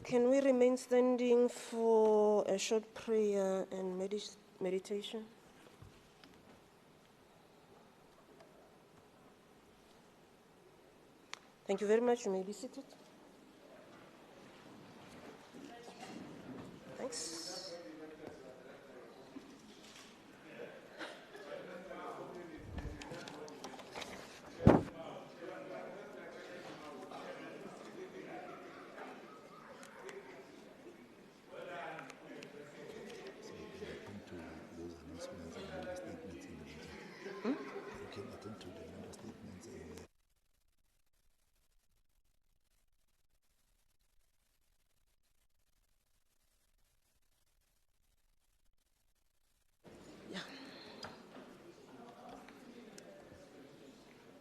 Can we remain standing for a short prayer and meditation? Thank you very much. You may be seated. Thanks.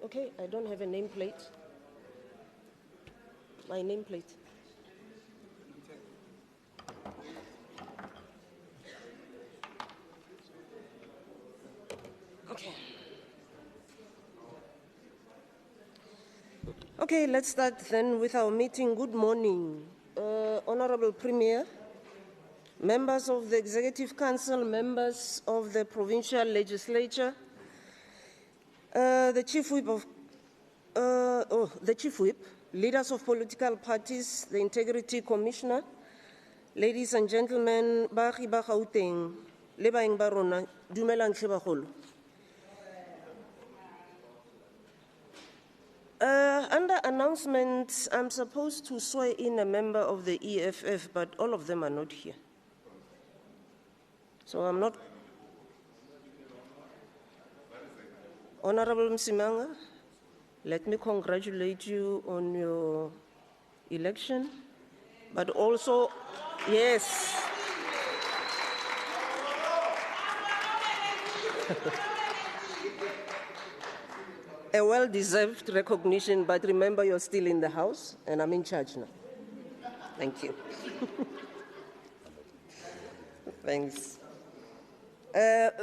Okay, I don't have a nameplate. My nameplate. Okay. Okay, let's start then with our meeting. Good morning, Honorable Premier, members of the Executive Council, members of the Provincial Legislature, the Chief Whip, leaders of political parties, the Integrity Commissioner, ladies and gentlemen, baagi ba Gauteng, le baeng ba rona, dumelang hle bagolo. Under announcements, I'm supposed to swear in a member of the EFF, but all of them are not here. So I'm not. Honorable Msimanga, let me congratulate you on your election, but also, yes. A well-deserved recognition, but remember you're still in the House and I'm in charge now. Thank you. Thanks.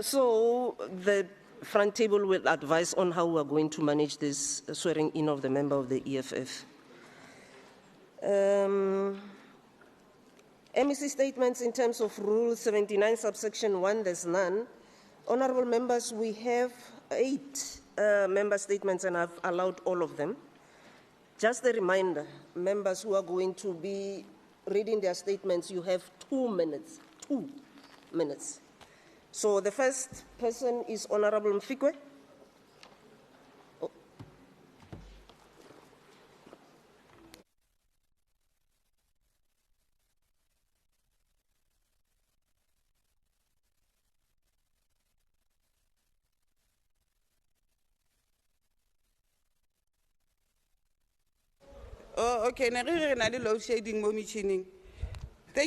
So the front table will advise on how we're going to manage this swearing in of the member of the EFF. MEC statements in terms of Rule 79, subsection 1, there's none. Honorable members, we have 8 member statements and I've allowed all of them. Just a reminder, members who are going to be reading their statements, you have 2 minutes. 2 minutes. So the first person is Honorable Mfikwe. Oh, okay. Thank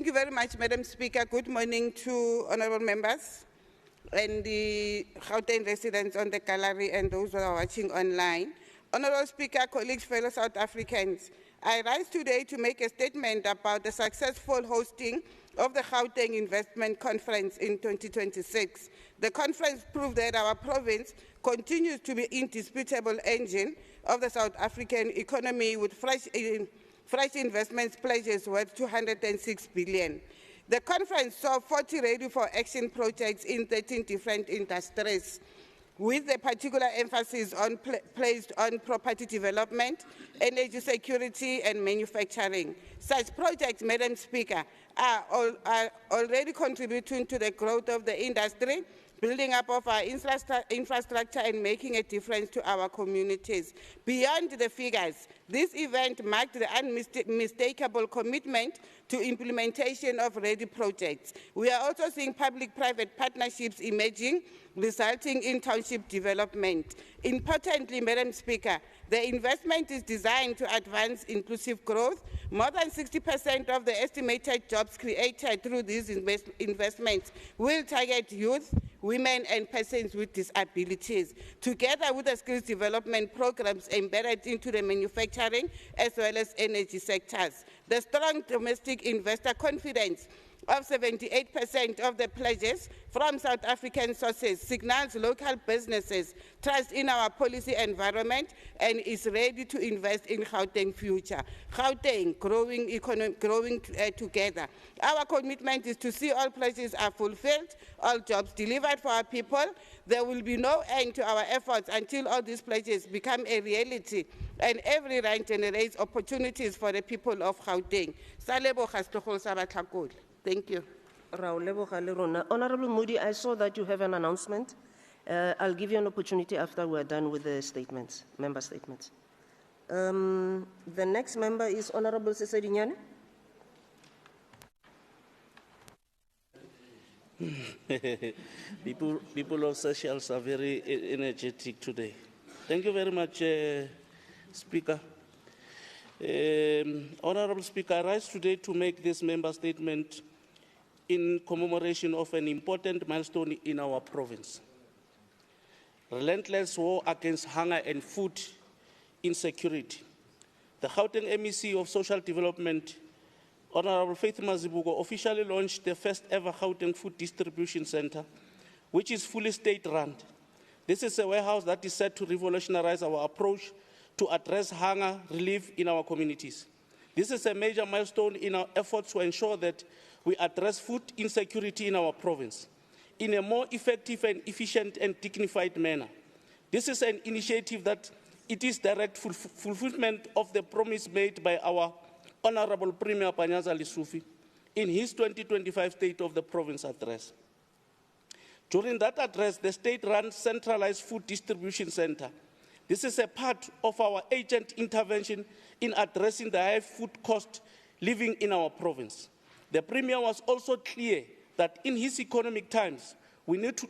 you very much, Madam Speaker. Good morning to honorable members and the Gauteng residents on the gallery and those who are watching online. Honorable Speaker, colleagues, fellow South Africans, I rise today to make a statement about the successful hosting of the Gauteng Investment Conference in 2026. The conference proved that our province continues to be an indisputable engine of the South African economy with fresh investment pledges worth 206 billion. The conference saw 40 ready for action projects in 13 different industries, with a particular emphasis placed on property development, energy security, and manufacturing. Such projects, Madam Speaker, are already contributing to the growth of the industry, building up of our infrastructure and making a difference to our communities. Beyond the figures, this event marked the unmistakable commitment to implementation of ready projects. We are also seeing public-private partnerships emerging, resulting in township development. Importantly, Madam Speaker, the investment is designed to advance inclusive growth. More than 60% of the estimated jobs created through these investments will target youth, women, and persons with disabilities, together with the skills development programs embedded into the manufacturing as well as energy sectors. The strong domestic investor confidence of 78% of the pledges from South African sources signals local businesses trust in our policy environment and is ready to invest in Gauteng future. Gauteng growing together. Our commitment is to see all pledges are fulfilled, all jobs delivered for our people. There will be no end to our efforts until all these pledges become a reality and every rand generates opportunities for the people of Gauteng. Thank you. Honorable Moody, I saw that you have an announcement. I'll give you an opportunity after we're done with the statements, member statements. The next member is Honorable Sesedinyane. People of socials are very energetic today. Thank you very much, Speaker. Honorable Speaker, I rise today to make this member statement in commemoration of an important milestone in our province. Relentless war against hunger and food insecurity. The Gauteng MEC of Social Development, Honorable Faith Mazibuko, officially launched the first ever Gauteng Food Distribution Center, which is fully state-run. This is a warehouse that is set to revolutionize our approach to address hunger relief in our communities. This is a major milestone in our efforts to ensure that we address food insecurity in our province in a more effective and efficient and dignified manner. This is an initiative that it is direct fulfillment of the promise made by our Honorable Premier Panyaza Lesufi in his 2025 State of the Province address. During that address, the state-run centralized food distribution center. This is a part of our urgent intervention in addressing the high food cost living in our province. The Premier was also clear that in his economic times, we need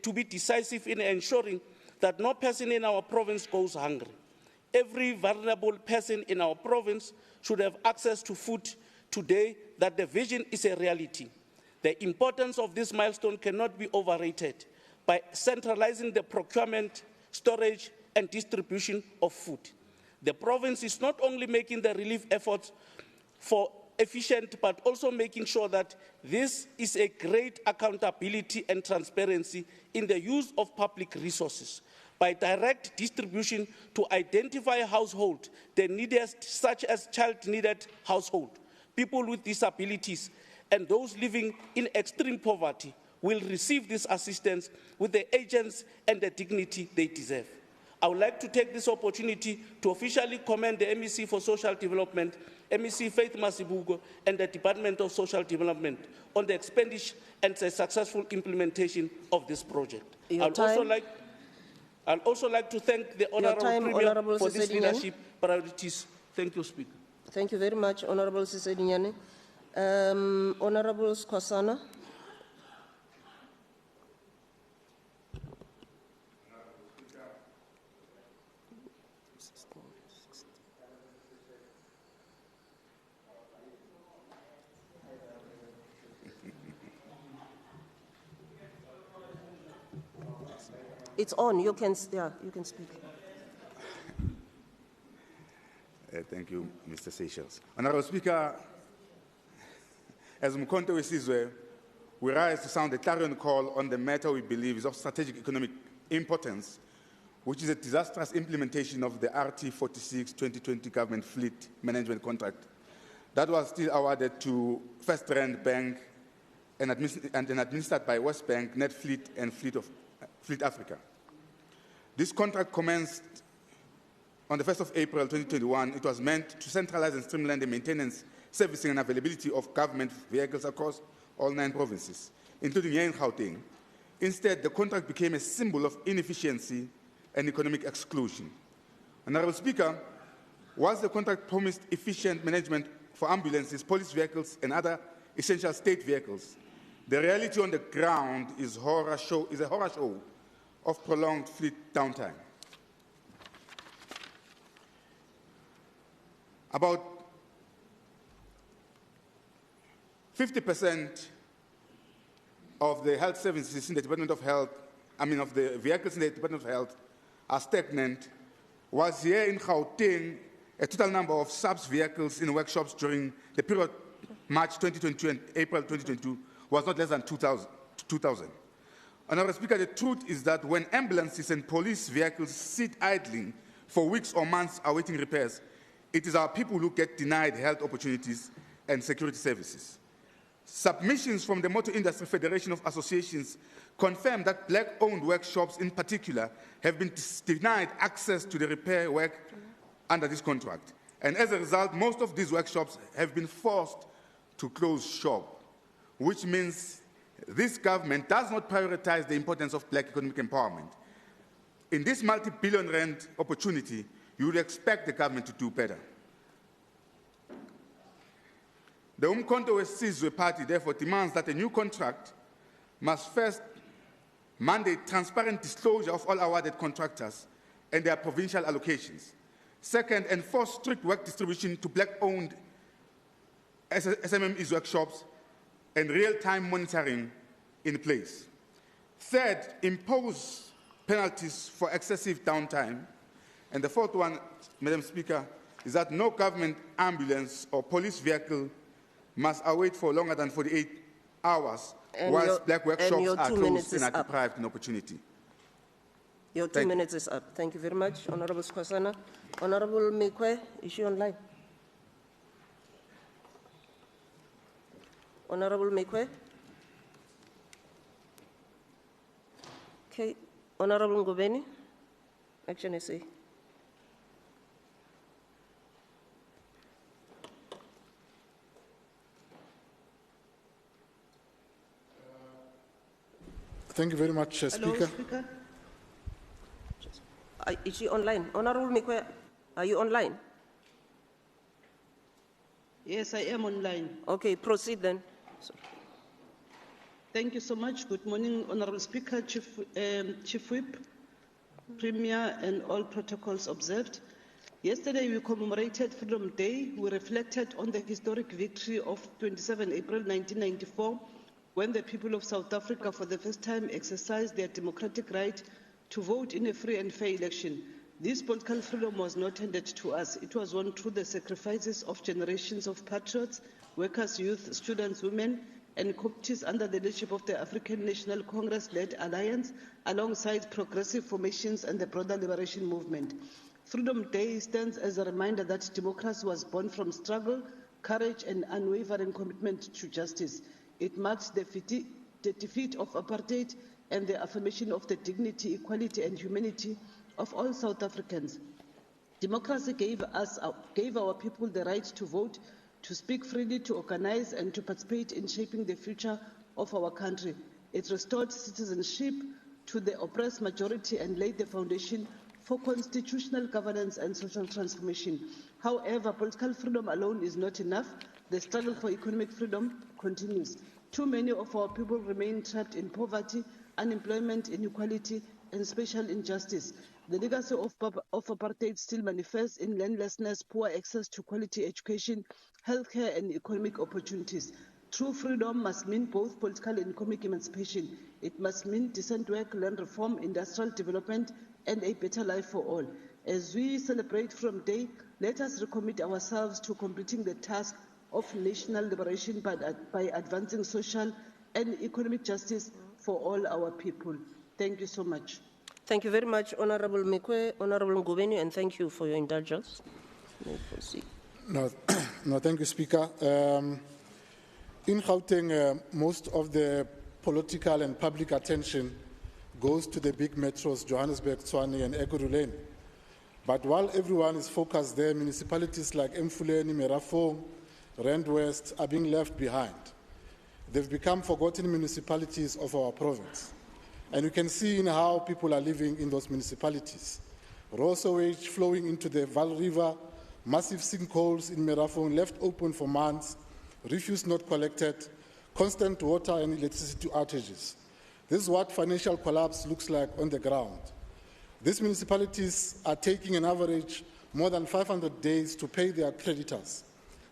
to be decisive in ensuring that no person in our province goes hungry. Every vulnerable person in our province should have access to food today, that the vision is a reality. The importance of this milestone cannot be overrated by centralizing the procurement, storage, and distribution of food. The province is not only making the relief efforts for efficient, but also making sure that this is a great accountability and transparency in the use of public resources by direct distribution to identify households, the neediest, such as child-needed household, people with disabilities, and those living in extreme poverty will receive this assistance with the agents and the dignity they deserve. I would like to take this opportunity to officially commend the MEC for Social Development, MEC Faith Masibuko, and the Department of Social Development on the expenditure and the successful implementation of this project. I'd also like to thank the Honorable Premier for this leadership priorities. Thank you, Speaker. Thank you very much, Honorable Sesedinyane. Honorable Skhosana. It's on. You can speak. Thank you, Mr. Seychelles. Honorable Speaker, as Mkhonto Wesizwe, we rise to sound a clarion call on the matter we believe is of strategic economic importance, which is a disastrous implementation of the RT 46 2020 government fleet management contract that was still awarded to First Rand Bank and administered by West Bank, Netfleet, and Fleet Africa. This contract commenced on the 1st of April 2021. It was meant to centralize and streamline the maintenance, servicing, and availability of government vehicles across all 9 provinces, including here in Gauteng. Instead, the contract became a symbol of inefficiency and economic exclusion. Honorable Speaker, whilst the contract promised efficient management for ambulances, police vehicles, and other essential state vehicles, the reality on the ground is a horror show of prolonged fleet downtime. About 50% of the health services in the Department of Health, of the vehicles in the Department of Health are stagnant, whilst here in Gauteng, a total number of SAPS vehicles in workshops during the period March 2022 and April 2022 was not less than 2,000. Honourable Speaker, the truth is that when ambulances and police vehicles sit idling for weeks or months awaiting repairs, it is our people who get denied health opportunities and security services. Submissions from the Motor Industry Federation of Associations confirm that black-owned workshops in particular have been denied access to the repair work under this contract. And as a result, most of these workshops have been forced to close shop, which means this government does not prioritize the importance of black economic empowerment. In this multi-billion rand opportunity, you would expect the government to do better. The Umkhonto weSizwe Party therefore demands that a new contract must first mandate transparent disclosure of all awarded contractors and their provincial allocations. Second, enforce strict work distribution to black-owned SMMEs workshops and real-time monitoring in place. Third, impose penalties for excessive downtime. And the fourth one, Madam Speaker, is that no government ambulance or police vehicle must await for longer than 48 hours whilst black workshops are closed and are deprived an opportunity. Your 2 minutes is up. Thank you very much, Honourable Skhosana. Honourable Mikwe, is she online? Honourable Mikwe? Okay. Honourable Ngobeni? Action SA. Thank you very much, Speaker. Hello, Speaker. Is she online? Honourable Mikwe, are you online? Yes, I am online. Okay, proceed then. Sorry. Thank you so much. Good morning, Honourable Speaker, Chief Whip, Premier, and all protocols observed. Yesterday, we commemorated Freedom Day. We reflected on the historic victory of 27 April 1994, when the people of South Africa for the first time exercised their democratic right to vote in a free and fair election. This political freedom was not handed to us. It was won through the sacrifices of generations of patriots, workers, youth, students, women, and communities under the leadership of the African National Congress-led alliance, alongside progressive formations and the broader liberation movement. Freedom Day stands as a reminder that democracy was born from struggle, courage, and unwavering commitment to justice. It marks the defeat of apartheid and the affirmation of the dignity, equality, and humanity of all South Africans. Democracy gave our people the right to vote, to speak freely, to organize, and to participate in shaping the future of our country. It restored citizenship to the oppressed majority and laid the foundation for constitutional governance and social transformation. However, political freedom alone is not enough. The struggle for economic freedom continues. Too many of our people remain trapped in poverty, unemployment, inequality, and social injustice. The legacy of apartheid still manifests in landlessness, poor access to quality education, healthcare, and economic opportunities. True freedom must mean both political and economic emancipation. It must mean decent work, land reform, industrial development, and a better life for all. As we celebrate Freedom Day, let us recommit ourselves to completing the task of national liberation by advancing social and economic justice for all our people. Thank you so much. Thank you very much, Honourable Mikwe, Honourable Ngobeni, and thank you for your indulgence. You may proceed. No, thank you, Speaker. In Gauteng, most of the political and public attention goes to the big metros, Johannesburg, Tshwane, and Ekurhuleni. But while everyone is focused there, municipalities like Mfuleni, Merafong, Rand West are being left behind. They've become forgotten municipalities of our province. And you can see in how people are living in those municipalities. Raw sewage flowing into the Val River, massive sinkholes in Merafong left open for months, refuse not collected, constant water and electricity outages. This is what financial collapse looks like on the ground. These municipalities are taking an average more than 500 days to pay their creditors.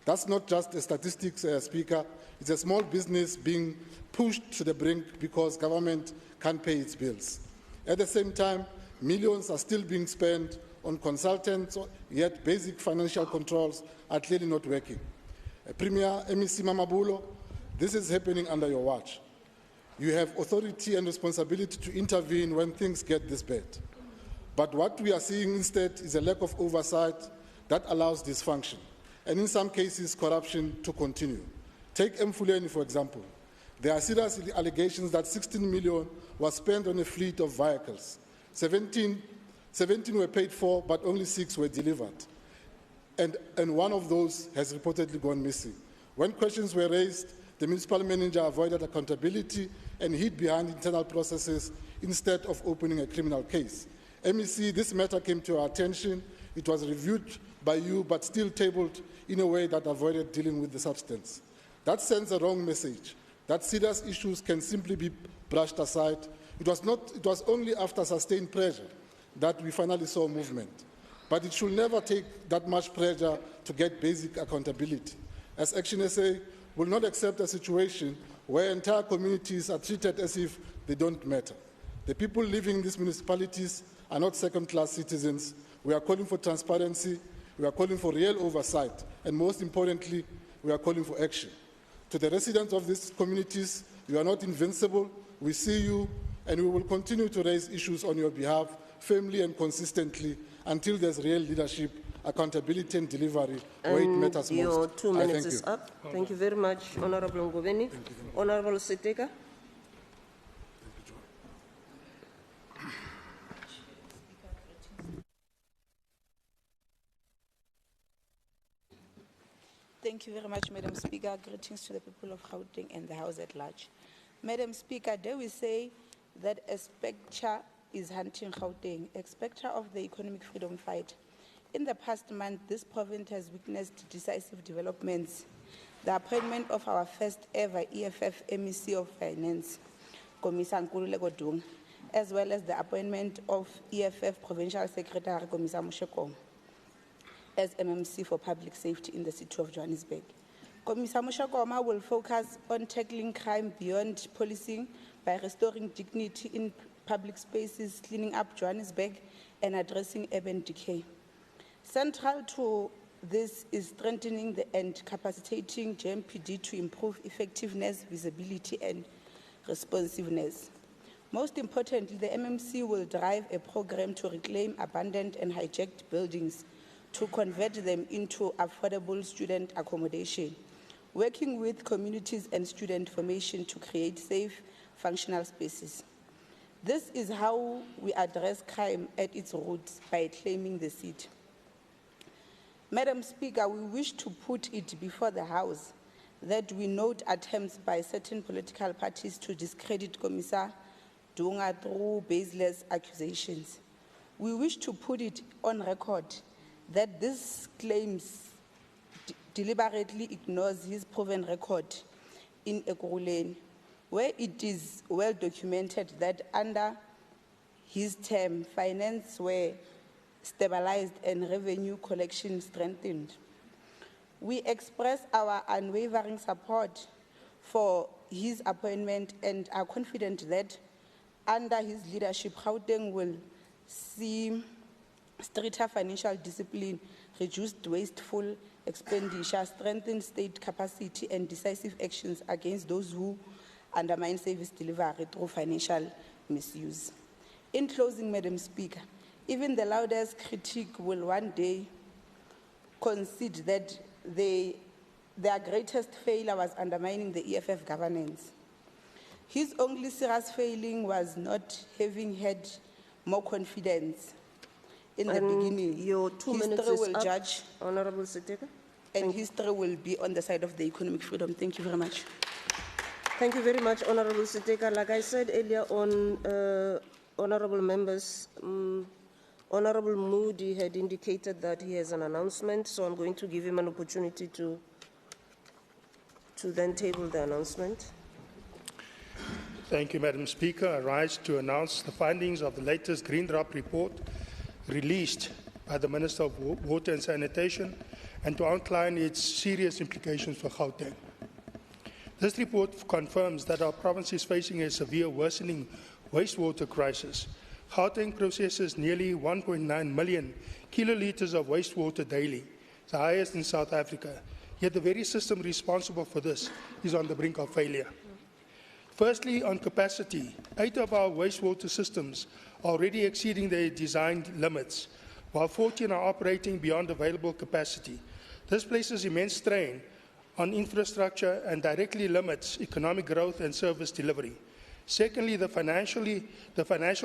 That's not just a statistics, Speaker. It's a small business being pushed to the brink because government can't pay its bills. At the same time, millions are still being spent on consultants, yet basic financial controls are clearly not working. Premier MEC Mamabulo, this is happening under your watch. You have authority and responsibility to intervene when things get this bad. But what we are seeing instead is a lack of oversight that allows dysfunction, and in some cases, corruption to continue. Take Mfuleni, for example. There are serious allegations that 16 million was spent on a fleet of vehicles. 17 were paid for, but only 6 were delivered. And one of those has reportedly gone missing. When questions were raised, the municipal manager avoided accountability and hid behind internal processes instead of opening a criminal case. MEC, this matter came to our attention. It was reviewed by you, but still tabled in a way that avoided dealing with the substance. That sends a wrong message, that serious issues can simply be brushed aside. It was only after sustained pressure that we finally saw movement. But it should never take that much pressure to get basic accountability. As Action SA will not accept a situation where entire communities are treated as if they don't matter. The people living in these municipalities are not second-class citizens. We are calling for transparency, we are calling for real oversight, and most importantly, we are calling for action. To the residents of these communities, you are not invincible. We see you, and we will continue to raise issues on your behalf firmly and consistently until there's real leadership, accountability, and delivery where it matters most. Your 2 minutes is you. up. Thank you very much, Honorable Ngoveni. Honorable Seteka. Thank you very much, Madam Speaker. Greetings to the people of Gauteng and the House at large. Madam Speaker, dare we say that a spectre is hunting Gauteng, a spectre of the economic freedom fight. In the past month, this province has witnessed decisive developments. The appointment of our first ever EFF MEC of Finance, Komisa Nkululeko Dung, as well as the appointment of EFF Provincial Secretary, Komisa Mushekong, as MMC for Public Safety in the city of Johannesburg. Komisa Mushekoma will focus on tackling crime beyond policing by restoring dignity in public spaces, cleaning up Johannesburg, and addressing urban decay. Central to this is strengthening and capacitating JMPD to improve effectiveness, visibility, and responsiveness. Most importantly, the MMC will drive a program to reclaim abandoned and hijacked buildings to convert them into affordable student accommodation, working with communities and student formation to create safe, functional spaces. This is how we address crime at its roots, by claiming the seat. Madam Speaker, we wish to put it before the House that we note attempts by certain political parties to discredit Komisa Dunga through baseless accusations. We wish to put it on record that this claims deliberately ignores his proven record in Ekurhuleni, where it is well documented that under his term, finance were stabilized and revenue collection strengthened. We express our unwavering support for his appointment and are confident that under his leadership, Gauteng will see stricter financial discipline, reduced wasteful expenditure, strengthened state capacity, and decisive actions against those who undermine service delivery through financial misuse. In closing, Madam Speaker, even the loudest critic will one day concede that their greatest failure was undermining the EFF governance. His only serious failing was not having had more confidence in the beginning. Your 2 minutes history is will up, judge, Honorable Seteka. and history will be on the side of the economic freedom. Thank you very much. Thank you very much, Honorable Seteka. Like I said earlier on, honorable members, Honorable Moody had indicated that he has an announcement, so I'm going to give him an opportunity to then table the announcement. Thank you, Madam Speaker. I rise to announce the findings of the latest Green Drop report released by the Minister of Water and Sanitation, and to outline its serious implications for Gauteng. This report confirms that our province is facing a severe worsening wastewater crisis. Gauteng processes nearly 1.9 million kilolitres of wastewater daily, the highest in South Africa. yet the very system responsible for this is on the brink of failure. Firstly, on capacity, 8 of our wastewater systems are already exceeding their designed limits, while 14 are operating beyond available capacity. This places immense strain on infrastructure and directly limits economic growth and service delivery. Secondly, the financial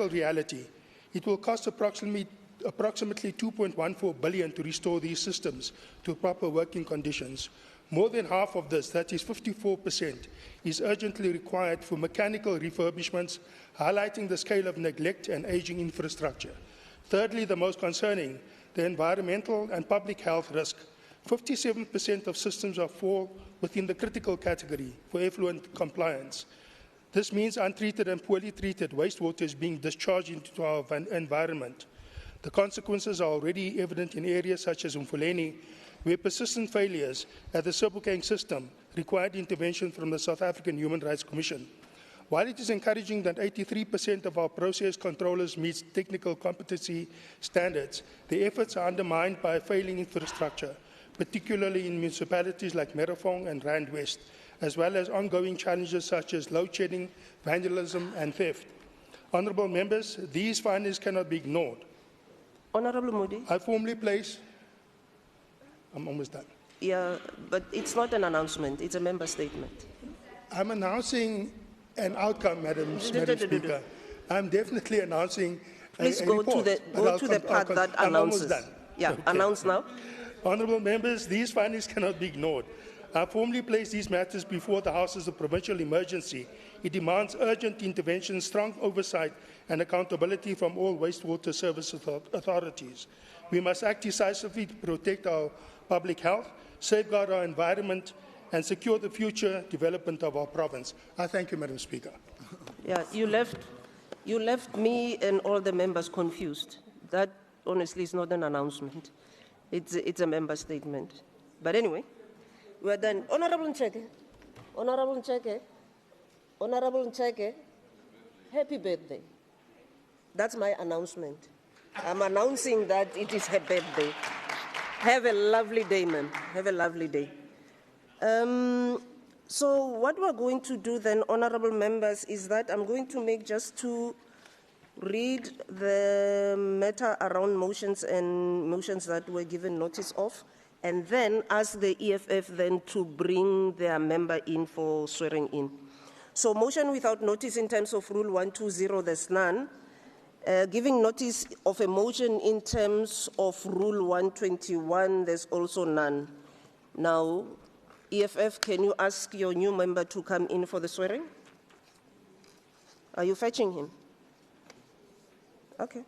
reality. It will cost approximately 2.14 billion to restore these systems to proper working conditions. More than half of this, that is 54%, is urgently required for mechanical refurbishments, highlighting the scale of neglect and aging infrastructure. Thirdly, the most concerning, the environmental and public health risk. 57% of systems fall within the critical category for effluent compliance. This means untreated and poorly treated wastewater is being discharged into our environment. The consequences are already evident in areas such as Umfuleni, where persistent failures at the Sebokeng system required intervention from the South African Human Rights Commission. While it is encouraging that 83% of our process controllers meet technical competency standards, the efforts are undermined by a failing infrastructure, particularly in municipalities like Merafong and Rand West, as well as ongoing challenges such as load shedding, vandalism, and theft. Honourable members, these findings cannot be ignored. Honourable Modi. I formally place. I'm almost done. Yeah, but it's not an announcement, it's a member statement. I'm announcing an outcome, Madam Speaker. I'm definitely announcing Please a go report, to the part that announces. I'm almost done. Yeah, okay. Announce now. Honourable members, these findings cannot be ignored. I formally place these matters before the House as a provincial emergency. It demands urgent intervention, strong oversight and accountability from all wastewater service authorities. We must act decisively to protect our public health, safeguard our environment and secure the future development of our province. I thank you, Madam Speaker. Yeah, you left me and all the members confused. That honestly is not an announcement. It's a member statement. But anyway, we're done. Honourable Ncheke, Honourable Ncheke, Honourable Ncheke, happy birthday. That's my announcement. I'm announcing that it is her birthday. Have a lovely day, ma'am. Have a lovely day. So what we're going to do then, honourable members, is that I'm going to make just to read the matter around motions and motions that were given notice of, and then ask the EFF then to bring their member in for swearing in. So motion without notice in terms of Rule 120, there's none. Giving notice of a motion in terms of Rule 121, there's also none. Now, EFF, can you ask your new member to come in for the swearing? Are you fetching him? Okay.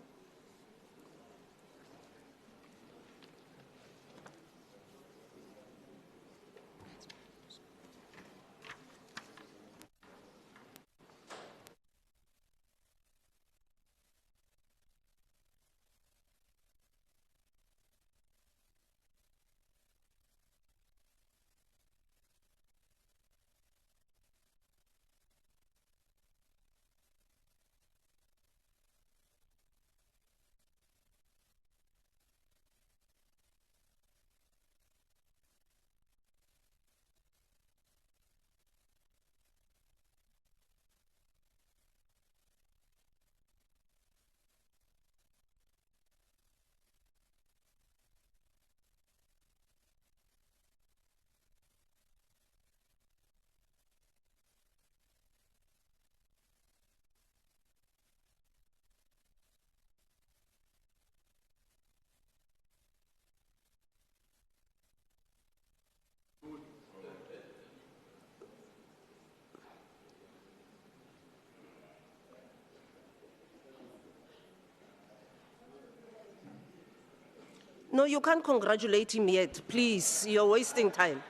No, you can't congratulate him yet. Please, you're wasting time.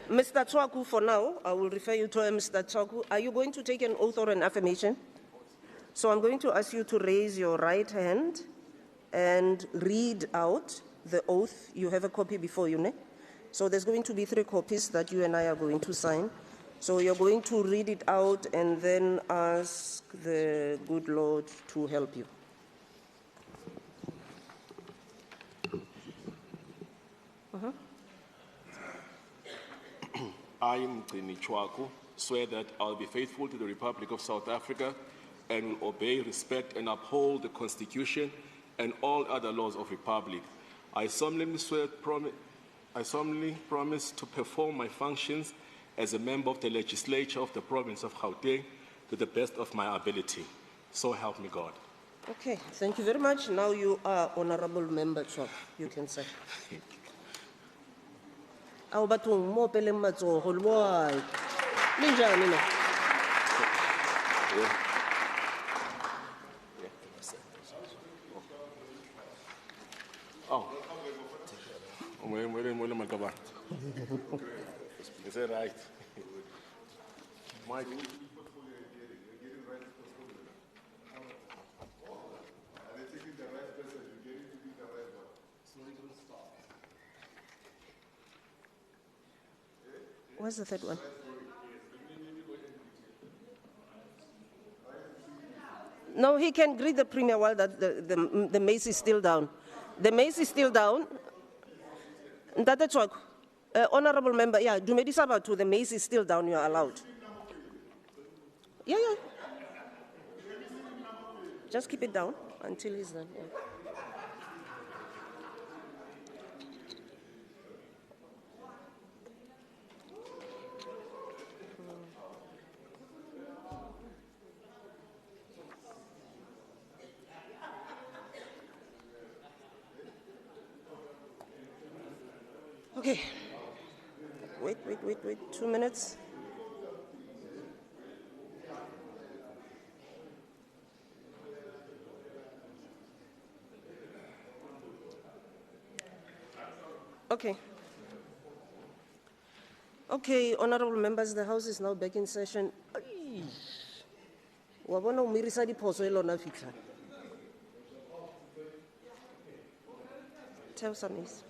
Mr. Tswaku, for now, I will refer you to Mr. Tswaku. Are you going to take an oath or an affirmation? So I'm going to ask you to raise your right hand and read out the oath. You have a copy before you, ne? So there's going to be 3 copies that you and I are going to sign. So you're going to read it out and then ask the good Lord to help you. I, Mgcini Chwaku, swear that I will be faithful to the Republic of South Africa and will obey, respect, and uphold the Constitution and all other laws of the Republic. I solemnly promise to perform my functions as a member of the legislature of the province of Gauteng to the best of my ability. So help me God. Okay, thank you very much. Now you are honorable member, so you can say. Ao batong mo peleng matsogo le boai. Le njani na? Oh. Is that right? Mike. Where's the third one? No, he can greet the premier while the mace is still down. The mace is still down. Ntate Chwaku, honorable member, yeah, dumedisa batho, the mace is still down, you are allowed. Yeah. Just keep it down until he's done. Yeah. Okay. Wait, 2 minutes. Okay. Okay, honorable members, the House is now back in session. Wabona umirisa diphoso elona fitla. Tell some is.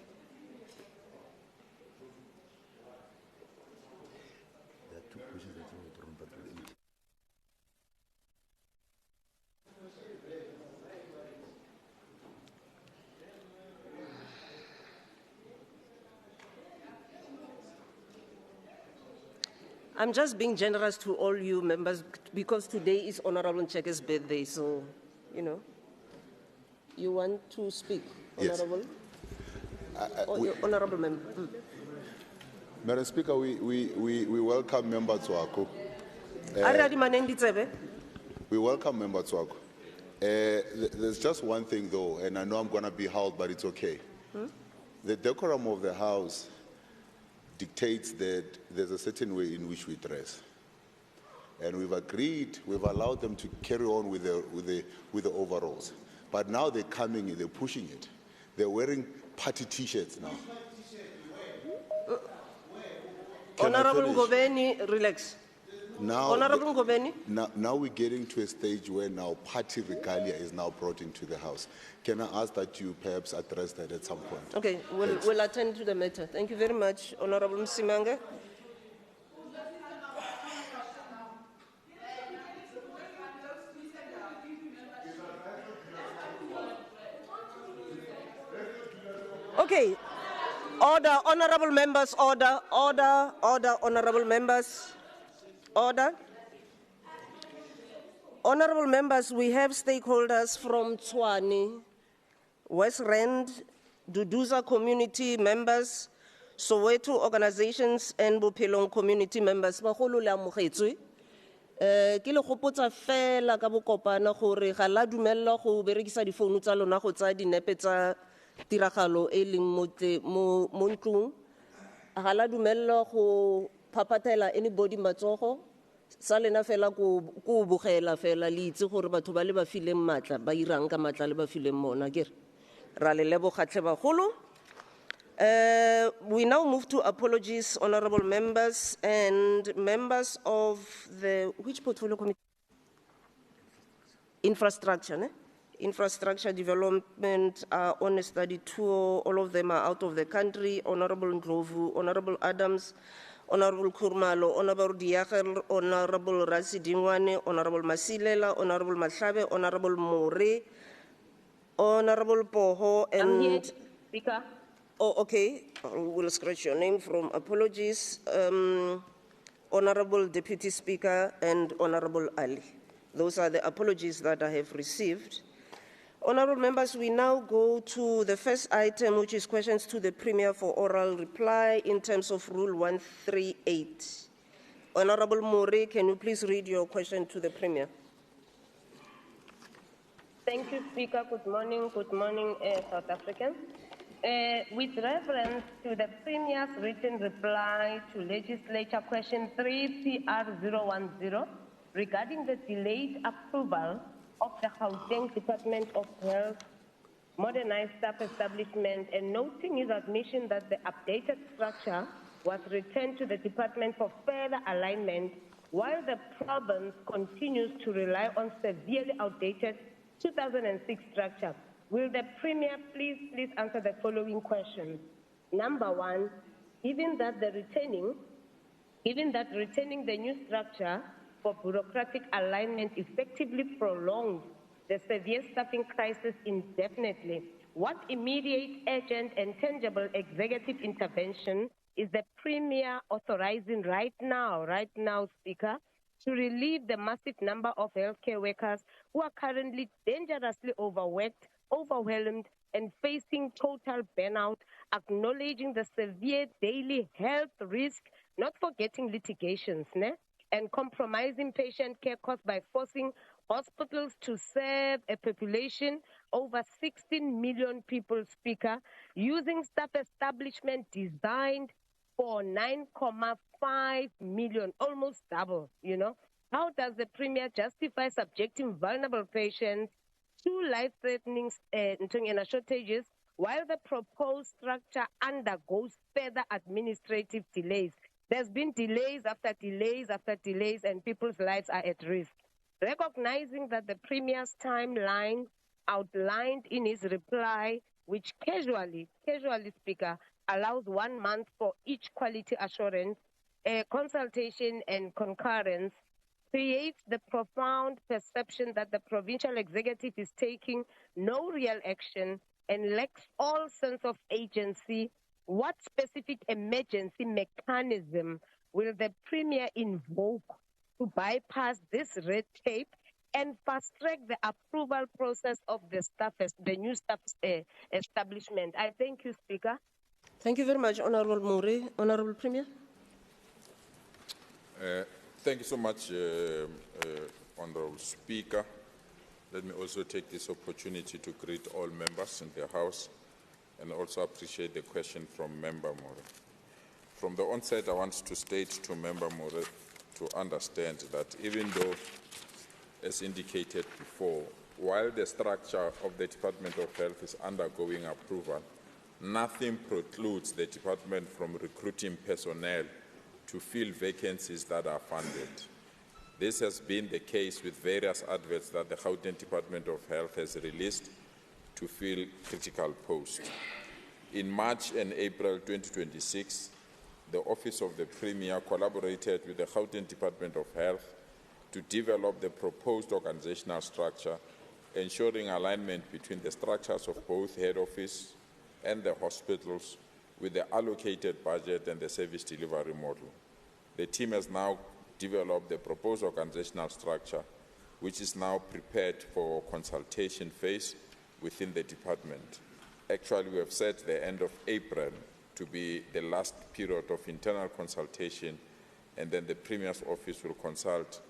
I'm just being generous to all you members because today is Honorable Ncheke's birthday, so, you know. You want to speak, Honorable? Yes. Honorable Member. Madam Speaker, we welcome Member Tswako. We welcome Member Tswako. There's just one thing though, and I know I'm going to be held, but it's okay. The decorum of the House dictates that there's a certain way in which we dress. And we've agreed, we've allowed them to carry on with the overalls. But now they're coming in, they're pushing it. They're wearing party t-shirts now. Honorable Goveni, relax. Now, Honorable Goveni. now we're getting to a stage where now party regalia is now brought into the House. Can I ask that you perhaps address that at some point? Okay, we'll attend to the matter. Thank you very much, Honorable Msimanga. Okay, order, honorable members, order, honorable members, order. Honorable members, we have stakeholders from Tshwane, West Rand, Duduza community members, Soweto organizations, and Bophelong community members. Bagolo le amogetswe. Ke le gopotsa fela ka bokopana gore ga la dumella go berekisa difounu tsa lona go tsa dinepe tsa tiragalo e leng mo ntlong. Ga la dumella go phaphathela anybody matsogo. Sa lena fela ko bogela fela le itse gore batho ba le ba fileng matla ba irang ka matla le ba fileng mona kere ra le lebogatlhe bagolo. We now move to apologies, honorable members and members of the which portfolio committee? Infrastructure, Infrastructure development are on a study tour. All of them are out of the country. Honorable Ndlovu, Honorable Adams, Honorable Kurmalo, Honorable Diakhel, Honorable Rasi Dingwane, Honorable Masilela, Honorable Mahlabe, Honorable More, Honorable Poho, and... I'm here, Speaker. Oh, okay. We'll scratch your name from apologies. Honorable Deputy Speaker and Honorable Ali. Those are the apologies that I have received. Honorable members, we now go to the first item, which is questions to the Premier for oral reply in terms of Rule 138. Honorable Muri, can you please read your question to the Premier? Thank you, Speaker. Good morning, South Africans. With reference to the Premier's written reply to Legislature Question 3 PR010 regarding the delayed approval of the Gauteng Department of Health modernized staff establishment, and noting his admission that the updated structure was returned to the department for further alignment, while the province continues to rely on severely outdated 2006 structure. Will the Premier please answer the following questions? Number one, given that retaining the new structure for bureaucratic alignment effectively prolonged the severe staffing crisis indefinitely, what immediate, urgent, and tangible executive intervention is the Premier authorizing right now, Speaker, to relieve the massive number of healthcare workers who are currently dangerously overworked, overwhelmed, and facing total burnout, acknowledging the severe daily health risk, not forgetting litigations, and compromising patient care caused by forcing hospitals to serve a population over 16 million people, Speaker, using staff establishment designed for 9.5 million, almost double, How does the Premier justify subjecting vulnerable patients to life-threatening shortages while the proposed structure undergoes further administrative delays? There's been delays after delays after delays, and people's lives are at risk. Recognizing that the Premier's timeline outlined in his reply, which casually, Speaker, allows 1 month for each quality assurance, consultation, and concurrence, creates the profound perception that the provincial executive is taking no real action and lacks all sense of agency. What specific emergency mechanism will the Premier invoke to bypass this red tape and fast-track the approval process of the new staff establishment? I thank you, Speaker. Thank you very much, Honorable Muri. Honorable Premier. Thank you so much, Honorable Speaker. Let me also take this opportunity to greet all members in the House and also appreciate the question from Member Muri. From the onset, I want to state to Member Muri to understand that even though, as indicated before, while the structure of the Department of Health is undergoing approval, nothing precludes the department from recruiting personnel to fill vacancies that are funded. This has been the case with various adverts that the Gauteng Department of Health has released to fill critical posts. In March and April 2026, the Office of the Premier collaborated with the Gauteng Department of Health to develop the proposed organizational structure, ensuring alignment between the structures of both head office and the hospitals with the allocated budget and the service delivery model. The team has now developed the proposed organizational structure, which is now prepared for consultation phase within the department. Actually, we have set the end of April to be the last period of internal consultation, and then the Premier's office will consult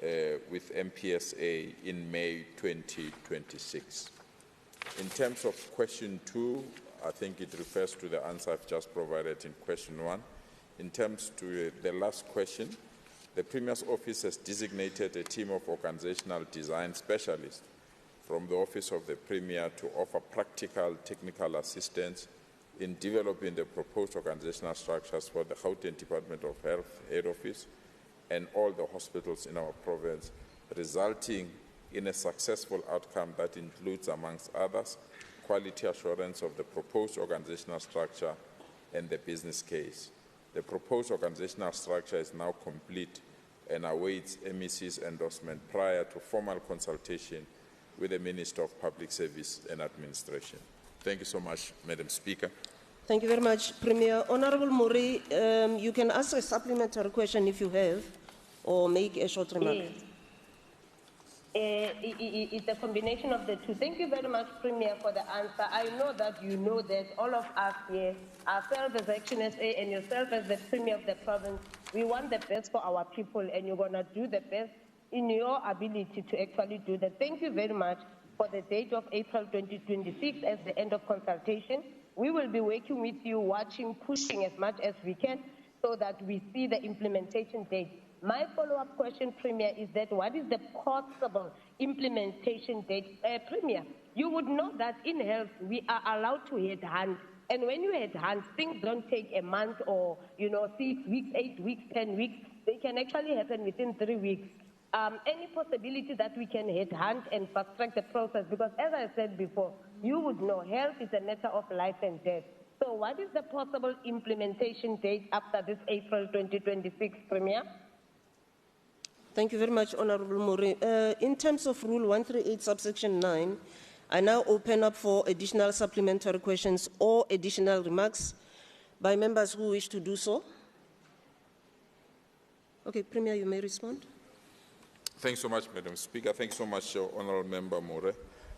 with MPSA in May 2026. In terms of question 2, I think it refers to the answer I've just provided in question 1. In terms to the last question, the Premier's office has designated a team of organizational design specialists from the Office of the Premier to offer practical technical assistance in developing the proposed organizational structures for the Gauteng Department of Health head office and all the hospitals in our province, resulting in a successful outcome that includes, amongst others, quality assurance of the proposed organizational structure and the business case. The proposed organizational structure is now complete and awaits MEC's endorsement prior to formal consultation with the Minister of Public Service and Administration. Thank you so much, Madam Speaker. Thank you very much, Premier. Honorable Murray, you can ask a supplementary question if you have, or make a short remark. Yes. It's a combination of the two. Thank you very much, Premier, for the answer. I know that you know that all of us here, ourselves as Action SA and yourself as the Premier of the province, we want the best for our people, and you're going to do the best in your ability to actually do that. Thank you very much for the date of April 2026 as the end of consultation. We will be working with you, watching, pushing as much as we can so that we see the implementation date. My follow-up question, Premier, is that what is the possible implementation date? Premier, you would know that in health, we are allowed to headhunt. And when you headhunt, things don't take a month or, 6 weeks, 8 weeks, 10 weeks. They can actually happen within 3 weeks. Any possibility that we can headhunt and fast-track the process? Because as I said before, you would know health is a matter of life and death. So what is the possible implementation date after this April 2026, Premier? Thank you very much, Honorable Murray. In terms of Rule 138, subsection 9, I now open up for additional supplementary questions or additional remarks by members who wish to do so. Okay, Premier, you may respond. Thanks so much, Madam Speaker. Thanks so much, Honourable Member More.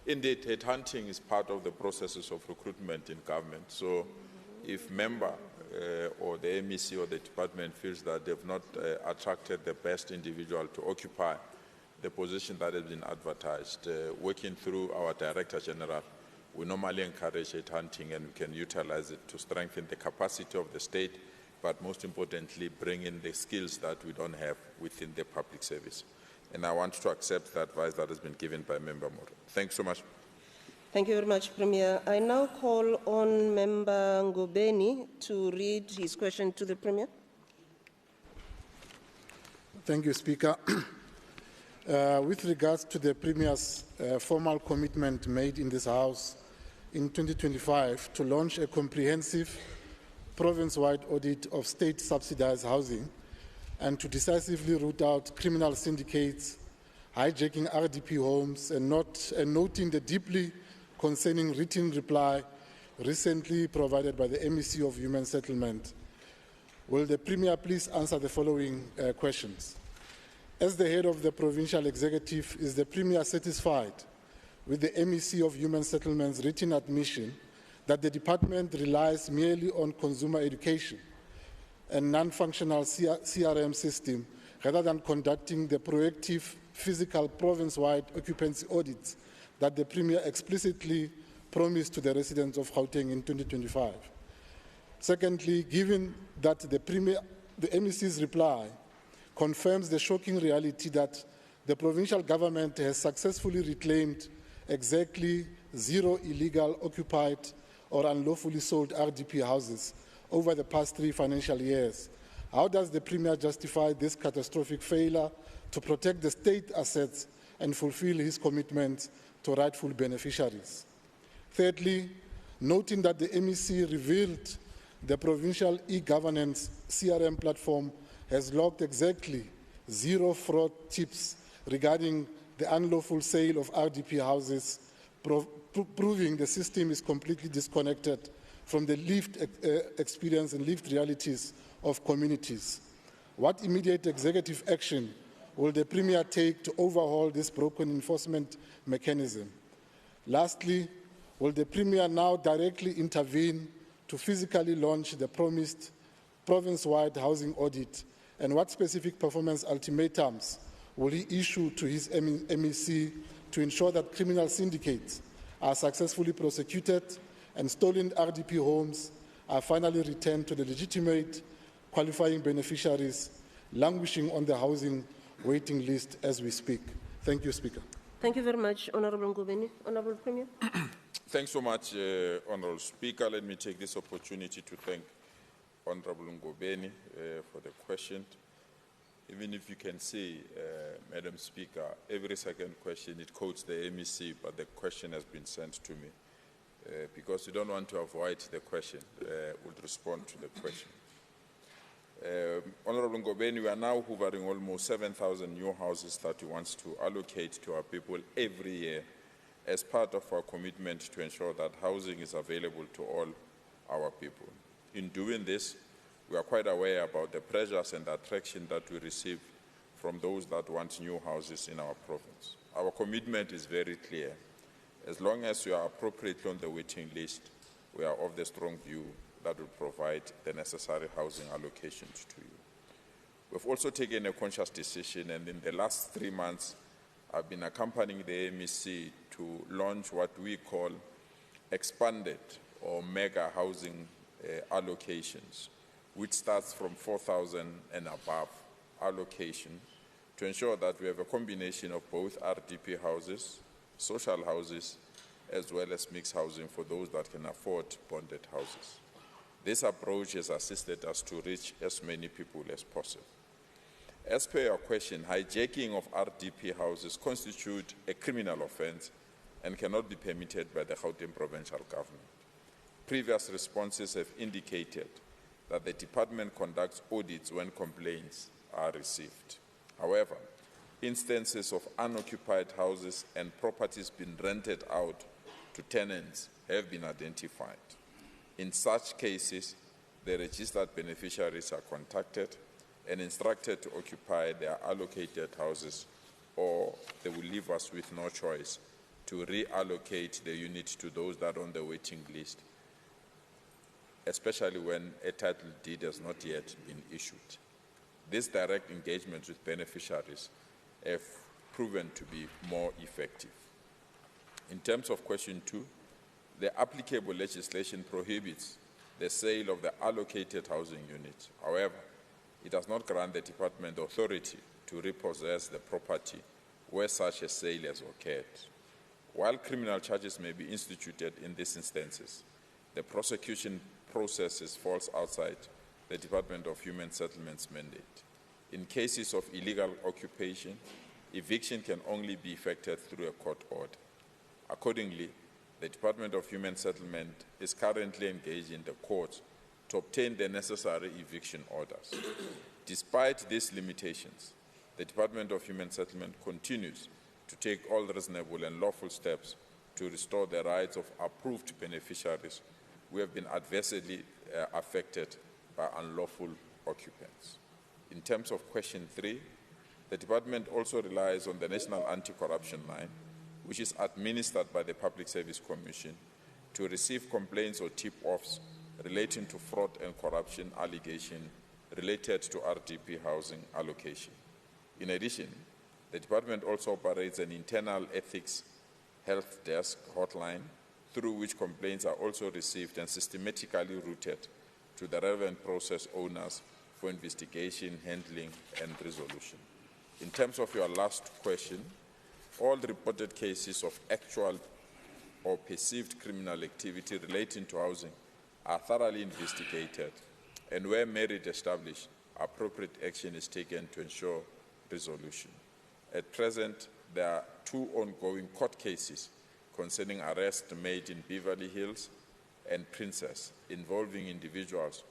Indeed, headhunting is part of the processes of recruitment in government. So if member or the MEC or the department feels that they've not attracted the best individual to occupy the position that has been advertised, working through our Director General, we normally encourage headhunting, and we can utilize it to strengthen the capacity of the state, but most importantly, bring in the skills that we don't have within the public service. And I want to accept the advice that has been given by Member More. Thanks so much. Thank you very much, Premier. I now call on Member Ngobeni to read his question to the Premier. Thank you, Speaker. With regards to the Premier's formal commitment made in this House in 2025 to launch a comprehensive province-wide audit of state-subsidized housing and to decisively root out criminal syndicates, hijacking RDP homes, and noting the deeply concerning written reply recently provided by the MEC of Human Settlement, will the Premier please answer the following questions? As the head of the provincial executive, is the Premier satisfied with the MEC of Human Settlement's written admission that the department relies merely on consumer education and non-functional CRM system rather than conducting the proactive physical province-wide occupancy audits that the Premier explicitly promised to the residents of Gauteng in 2025? Secondly, given that the MEC's reply confirms the shocking reality that the provincial government has successfully reclaimed exactly 0 illegal, occupied or unlawfully sold RDP houses over the past 3 financial years, how does the Premier justify this catastrophic failure to protect the state assets and fulfill his commitments to rightful beneficiaries? Thirdly, noting that the MEC revealed the provincial e-governance CRM platform has logged exactly 0 fraud tips regarding the unlawful sale of RDP houses, proving the system is completely disconnected from the lived experience and lived realities of communities. What immediate executive action will the Premier take to overhaul this broken enforcement mechanism? Lastly, will the Premier now directly intervene to physically launch the promised province-wide housing audit, and what specific performance ultimatums will he issue to his MEC to ensure that criminal syndicates are successfully prosecuted and stolen RDP homes are finally returned to the legitimate qualifying beneficiaries languishing on the housing waiting list as we speak? Thank you, Speaker. Thank you very much, Honourable Ngobeni. Honourable Premier. Thanks so much, Honourable Speaker. Let me take this opportunity to thank Honourable Ngobeni for the question. Even if you can see, Madam Speaker, every second question it quotes the MEC, but the question has been sent to me. Because you don't want to avoid the question, we'll respond to the question. Honourable Ngobeni, we are now hovering almost 7,000 new houses that we want to allocate to our people every year as part of our commitment to ensure that housing is available to all our people. In doing this, we are quite aware about the pressures and attraction that we receive from those that want new houses in our province. Our commitment is very clear. As long as you are appropriately on the waiting list, we are of the strong view that will provide the necessary housing allocations to you. We've also taken a conscious decision, and in the last 3 months, I've been accompanying the MEC to launch what we call expanded or mega housing allocations, which starts from 4,000 and above allocation to ensure that we have a combination of both RDP houses, social houses, as well as mixed housing for those that can afford bonded houses. This approach has assisted us to reach as many people as possible. As per your question, hijacking of RDP houses constitute a criminal offense and cannot be permitted by the Gauteng provincial government. Previous responses have indicated that the department conducts audits when complaints are received. However, instances of unoccupied houses and properties being rented out to tenants have been identified. In such cases, the registered beneficiaries are contacted and instructed to occupy their allocated houses, or they will leave us with no choice to reallocate the unit to those that are on the waiting list, especially when a title deed has not yet been issued. This direct engagement with beneficiaries have proven to be more effective. In terms of question 2, the applicable legislation prohibits the sale of the allocated housing unit. However, it does not grant the department authority to repossess the property where such a sale has occurred. While criminal charges may be instituted in these instances, the prosecution processes falls outside the Department of Human Settlements mandate. In cases of illegal occupation, eviction can only be effected through a court order. Accordingly, the Department of Human Settlement is currently engaged in the courts to obtain the necessary eviction orders. Despite these limitations, the Department of Human Settlement continues to take all reasonable and lawful steps to restore the rights of approved beneficiaries who have been adversely affected by unlawful occupants. In terms of question 3, the department also relies on the National Anti-Corruption Line, which is administered by the Public Service Commission, to receive complaints or tip-offs relating to fraud and corruption allegations related to RDP housing allocation. In addition, the department also operates an internal ethics health desk hotline through which complaints are also received and systematically routed to the relevant process owners for investigation, handling, and resolution. In terms of your last question, all reported cases of actual or perceived criminal activity relating to housing are thoroughly investigated, and where merit established, appropriate action is taken to ensure resolution. At present, there are 2 ongoing court cases concerning arrests made in Beverly Hills and Princess involving individuals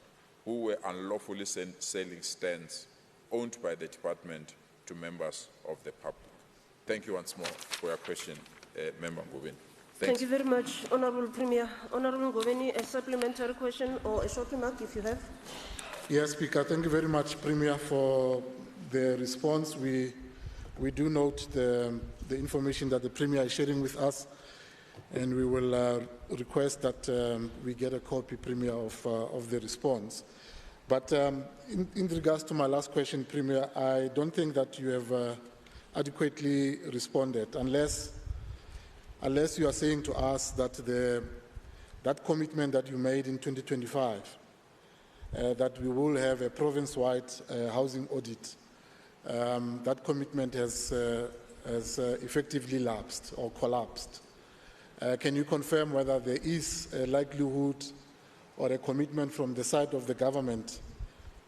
who were unlawfully selling stands owned by the department to members of the public. Thank you once more for your question, Member Ngubeni. Thank you very much, Honourable Premier. Honourable Ngubeni, a supplementary question or a short remark if you have. Yes, Speaker. Thank you very much, Premier, for the response. We do note the information that the Premier is sharing with us, and we will request that we get a copy, Premier, of the response. But in regards to my last question, Premier, I don't think that you have adequately responded, unless you are saying to us that that commitment that you made in 2025, that we will have a province-wide housing audit, that commitment has effectively lapsed or collapsed. Can you confirm whether there is a likelihood or a commitment from the side of the government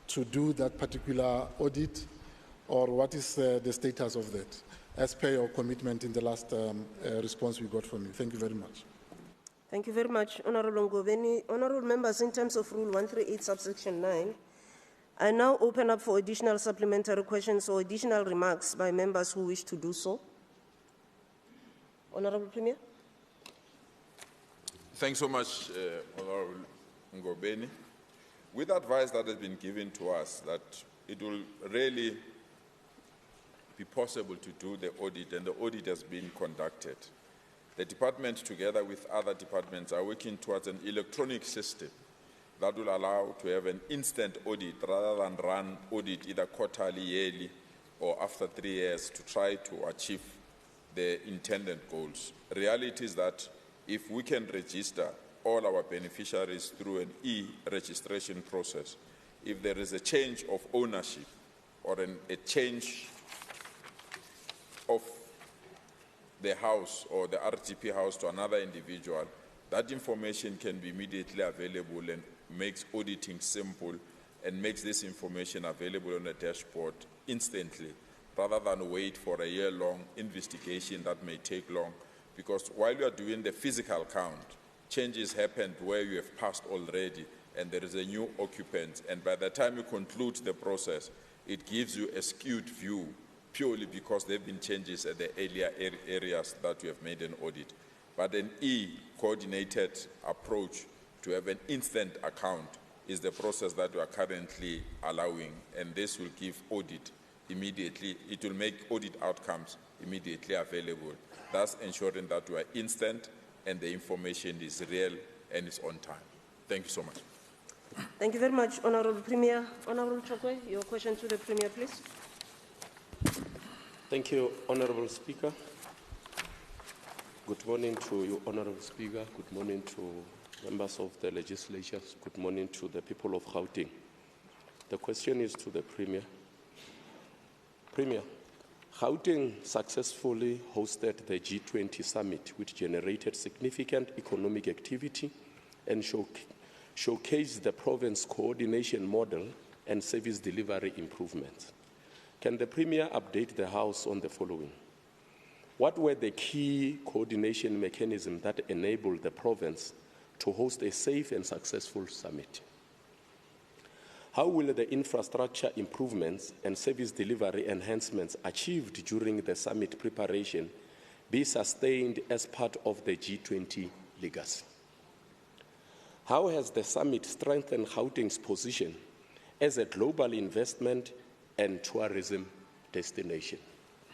to do that particular audit, or what is the status of that, as per your commitment in the last response we got from you? Thank you very much. Thank you very much, Honourable Ngubeni. Honourable members, in terms of Rule 138, subsection 9, I now open up for additional supplementary questions or additional remarks by members who wish to do so. Honourable Premier. Thanks so much, Honourable Ngobeni. With advice that has been given to us that it will really be possible to do the audit, and the audit has been conducted. The department, together with other departments, are working towards an electronic system that will allow to have an instant audit rather than run audit either quarterly, yearly, or after 3 years to try to achieve the intended goals. Reality is that if we can register all our beneficiaries through an e-registration process, if there is a change of ownership or a change of the house or the RTP house to another individual, that information can be immediately available and makes auditing simple and makes this information available on the dashboard instantly, rather than wait for a year-long investigation that may take long. Because while you are doing the physical count, changes happened where you have passed already and there is a new occupant, and by the time you conclude the process, it gives you a skewed view purely because there have been changes at the earlier areas that you have made an audit. But an e-coordinated approach to have an instant account is the process that we are currently allowing, and this will give audit immediately. It will make audit outcomes immediately available, thus ensuring that we are instant and the information is real and is on time. Thank you so much. Thank you very much, Honorable Premier. Honorable Chokwe, your question to the Premier, please. Thank you, Honorable Speaker. Good morning to you, Honorable Speaker. Good morning to members of the legislature. Good morning to the people of Gauteng. The question is to the Premier. Premier, Gauteng successfully hosted the G20 summit, which generated significant economic activity and showcased the province coordination model and service delivery improvements. Can the Premier update the House on the following? What were the key coordination mechanisms that enabled the province to host a safe and successful summit? How will the infrastructure improvements and service delivery enhancements achieved during the summit preparation be sustained as part of the G20 legacy? How has the summit strengthened Gauteng's position as a global investment and tourism destination?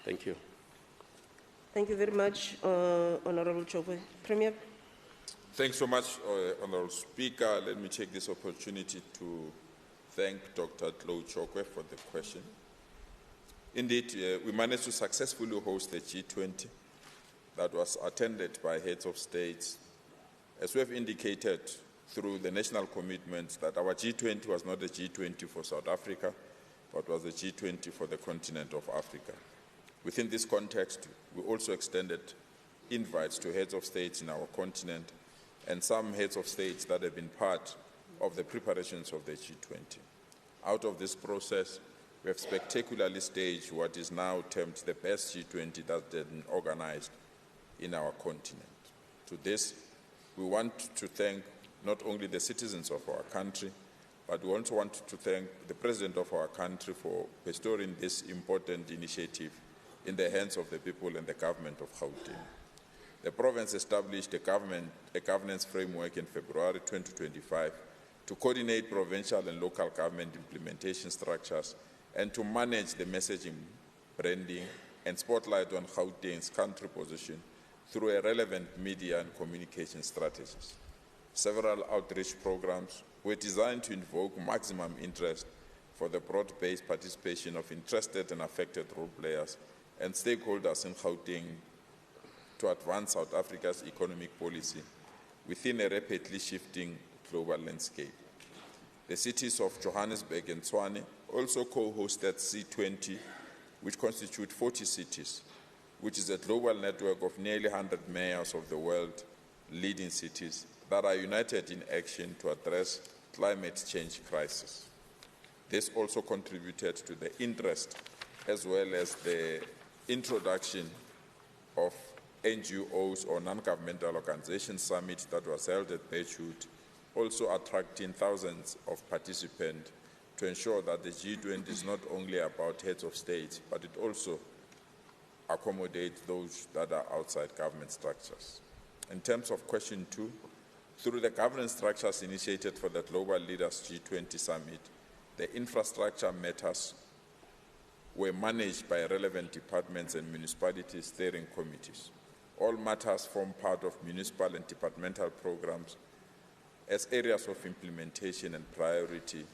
Thank you. Thank you very much, Honorable Chokwe. Premier. Thanks so much, Honorable Speaker. Let me take this opportunity to thank Dr. Tlo Chokwe for the question. Indeed, we managed to successfully host the G20 that was attended by heads of states. As we have indicated through the national commitments that our G20 was not a G20 for South Africa, but was a G20 for the continent of Africa. Within this context, we also extended invites to heads of states in our continent and some heads of states that have been part of the preparations of the G20. Out of this process, we have spectacularly staged what is now termed the best G20 that's been organized in our continent. To this, we want to thank not only the citizens of our country, but we also want to thank the President of our country for bestowing this important initiative in the hands of the people and the government of Gauteng. The province established a governance framework in February 2025 to coordinate provincial and local government implementation structures and to manage the messaging, branding, and spotlight on Gauteng's country position through a relevant media and communication strategies. Several outreach programs were designed to invoke maximum interest for the broad-based participation of interested and affected role players and stakeholders in Gauteng to advance South Africa's economic policy within a rapidly shifting global landscape. The cities of Johannesburg and Tshwane also co-hosted C20, which constitute 40 cities, which is a global network of nearly 100 mayors of the world leading cities that are united in action to address climate change crisis. This also contributed to the interest as well as the introduction of NGOs or non-governmental organization summit that was held at Beirut, also attracting thousands of participants to ensure that the G20 is not only about heads of state, but it also accommodates those that are outside government structures. In terms of question 2, Through the governance structures initiated for the Global Leaders G20 Summit, the infrastructure matters were managed by relevant departments and municipality steering committees. All matters form part of municipal and departmental programs as areas of implementation and priority,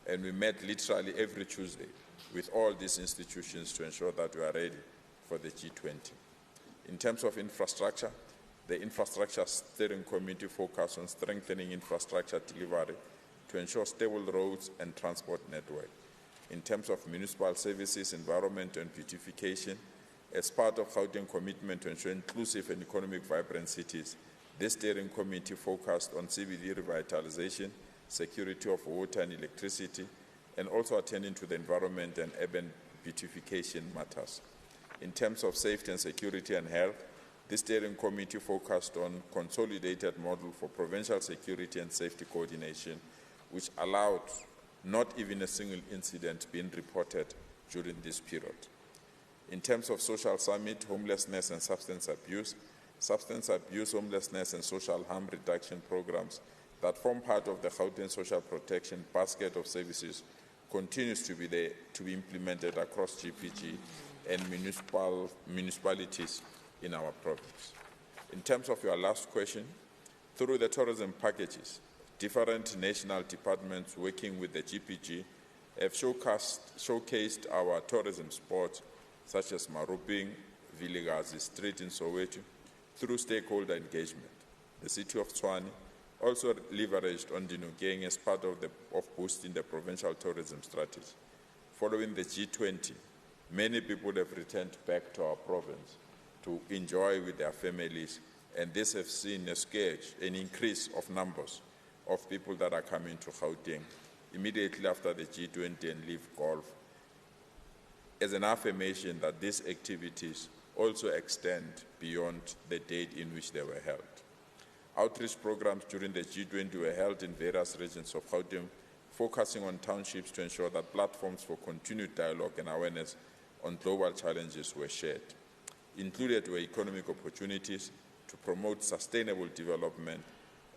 and we met literally every Tuesday with all these institutions to ensure that we are ready for the G20. In terms of infrastructure, the Infrastructure Steering Committee focused on strengthening infrastructure delivery to ensure stable roads and transport network. In terms of municipal services, environment and beautification, as part of Gauteng commitment to ensure inclusive and economic vibrant cities, this steering committee focused on CBD revitalization, security of water and electricity, and also attending to the environment and urban beautification matters. In terms of safety and security and health, this steering committee focused on consolidated model for provincial security and safety coordination, which allowed not even a single incident being reported during this period. In terms of social summit, homelessness and substance abuse, homelessness and social harm reduction programs that form part of the Gauteng social protection basket of services continues to be implemented across GPG and municipalities in our province. In terms of your last question, through the tourism packages, different national departments working with the GPG have showcased our tourism spots such as Maruping, Vilikazi Street in Soweto through stakeholder engagement. The city of Tshwane also leveraged on Dinokeng as part of boosting the provincial tourism strategy. Following the G20, many people have returned back to our province to enjoy with their families, and this has seen an increase of numbers of people that are coming to Gauteng immediately after the G20 and Live Golf, as an affirmation that these activities also extend beyond the date in which they were held. Outreach programs during the G20 were held in various regions of Gauteng, focusing on townships to ensure that platforms for continued dialogue and awareness on global challenges were shared. Included were economic opportunities to promote sustainable development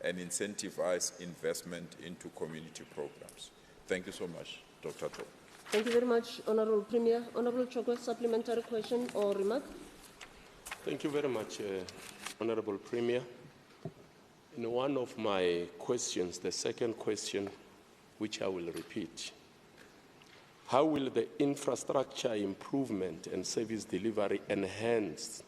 and incentivize investment into community programs. Thank you so much, Dr. Tro. Thank you very much, Honourable Premier. Honourable Chokwe, supplementary question or remark? Thank you very much, Honourable Premier. In one of my questions, the second question, which I will repeat, how will the infrastructure improvement and service delivery enhancements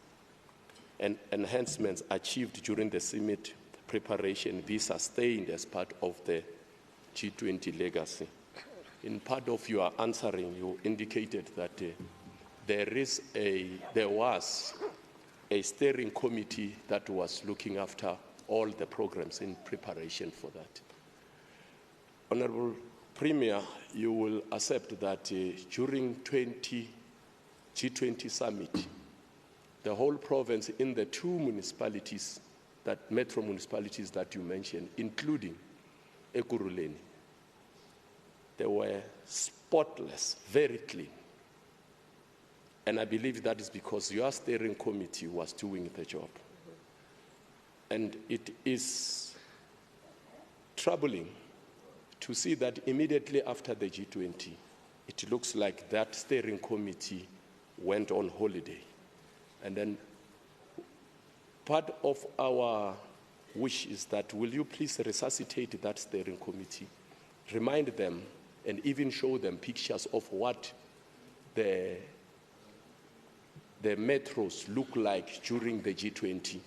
achieved during the summit preparation be sustained as part of the G20 legacy? In part of your answering, you indicated that there was a steering committee that was looking after all the programs in preparation for that. Honourable Premier, you will accept that during G20 summit, the whole province in the two municipalities, metro municipalities that you mentioned, including Ekurhuleni, they were spotless, very clean. And I believe that is because your steering committee was doing the job. And it is troubling to see that immediately after the G20, it looks like that steering committee went on holiday. And then part of our wish is that will you please resuscitate that steering committee, remind them and even show them pictures of what the metros look like during the G20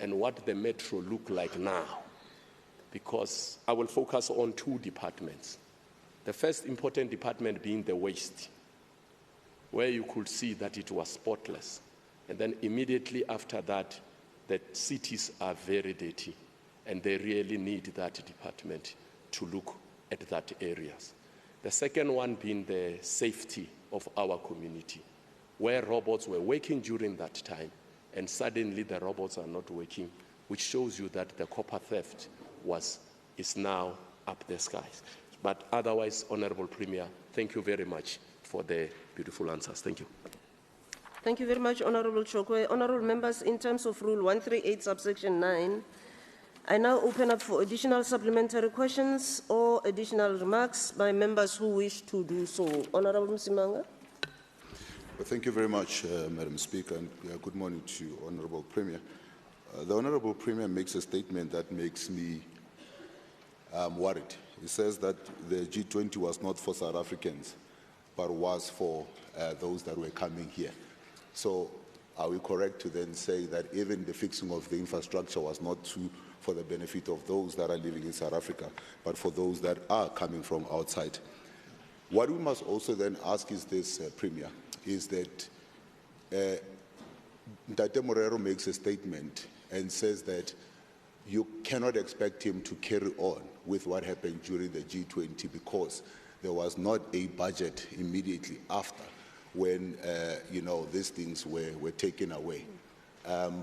and what the metro look like now. Because I will focus on two departments. The first important department being the waste, where you could see that it was spotless. And then immediately after that, the cities are very dirty, and they really need that department to look at that areas. The second one being the safety of our community, where robots were working during that time, and suddenly the robots are not working, which shows you that the copper theft is now up the skies. But otherwise, Honourable Premier, thank you very much for the beautiful answers. Thank you. Thank you very much, Honourable Chokwe. Honourable members, in terms of Rule 138, subsection 9, I now open up for additional supplementary questions or additional remarks by members who wish to do so. Honorable Msimanga. Well, thank you very much, Madam Speaker, and good morning to Honorable Premier. The Honorable Premier makes a statement that makes me worried. He says that the G20 was not for South Africans, but was for those that were coming here. So are we correct to then say that even the fixing of the infrastructure was not for the benefit of those that are living in South Africa, but for those that are coming from outside? What we must also then ask is this, Premier, is that Ntate Morero makes a statement and says that you cannot expect him to carry on with what happened during the G20 because there was not a budget immediately after when, these things were taken away.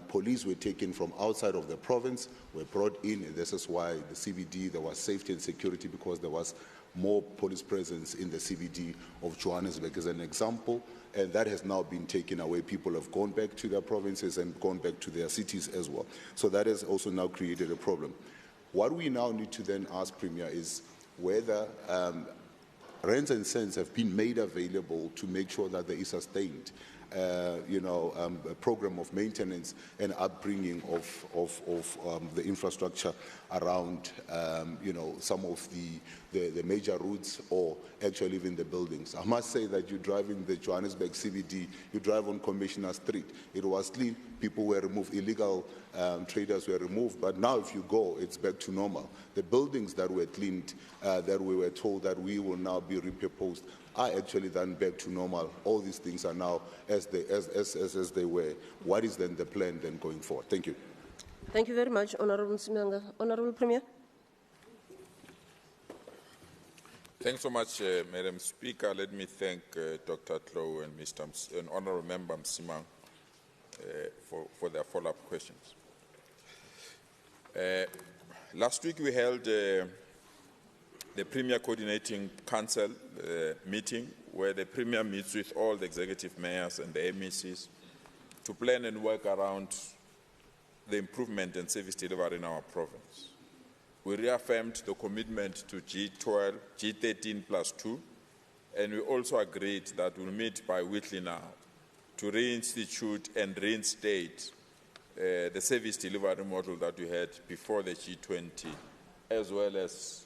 Police were taken from outside of the province, were brought in, and this is why the CBD, there was safety and security because there was more police presence in the CBD of Johannesburg as an example, and that has now been taken away. People have gone back to their provinces and gone back to their cities as well. So that has also now created a problem. What we now need to then ask, Premier, is whether rents and cents have been made available to make sure that there is sustained a program of maintenance and upbringing of the infrastructure around, some of the major routes or actually even the buildings. I must say that you drive in the Johannesburg CBD, you drive on Commissioner Street. It was clean, people were removed, illegal traders were removed, but now if you go, it's back to normal. The buildings that were cleaned, that we were told that we will now be repurposed, are actually then back to normal. All these things are now as they were. What is then the plan then going forward? Thank you. Thank you very much, Honorable Msimanga. Honorable Premier. Thanks so much, Madam Speaker. Let me thank Dr. Tlo and Honorable Member Msimang for their follow-up questions. Last week we held the Premier Coordinating Council meeting where the Premier meets with all the executive mayors and the MECs to plan and work around the improvement and service delivery in our province. We reaffirmed the commitment to G12, G13+2, and we also agreed that we'll meet bi-weekly now to reinstitute and reinstate the service delivery model that we had before the G20, as well as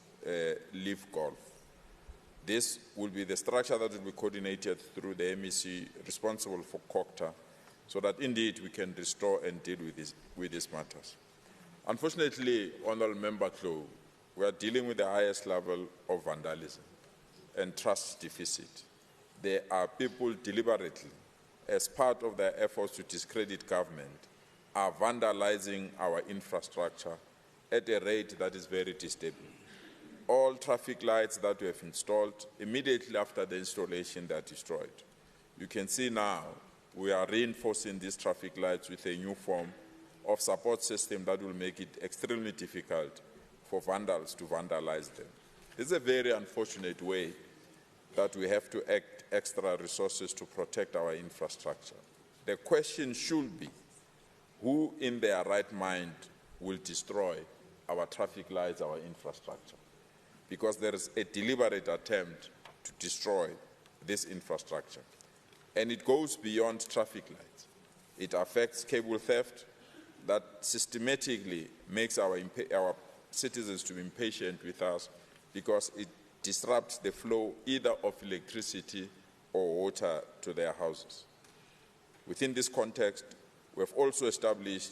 Live Golf. This will be the structure that will be coordinated through the MEC responsible for COCTA, so that indeed we can restore and deal with these matters. Unfortunately, Honourable Member Klo, we are dealing with the highest level of vandalism and trust deficit. There are people deliberately, as part of their efforts to discredit government, are vandalizing our infrastructure at a rate that is very disturbing. All traffic lights that we have installed, immediately after the installation, they are destroyed. You can see now we are reinforcing these traffic lights with a new form of support system that will make it extremely difficult for vandals to vandalize them. This is a very unfortunate way that we have to act extra resources to protect our infrastructure. The question should be, who in their right mind will destroy our traffic lights, our infrastructure? Because there is a deliberate attempt to destroy this infrastructure. And it goes beyond traffic lights. It affects cable theft that systematically makes our citizens to be impatient with us because it disrupts the flow either of electricity or water to their houses. Within this context, we have also established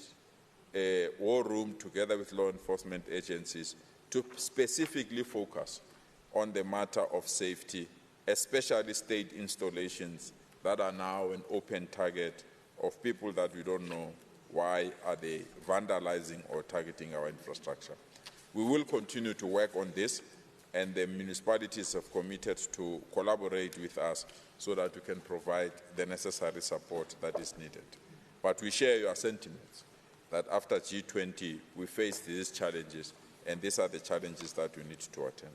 a war room together with law enforcement agencies to specifically focus on the matter of safety, especially state installations that are now an open target of people that we don't know why are they vandalizing or targeting our infrastructure. We will continue to work on this, and the municipalities have committed to collaborate with us so that we can provide the necessary support that is needed. But we share your sentiments that after G20 we face these challenges, and these are the challenges that we need to attend.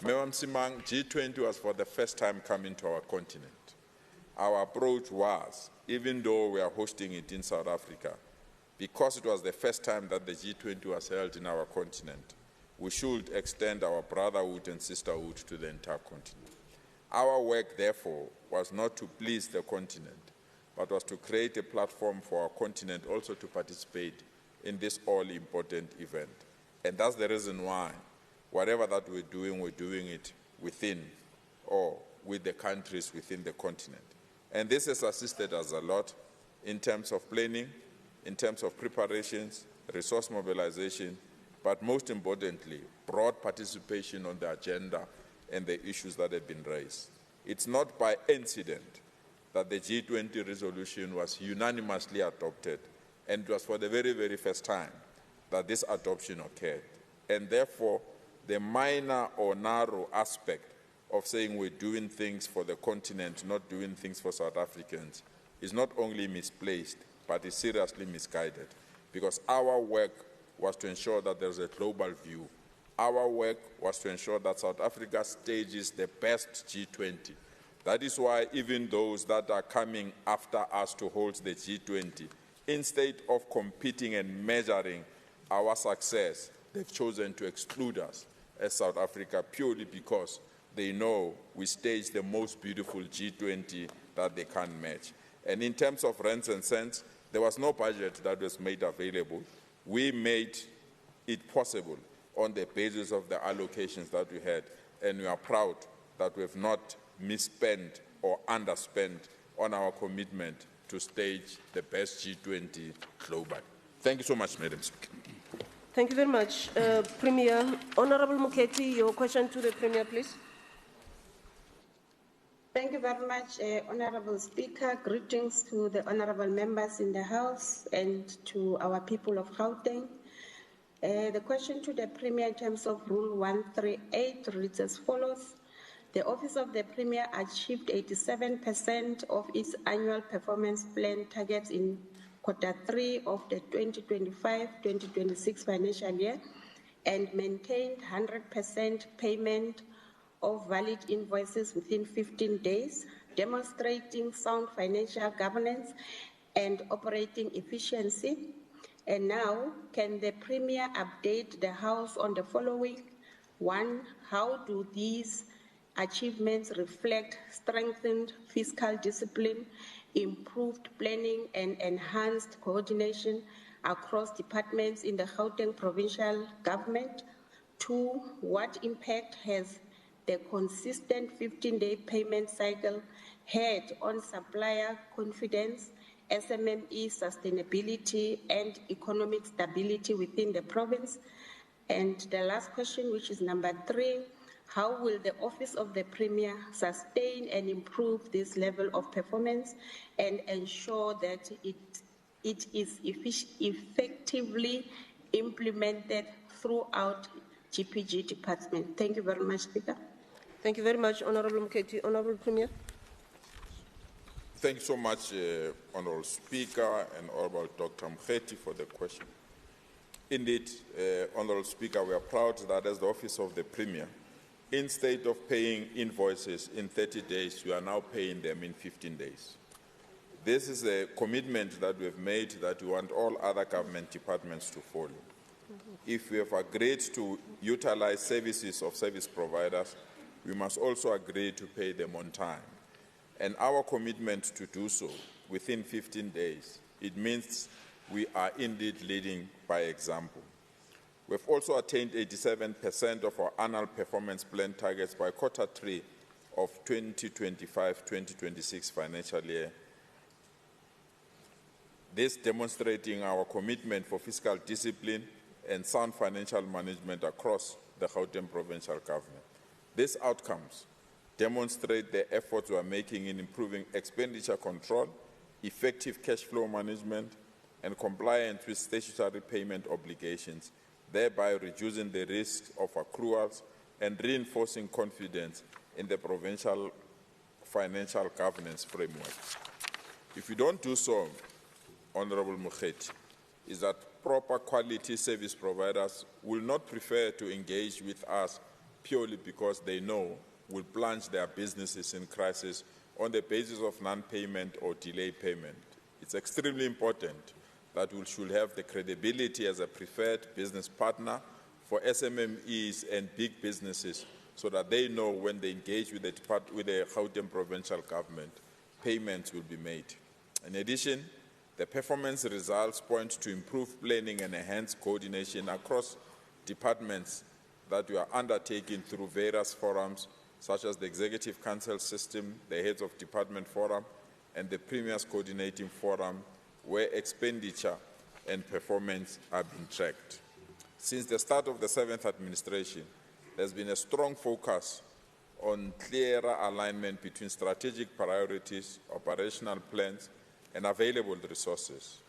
Member Msimang, G20 was for the first time coming to our continent. Our approach was, even though we are hosting it in South Africa, because it was the first time that the G20 was held in our continent, we should extend our brotherhood and sisterhood to the entire continent. Our work, therefore, was not to please the continent, but was to create a platform for our continent also to participate in this all-important event. And that's the reason why, whatever that we're doing it within or with the countries within the continent. And this has assisted us a lot in terms of planning, in terms of preparations, resource mobilization, but most importantly, broad participation on the agenda and the issues that have been raised. It's not by incident that the G20 resolution was unanimously adopted, and it was for the very, very first time that this adoption occurred. And therefore, the minor or narrow aspect of saying we're doing things for the continent, not doing things for South Africans, is not only misplaced, but is seriously misguided. Because our work was to ensure that there's a global view. Our work was to ensure that South Africa stages the best G20. That is why even those that are coming after us to hold the G20, instead of competing and measuring our success, they've chosen to exclude us as South Africa purely because they know we stage the most beautiful G20 that they can't match. And in terms of rents and cents, there was no budget that was made available. We made it possible on the basis of the allocations that we had, and we are proud that we have not misspent or underspent on our commitment to stage the best G20 globally. Thank you so much, Madam Speaker. Thank you very much. Premier, Honorable Muketi, your question to the Premier, please. Thank you very much, Honorable Speaker. Greetings to the honorable members in the House and to our people of Gauteng. The question to the Premier in terms of Rule 138 reads as follows. The Office of the Premier achieved 87% of its annual performance plan targets in Q3 of the 2025-2026 financial year and maintained 100% payment of valid invoices within 15 days, demonstrating sound financial governance and operating efficiency. And now, can the Premier update the House on the following? 1, how do these achievements reflect strengthened fiscal discipline, improved planning, and enhanced coordination across departments in the Gauteng provincial government? 2, what impact has the consistent 15-day payment cycle had on supplier confidence, SMME sustainability, and economic stability within the province? And the last question, which is number 3, how will the Office of the Premier sustain and improve this level of performance and ensure that it is effectively implemented throughout GPG department? Thank you very much, Speaker. Thank you very much, Honorable Muketi. Honorable Premier. Thank you so much, Honorable Speaker and Honorable Dr. Muketi for the question. Indeed, Honorable Speaker, we are proud that as the Office of the Premier, instead of paying invoices in 30 days, we are now paying them in 15 days. This is a commitment that we have made that we want all other government departments to follow. If we have agreed to utilize services of service providers, we must also agree to pay them on time. And our commitment to do so within 15 days, it means we are indeed leading by example. We've also attained 87% of our annual performance plan targets by Q3 of 2025-2026 financial year. This demonstrating our commitment for fiscal discipline and sound financial management across the Gauteng provincial government. These outcomes demonstrate the efforts we are making in improving expenditure control, effective cash flow management, and compliance with statutory payment obligations, thereby reducing the risk of accruals and reinforcing confidence in the provincial financial governance framework. If we don't do so, Honorable Muketi, is that proper quality service providers will not prefer to engage with us purely because they know we'll plunge their businesses in crisis on the basis of non-payment or delayed payment. It's extremely important that we should have the credibility as a preferred business partner for SMMEs and big businesses so that they know when they engage with the Gauteng provincial government, payments will be made. In addition, the performance results point to improved planning and enhanced coordination across departments that we are undertaking through various forums, such as the Executive Council System, the Heads of Department Forum, and the Premiers Coordinating Forum, where expenditure and performance are being tracked. Since the start of the 7th administration, there's been a strong focus on clearer alignment between strategic priorities, operational plans, and available resources.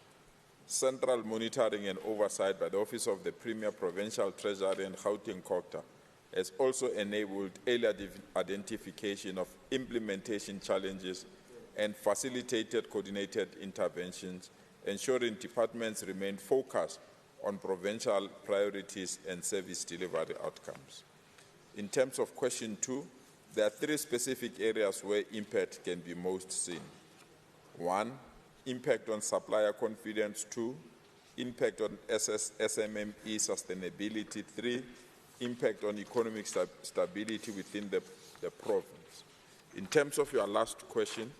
Central monitoring and oversight by the Office of the Premier, Provincial Treasury, and Gauteng Cocta has also enabled early identification of implementation challenges and facilitated coordinated interventions, ensuring departments remain focused on provincial priorities and service delivery outcomes. In terms of question 2, there are 3 specific areas where impact can be most seen. 1, impact on supplier confidence. 2, impact on SMME sustainability. 3, impact on economic stability within the province. In terms of your last question,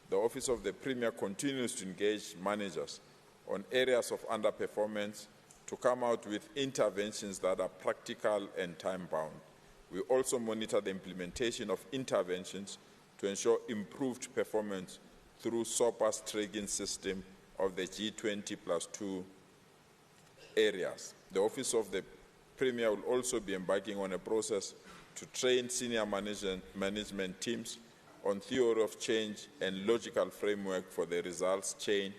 the Office of the Premier continues to engage managers on areas of underperformance to come out with interventions that are practical and time-bound. We also monitor the implementation of interventions to ensure improved performance through SOPA's tracking system of the G20+2 areas. The Office of the Premier will also be embarking on a process to train senior management teams on theory of change and logical framework for the results chain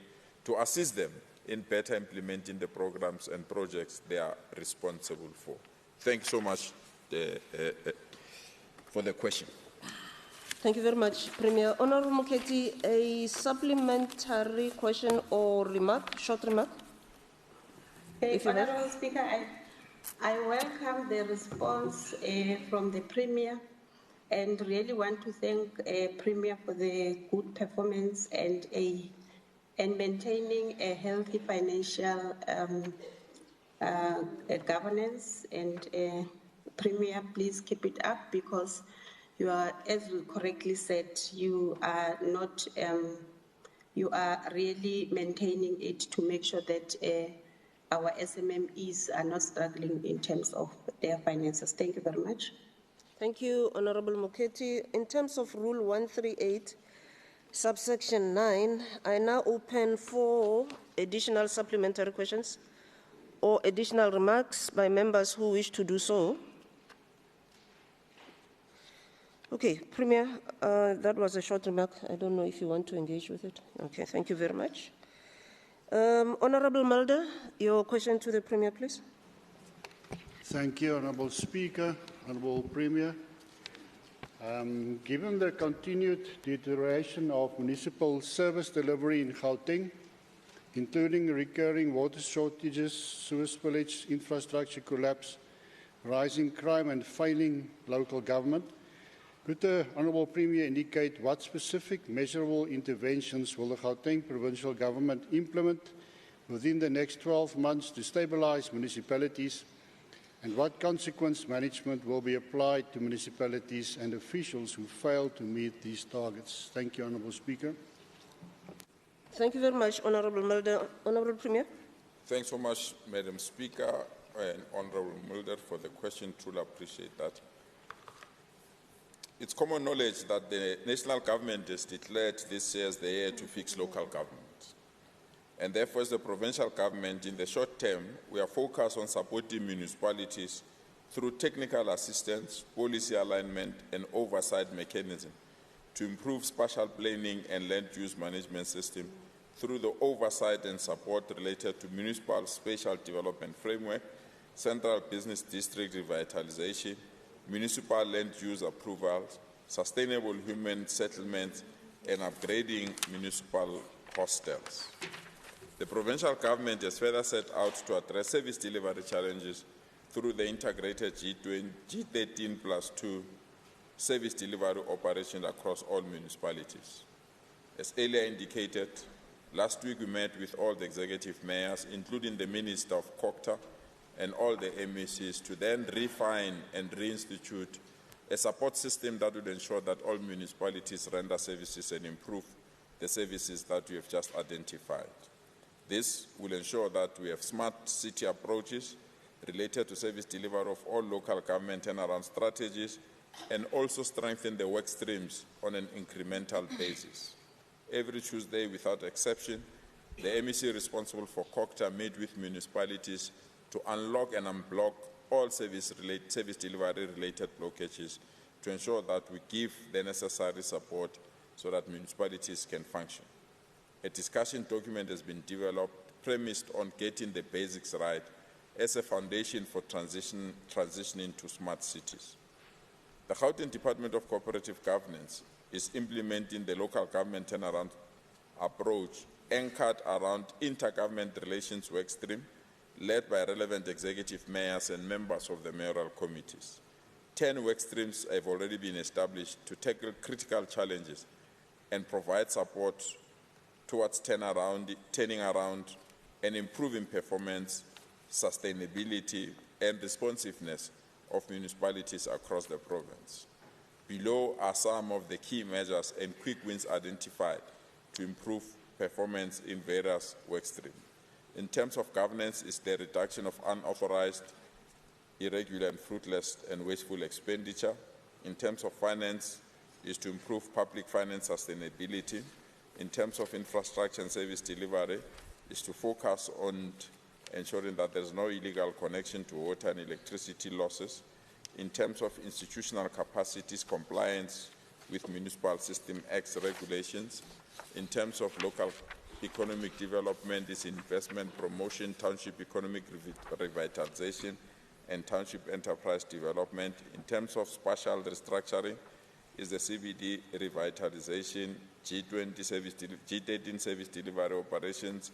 to assist them in better implementing the programs and projects they are responsible for. Thank you so much for the question. Thank you very much, Premier. Honourable Moketi, a supplementary question or remark, short remark? Honourable Speaker, I welcome the response from the Premier and really want to thank Premier for the good performance and maintaining a healthy financial governance. And Premier, please keep it up, because you are, as you correctly said, you are not, you are really maintaining it to make sure that our SMMEs are not struggling in terms of their finances. Thank you very much. Thank you, Honourable Moketi. In terms of Rule 138, subsection 9, I now open for additional supplementary questions or additional remarks by members who wish to do so. Okay, Premier, that was a short remark. I don't know if you want to engage with it. Okay, thank you very much. Honourable Mulder, your question to the Premier, please. Thank you, Honourable Speaker, Honourable Premier. Given the continued deterioration of municipal service delivery in Gauteng, including recurring water shortages, sewer spillage, infrastructure collapse, rising crime and failing local government, could the Honourable Premier indicate what specific measurable interventions will the Gauteng provincial government implement within the next 12 months to stabilise municipalities, and what consequence management will be applied to municipalities and officials who fail to meet these targets? Thank you, Honourable Speaker. Thank you very much, Honourable Mulder. Honourable Premier. Thanks so much, Madam Speaker and Honourable Mulder, for the question. Truly appreciate that. It's common knowledge that the national government has declared this year as the year to fix local government. And therefore, as the provincial government, in the short term, we are focused on supporting municipalities through technical assistance, policy alignment, and oversight mechanism to improve spatial planning and land use management system through the oversight and support related to municipal spatial development framework, central business district revitalization, municipal land use approvals, sustainable human settlements, and upgrading municipal hostels. The provincial government has further set out to address service delivery challenges through the integrated G13+2 service delivery operation across all municipalities. As earlier indicated, Last week we met with all the executive mayors, including the Minister of COCTA and all the MECs, to then refine and reinstitute a support system that would ensure that all municipalities render services and improve the services that we have just identified. This will ensure that we have smart city approaches related to service delivery of all local government turnaround strategies, and also strengthen the work streams on an incremental basis. Every Tuesday, without exception, the MEC responsible for COCTA meet with municipalities to unlock and unblock all service delivery-related blockages to ensure that we give the necessary support so that municipalities can function. A discussion document has been developed premised on getting the basics right as a foundation for transitioning to smart cities. The Gauteng Department of Cooperative Governance is implementing the local government turnaround approach anchored around intergovernment relations workstream led by relevant executive mayors and members of the mayoral committees. 10 work streams have already been established to tackle critical challenges and provide support towards turning around and improving performance, sustainability, and responsiveness of municipalities across the province. Below are some of the key measures and quick wins identified to improve performance in various work streams. In terms of governance, is the reduction of unauthorized, irregular, and fruitless and wasteful expenditure. In terms of finance, is to improve public finance sustainability. In terms of infrastructure and service delivery, is to focus on ensuring that there is no illegal connection to water and electricity losses. In terms of institutional capacities, compliance with Municipal System Act's regulations. In terms of local economic development, is investment promotion, township economic revitalization, and township enterprise development. In terms of spatial restructuring, is the CBD revitalization, G13 service delivery operations,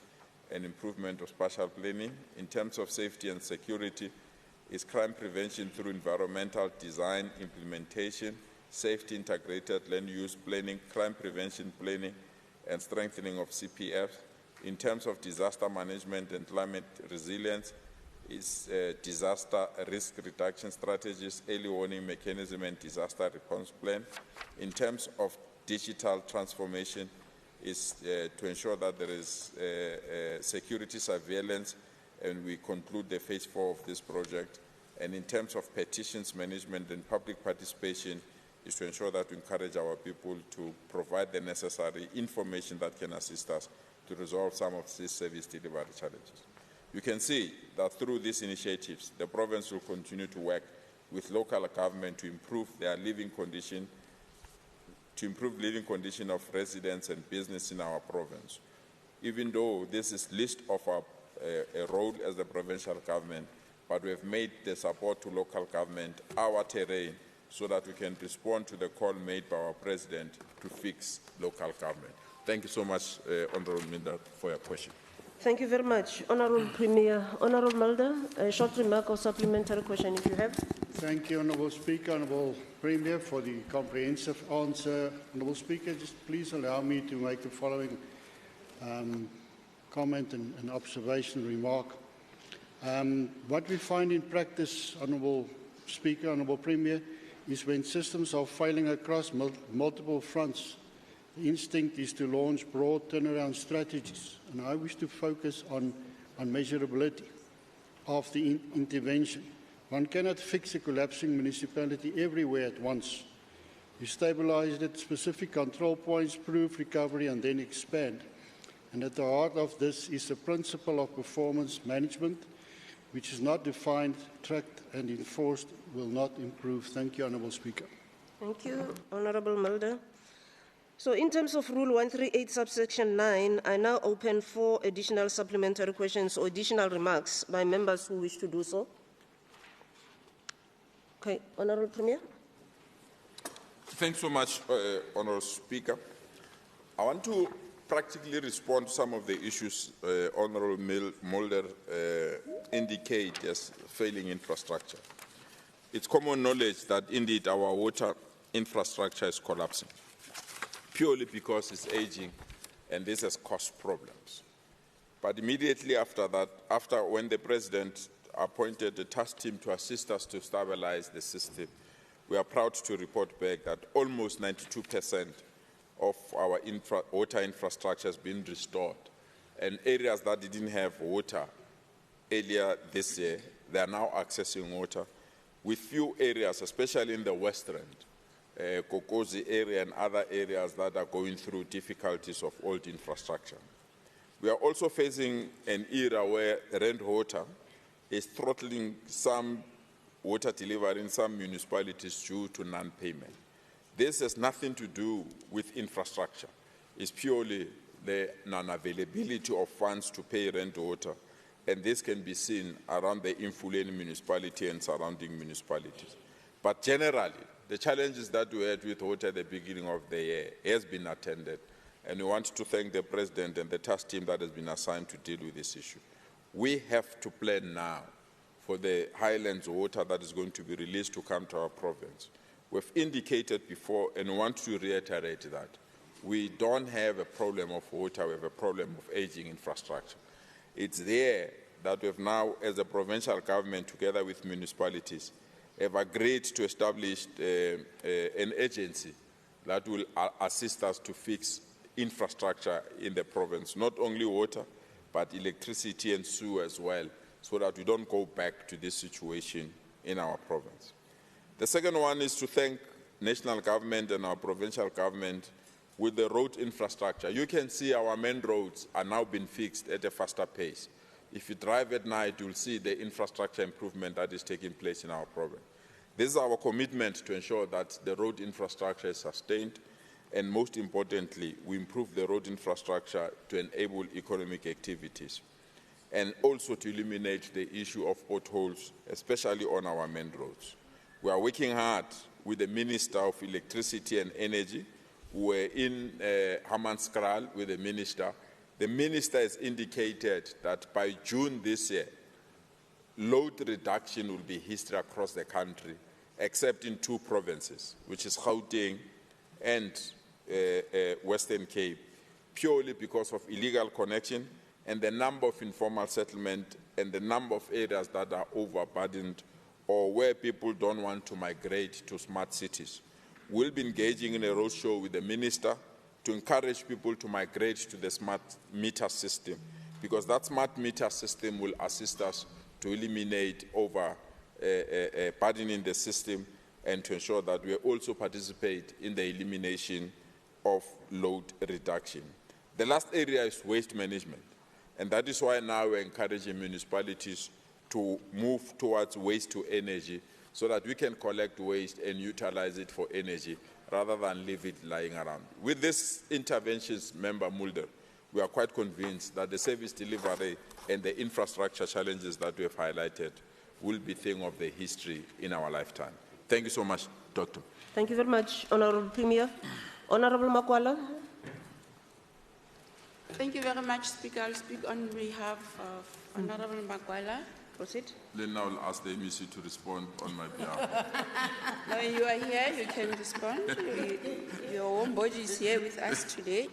and improvement of spatial planning. In terms of safety and security, is crime prevention through environmental design, implementation, safety integrated land use planning, crime prevention planning, and strengthening of CPF. In terms of disaster management and climate resilience, is disaster risk reduction strategies, early warning mechanism, and disaster response plan. In terms of digital transformation, is to ensure that there is security surveillance, and we conclude the phase 4 of this project. And in terms of petitions management and public participation, is to ensure that we encourage our people to provide the necessary information that can assist us to resolve some of these service delivery challenges. You can see that through these initiatives, the province will continue to work with local government to improve their living condition, of residents and business in our province. Even though this is least of a role as the provincial government, but we have made the support to local government our terrain so that we can respond to the call made by our president to fix local government. Thank you so much, Honourable Minister, for your question. Thank you very much, Honourable Premier. Honourable Mulder, a short remark or supplementary question if you have. Thank you, Honourable Speaker, Honourable Premier, for the comprehensive answer. Honourable Speaker, just please allow me to make the following comment and observation remark. What we find in practice, Honourable Speaker, Honourable Premier, is when systems are failing across multiple fronts, the instinct is to launch broad turnaround strategies. And I wish to focus on measurability of the intervention. One cannot fix a collapsing municipality everywhere at once. You stabilize it, specific control points, prove recovery, and then expand. And at the heart of this is the principle of performance management, which is not defined, tracked, and enforced, will not improve. Thank you, Honourable Speaker. Thank you, Honourable Mulder. So in terms of Rule 138, subsection 9, I now open 4 additional supplementary questions or additional remarks by members who wish to do so. Okay, Honourable Premier. Thanks so much, Honourable Speaker. I want to practically respond to some of the issues Honourable Mulder indicate as failing infrastructure. It's common knowledge that indeed our water infrastructure is collapsing, purely because it's aging and this has caused problems. But immediately after that, when the President appointed a task team to assist us to stabilize the system, we are proud to report back that almost 92% of our water infrastructure has been restored. And areas that didn't have water earlier this year, they are now accessing water, with few areas, especially in the West End, Kokozi area and other areas that are going through difficulties of old infrastructure. We are also facing an era where rent water is throttling some water delivery in some municipalities due to non-payment. This has nothing to do with infrastructure. It's purely the non-availability of funds to pay rent water, and this can be seen around the Infuleni municipality and surrounding municipalities. But generally, the challenges that we had with water at the beginning of the year has been attended, and we want to thank the President and the task team that has been assigned to deal with this issue. We have to plan now for the Highlands water that is going to be released to come to our province. We've indicated before, and we want to reiterate that we don't have a problem of water, we have a problem of aging infrastructure. It's there that we've now, as a provincial government, together with municipalities, have agreed to establish an agency that will assist us to fix infrastructure in the province, not only water, but electricity and sewer as well, so that we don't go back to this situation in our province. The second one is to thank national government and our provincial government with the road infrastructure. You can see our main roads are now being fixed at a faster pace. If you drive at night, you'll see the infrastructure improvement that is taking place in our province. This is our commitment to ensure that the road infrastructure is sustained, and most importantly, we improve the road infrastructure to enable economic activities, and also to eliminate the issue of potholes, especially on our main roads. We are working hard with the Minister of Electricity and Energy. We're in Hammanskraal with the Minister. The Minister has indicated that by June this year, load reduction will be history across the country, except in two provinces, which is Gauteng and Western Cape, purely because of illegal connection and the number of informal settlement and the number of areas that are overburdened or where people don't want to migrate to smart cities. We'll be engaging in a roadshow with the Minister to encourage people to migrate to the smart meter system, because that smart meter system will assist us to eliminate burdening the system and to ensure that we also participate in the elimination of load reduction. The last area is waste management, and that is why now we're encouraging municipalities to move towards waste to energy so that we can collect waste and utilize it for energy rather than leave it lying around. With these interventions, Member Mulder, we are quite convinced that the service delivery and the infrastructure challenges that we have highlighted will be a thing of the history in our lifetime. Thank you so much, Doctor. Thank you very much, Honorable Premier. Honorable Makwala. Thank you very much, Speaker. I'll speak on behalf of Honorable Makwala. Proceed. Then now I'll ask the MEC to respond on my behalf. Now you are here, you can respond. Your own body is here with us today.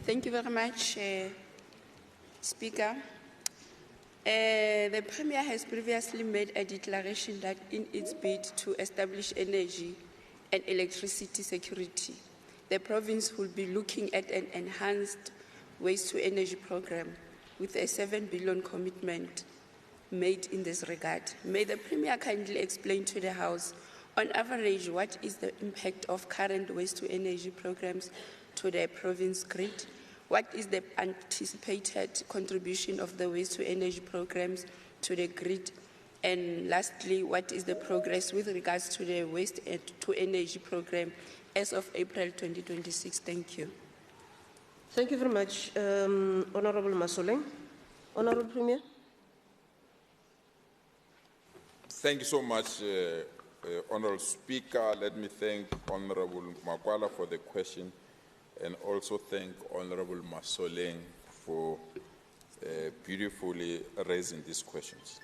Thank you very much, Speaker. The Premier has previously made a declaration that in its bid to establish energy and electricity security, the province will be looking at an enhanced waste-to-energy program with a 7 billion commitment made in this regard. May the Premier kindly explain to the House, on average, what is the impact of current waste-to-energy programs to the province grid? What is the anticipated contribution of the waste-to-energy programs to the grid? And lastly, what is the progress with regards to the waste-to-energy program as of April 2026? Thank you. Thank you very much, Honorable Masoleng. Honorable Premier. Thank you so much, Honorable Speaker. Let me thank Honorable Makwala for the question, and also thank Honorable Masoleng for beautifully raising these questions.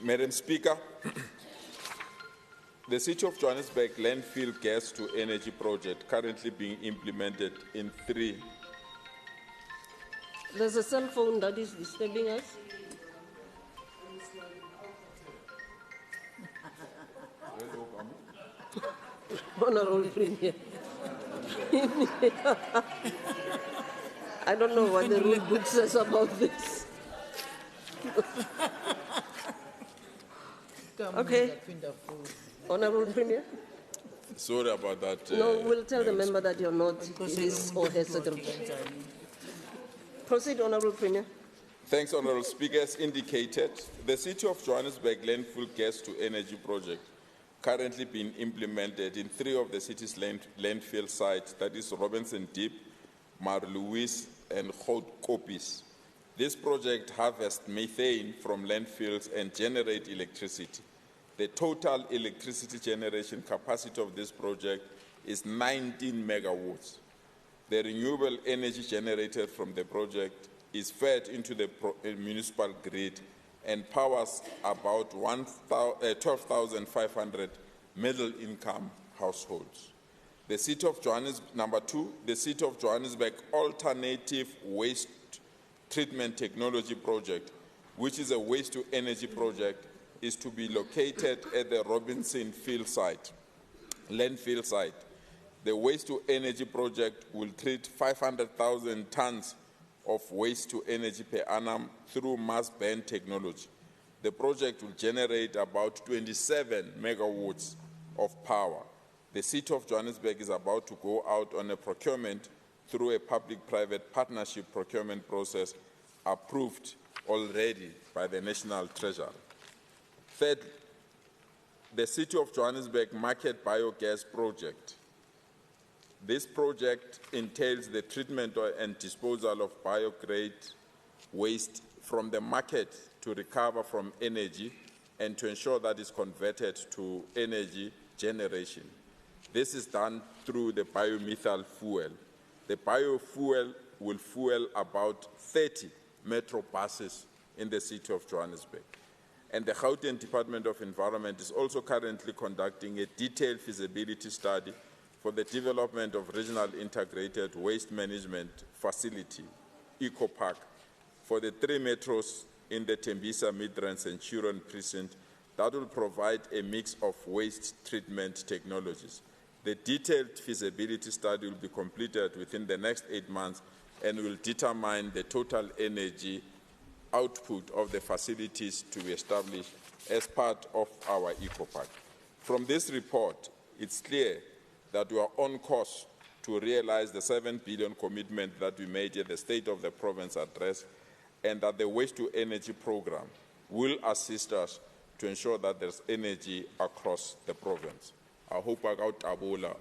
Madam Speaker, the City of Johannesburg Landfill Gas to Energy project currently being implemented in 3 There's a cell phone that is disturbing us. Honorable Premier. I don't know what the rule book says about this. Okay. Honorable Premier. Sorry about that. No, we'll tell the member that you're not his or her secretary. Proceed, Honorable Premier. Thanks, Honorable Speaker. As indicated, the City of Johannesburg Landfill Gas to Energy project currently being implemented in 3 of the city's landfill sites, that is Robinson Deep, Mar Louis, and Groot-Koppies. This project harvests methane from landfills and generates electricity. The total electricity generation capacity of this project is 19 megawatts. The renewable energy generated from the project is fed into the municipal grid and powers about 12,500 middle-income households. The City of Johannesburg, number 2, the City of Johannesburg Alternative Waste Treatment Technology Project, which is a waste-to-energy project, is to be located at the Robinson Field site, landfill site. The waste-to-energy project will treat 500,000 tons of waste-to-energy per annum through mass burn technology. The project will generate about 27 megawatts of power. The City of Johannesburg is about to go out on a procurement through a public-private partnership procurement process approved already by the National Treasury. Third, the City of Johannesburg Market Biogas Project. This project entails the treatment and disposal of bio-grade waste from the market to recover from energy and to ensure that it's converted to energy generation. This is done through the biomethyl fuel. The biofuel will fuel about 30 metro buses in the City of Johannesburg. And the Gauteng Department of Environment is also currently conducting a detailed feasibility study for the development of regional integrated waste management facility, EcoPark, for the 3 metros in the Tembisa, Midrand, and Chiron precinct that will provide a mix of waste treatment technologies. The detailed feasibility study will be completed within the next 8 months and will determine the total energy output of the facilities to be established as part of our EcoPark. From this report, it's clear that we are on course to realize the 7 billion commitment that we made at the State of the Province address, and that the waste-to-energy program will assist us to ensure that there's energy across the province. I hope I got Abula,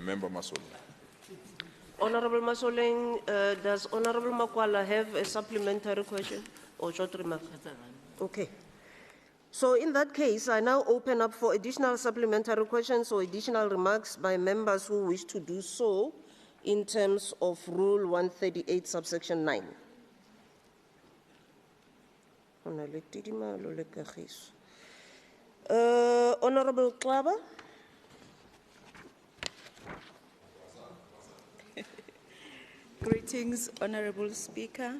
Member Masoleng. Honorable Masoleng, does Honorable Makwala have a supplementary question or short remark? Okay. So in that case, I now open up for additional supplementary questions or additional remarks by members who wish to do so in terms of Rule 138, subsection 9. Honorable Klaba. Greetings, Honorable Speaker,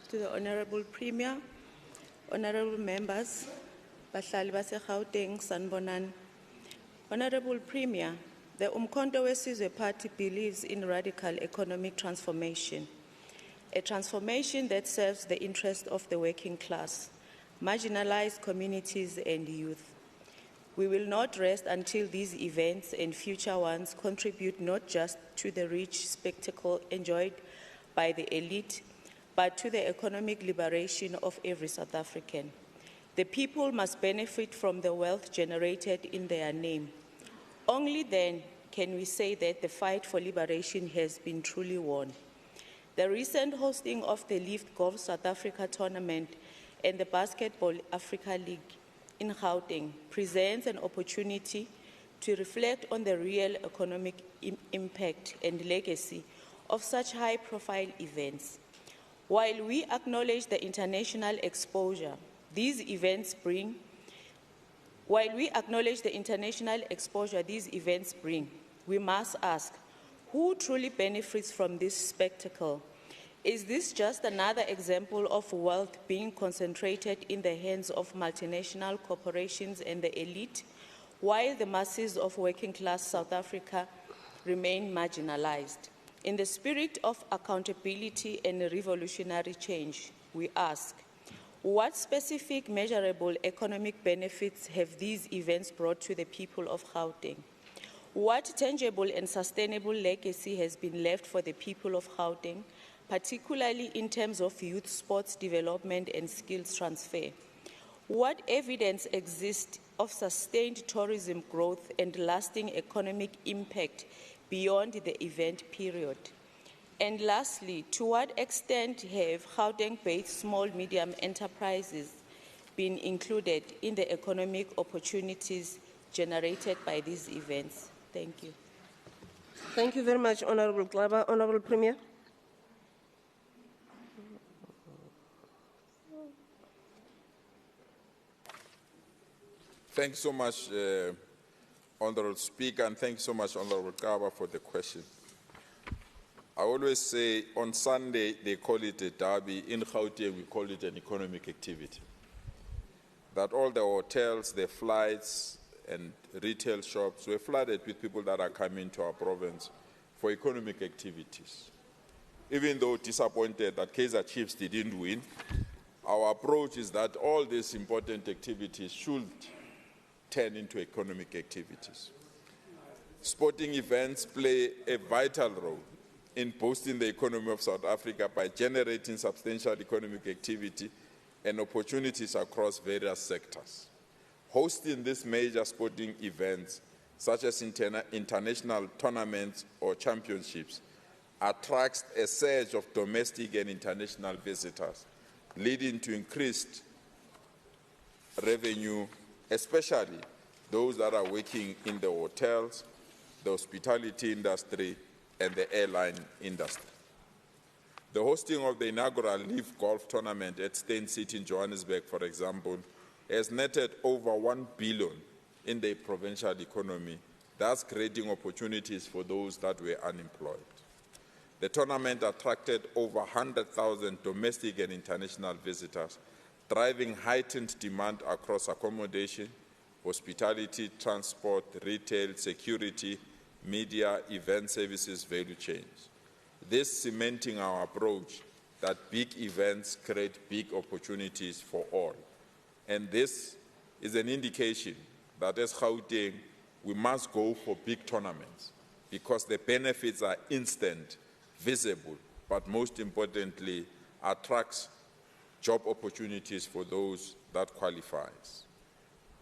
to the Honorable Premier, Honorable Members, Bahlali base Gauteng, Sanbonan. Honorable Premier, the Umkhonto weSizwe Party believes in radical economic transformation, a transformation that serves the interest of the working class, marginalized communities and youth. We will not rest until these events and future ones contribute not just to the rich spectacle enjoyed by the elite, but to the economic liberation of every South African. The people must benefit from the wealth generated in their name. Only then can we say that the fight for liberation has been truly won. The recent hosting of the Lift Golf South Africa tournament and the Basketball Africa League in Gauteng presents an opportunity to reflect on the real economic impact and legacy of such high-profile events. While we acknowledge the international exposure these events bring, we must ask, who truly benefits from this spectacle? Is this just another example of wealth being concentrated in the hands of multinational corporations and the elite, while the masses of working-class South Africa remain marginalized? In the spirit of accountability and revolutionary change, we ask, what specific measurable economic benefits have these events brought to the people of Gauteng? What tangible and sustainable legacy has been left for the people of Gauteng, particularly in terms of youth sports development and skills transfer? What evidence exists of sustained tourism growth and lasting economic impact beyond the event period? And lastly, to what extent have Gauteng-based small-medium enterprises been included in the economic opportunities generated by these events? Thank you. Thank you very much, Honorable Klaber. Honorable Premier. Thanks so much, Honorable Speaker, and thanks so much, Honorable Kaba, for the question. I always say on Sunday they call it a derby. In Gauteng we call it an economic activity. That all the hotels, the flights, and retail shops were flooded with people that are coming to our province for economic activities. Even though disappointed that Kaizer Chiefs didn't win, our approach is that all these important activities should turn into economic activities. Sporting events play a vital role in boosting the economy of South Africa by generating substantial economic activity and opportunities across various sectors. Hosting these major sporting events, such as international tournaments or championships, attracts a surge of domestic and international visitors, leading to increased revenue, especially those that are working in the hotels, the hospitality industry, and the airline industry. The hosting of the inaugural Live Golf tournament at Steyn City in Johannesburg, for example, has netted over 1 billion in the provincial economy, thus creating opportunities for those that were unemployed. The tournament attracted over 100,000 domestic and international visitors, driving heightened demand across accommodation, hospitality, transport, retail, security, media, event services, value chains. This cementing our approach that big events create big opportunities for all. And this is an indication that as Gauteng, we must go for big tournaments because the benefits are instant, visible, but most importantly, attracts job opportunities for those that qualifies.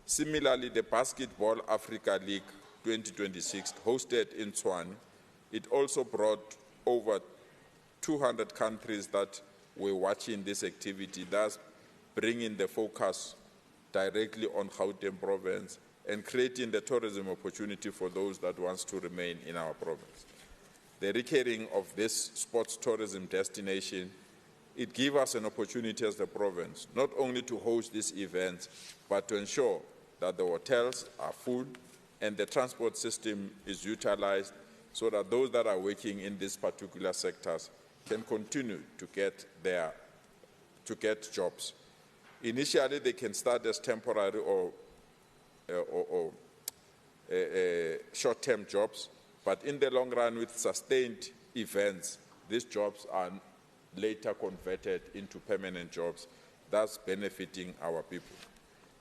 Similarly, the Basketball Africa League 2026 hosted in Tshwane, it also brought over 200 countries that were watching this activity, thus bringing the focus directly on Gauteng province and creating the tourism opportunity for those that wants to remain in our province. The recurring of this sports tourism destination, it gives us an opportunity as the province, not only to host these events, but to ensure that the hotels are full and the transport system is utilized so that those that are working in these particular sectors can continue to get jobs. Initially, they can start as temporary or short-term jobs, but in the long run, with sustained events, these jobs are later converted into permanent jobs, thus benefiting our people.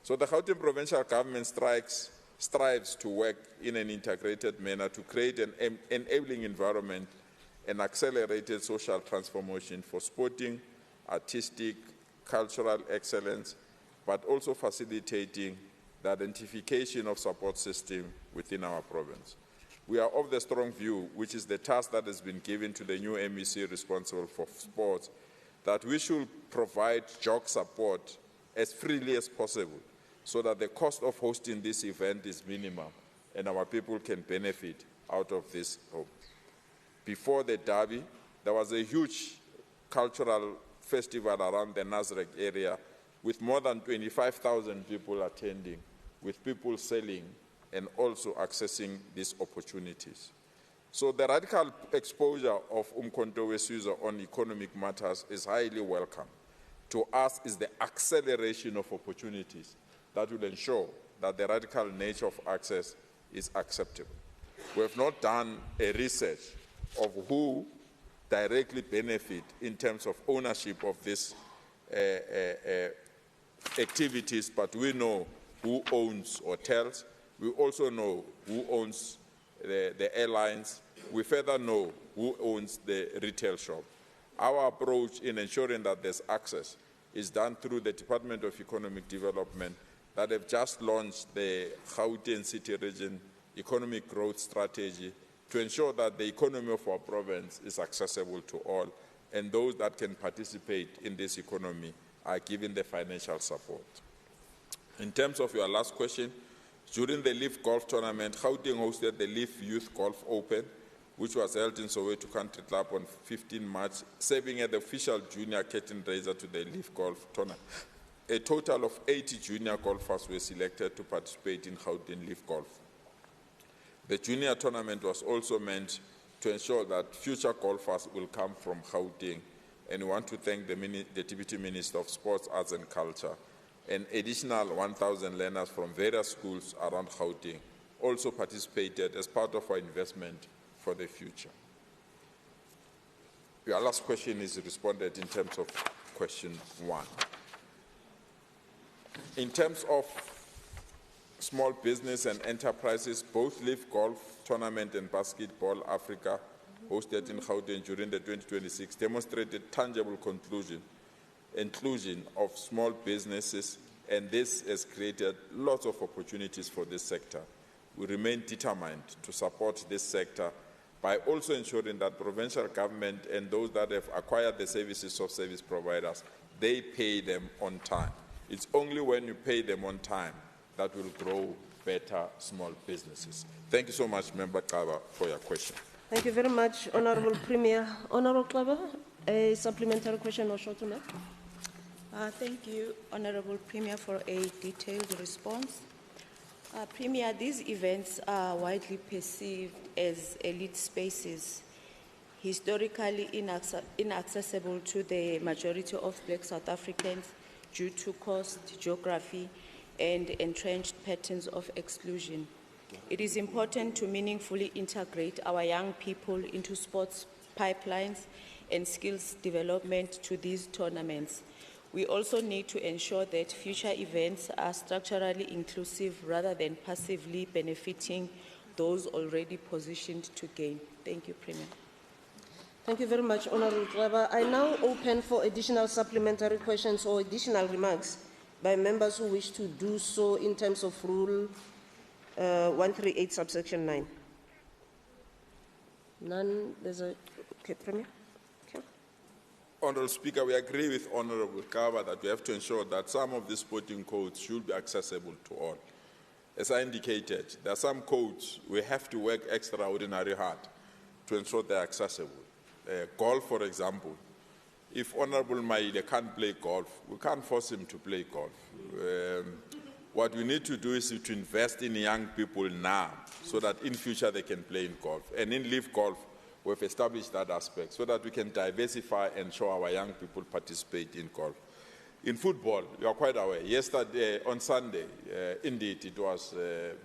So the Gauteng provincial government strives to work in an integrated manner to create an enabling environment and accelerated social transformation for sporting, artistic, cultural excellence, but also facilitating the identification of support system within our province. We are of the strong view, which is the task that has been given to the new MEC responsible for sports, that we should provide job support as freely as possible so that the cost of hosting this event is minimum and our people can benefit out of this. Before the derby, there was a huge cultural festival around the Nasrec area with more than 25,000 people attending, with people selling and also accessing these opportunities. So the radical exposure of Umkhonto weSizwe on economic matters is highly welcome. To us is the acceleration of opportunities that will ensure that the radical nature of access is acceptable. We have not done a research of who directly benefit in terms of ownership of these activities, but we know who owns hotels. We also know who owns the airlines. We further know who owns the retail shop. Our approach in ensuring that there's access is done through the Department of Economic Development that have just launched the Gauteng City Region Economic Growth Strategy to ensure that the economy of our province is accessible to all, and those that can participate in this economy are given the financial support. In terms of your last question, during the Leaf Golf Tournament, Gauteng hosted the Leaf Youth Golf Open, which was held in Soweto Country Club on 15 March, serving as the official junior curtain raiser to the Leaf Golf Tournament. A total of 80 junior golfers were selected to participate in Gauteng Leaf Golf. The junior tournament was also meant to ensure that future golfers will come from Gauteng, and we want to thank the Deputy Minister of Sports, Arts and Culture. An additional 1,000 learners from various schools around Gauteng also participated as part of our investment for the future. Your last question is responded in terms of question 1. In terms of small business and enterprises, both Leaf Golf Tournament and Basketball Africa hosted in Gauteng during the 2026 demonstrated tangible inclusion of small businesses, and this has created lots of opportunities for this sector. We remain determined to support this sector by also ensuring that provincial government and those that have acquired the services of service providers, they pay them on time. It's only when you pay them on time that will grow better small businesses. Thank you so much, Member Kaba, for your question. Thank you very much, Honorable Premier. Honorable Kaba, a supplementary question or short to make? Thank you, Honorable Premier, for a detailed response. Premier, these events are widely perceived as elite spaces, historically inaccessible to the majority of Black South Africans due to cost, geography, and entrenched patterns of exclusion. It is important to meaningfully integrate our young people into sports pipelines and skills development to these tournaments. We also need to ensure that future events are structurally inclusive rather than passively benefiting those already positioned to gain. Thank you, Premier. Thank you very much, Honorable Kleber. I now open for additional supplementary questions or additional remarks by members who wish to do so in terms of Rule 138, subsection 9. None. There's a... Okay, Premier. Honourable Speaker, we agree with Honourable Kaba that we have to ensure that some of these sporting codes should be accessible to all. As I indicated, there are some codes we have to work extraordinarily hard to ensure they're accessible. Golf, for example. If Honourable Maile can't play golf, we can't force him to play golf. What we need to do is to invest in young people now so that in future they can play in golf. And in Leaf Golf, we've established that aspect so that we can diversify and show our young people participate in golf. In football, you are quite aware, yesterday, on Sunday, indeed, it was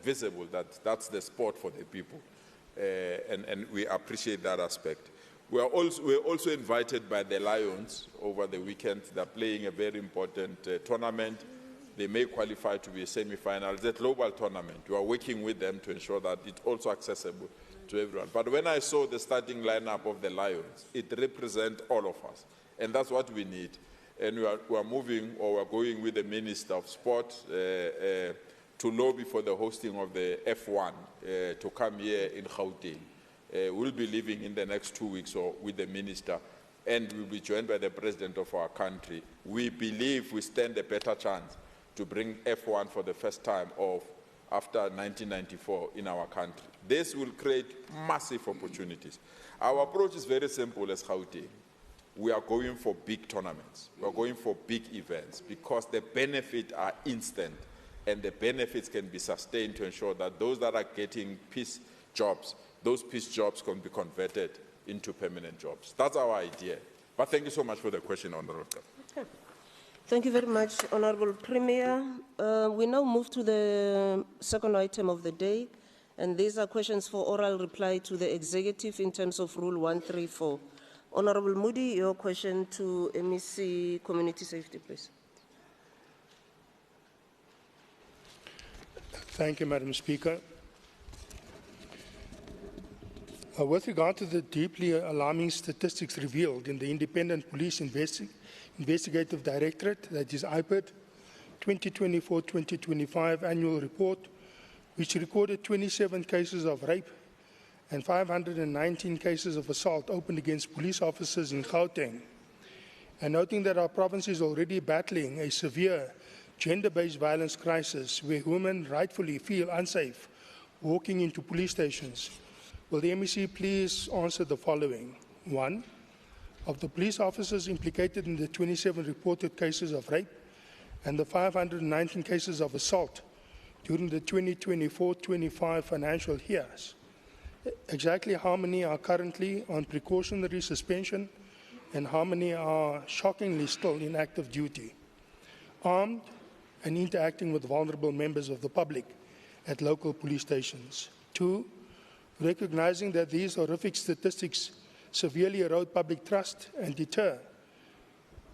visible that that's the sport for the people. And we appreciate that aspect. We're also invited by the Lions over the weekend. They're playing a very important tournament. They may qualify to be a semi-final. It's a global tournament. We are working with them to ensure that it's also accessible to everyone. But when I saw the starting lineup of the Lions, it represents all of us. And that's what we need. And we are moving, or we're going with the Minister of Sport to lobby for the hosting of the F1 to come here in Gauteng. We'll be leaving in the next 2 weeks or with the Minister, and we'll be joined by the President of our country. We believe we stand a better chance to bring F1 for the first time after 1994 in our country. This will create massive opportunities. Our approach is very simple as Gauteng. We are going for big tournaments. We are going for big events because the benefits are instant and the benefits can be sustained to ensure that those that are getting peace jobs, those piece jobs can be converted into permanent jobs. That's our idea. But thank you so much for the question, Honourable. Okay. Thank you very much, Honourable Premier. We now move to the second item of the day, and these are questions for oral reply to the Executive in terms of Rule 134. Honourable Moody, your question to MEC Community Safety, please. Thank you, Madam Speaker. With regard to the deeply alarming statistics revealed in the Independent Police Investigative Directorate, that is IPID, 2024-2025 annual report, which recorded 27 cases of rape and 519 cases of assault opened against police officers in Gauteng, and noting that our province is already battling a severe gender-based violence crisis where women rightfully feel unsafe walking into police stations, will the MEC please answer the following? 1. Of the police officers implicated in the 27 reported cases of rape and the 519 cases of assault during the 2024-25 financial years, exactly how many are currently on precautionary suspension and how many are shockingly still in active duty, armed and interacting with vulnerable members of the public at local police stations? 2. Recognizing that these horrific statistics severely erode public trust and deter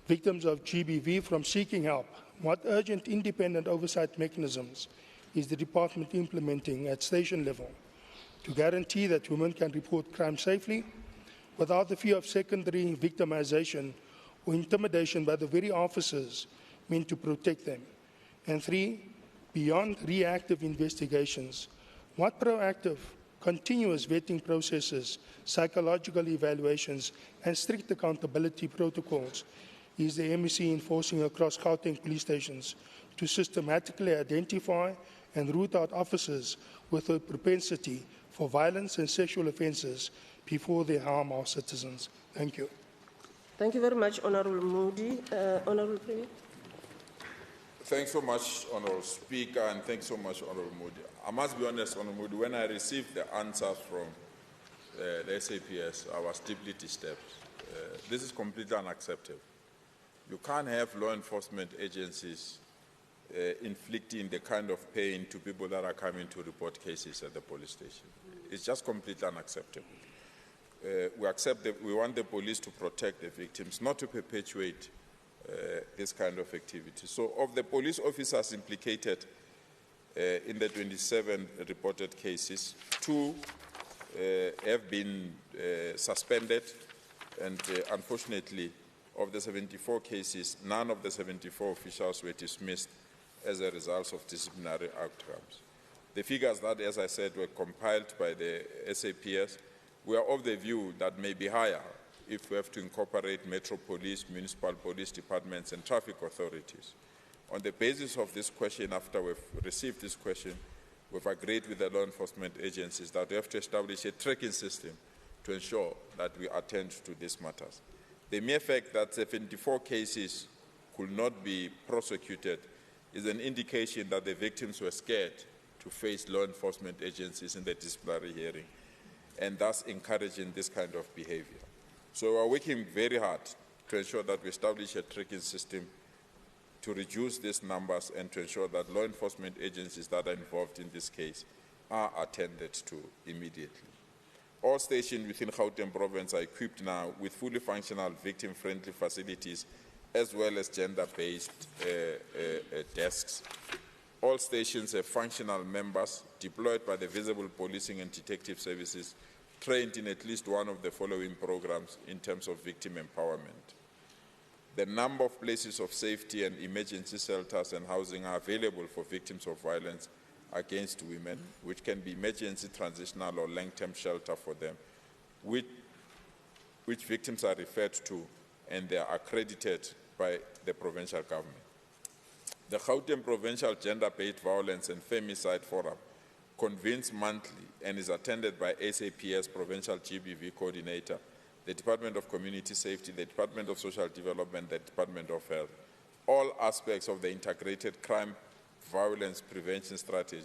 victims of GBV from seeking help, what urgent independent oversight mechanisms is the department implementing at station level to guarantee that women can report crime safely without the fear of secondary victimization or intimidation by the very officers meant to protect them? And 3, beyond reactive investigations, what proactive, continuous vetting processes, psychological evaluations, and strict accountability protocols is the MEC enforcing across Gauteng police stations to systematically identify and root out officers with a propensity for violence and sexual offences before they harm our citizens? Thank you. Thank you very much, Honourable Moody. Honourable Premier. Thanks so much, Honourable Speaker, and thanks so much, Honourable Moody. I must be honest, Honourable Moody, when I received the answers from the SAPS, I was deeply disturbed. This is completely unacceptable. You can't have law enforcement agencies inflicting the kind of pain to people that are coming to report cases at the police station. It's just completely unacceptable. We want the police to protect the victims, not to perpetuate this kind of activity. So of the police officers implicated in the 27 reported cases, 2 have been suspended, and unfortunately, of the 74 cases, none of the 74 officials were dismissed as a result of disciplinary outcomes. The figures that, as I said, were compiled by the SAPS, we are of the view that may be higher if we have to incorporate Metro Police, Municipal Police Departments, and traffic authorities. On the basis of this question, after we've received this question, we've agreed with the law enforcement agencies that we have to establish a tracking system to ensure that we attend to these matters. The mere fact that 74 cases could not be prosecuted is an indication that the victims were scared to face law enforcement agencies in the disciplinary hearing, and thus encouraging this kind of behavior. So we are working very hard to ensure that we establish a tracking system to reduce these numbers and to ensure that law enforcement agencies that are involved in this case are attended to immediately. All stations within Gauteng province are equipped now with fully functional victim-friendly facilities as well as gender-based desks. All stations have functional members deployed by the visible policing and detective services trained in at least one of the following programs in terms of victim empowerment. The number of places of safety and emergency shelters and housing are available for victims of violence against women, which can be emergency, transitional, or long-term shelter for them, which victims are referred to, and they are accredited by the provincial government. The Gauteng Provincial Gender-Based Violence and Femicide Forum convenes monthly and is attended by SAPS Provincial GBV Coordinator, the Department of Community Safety, the Department of Social Development, the Department of Health. All aspects of the integrated crime violence prevention strategy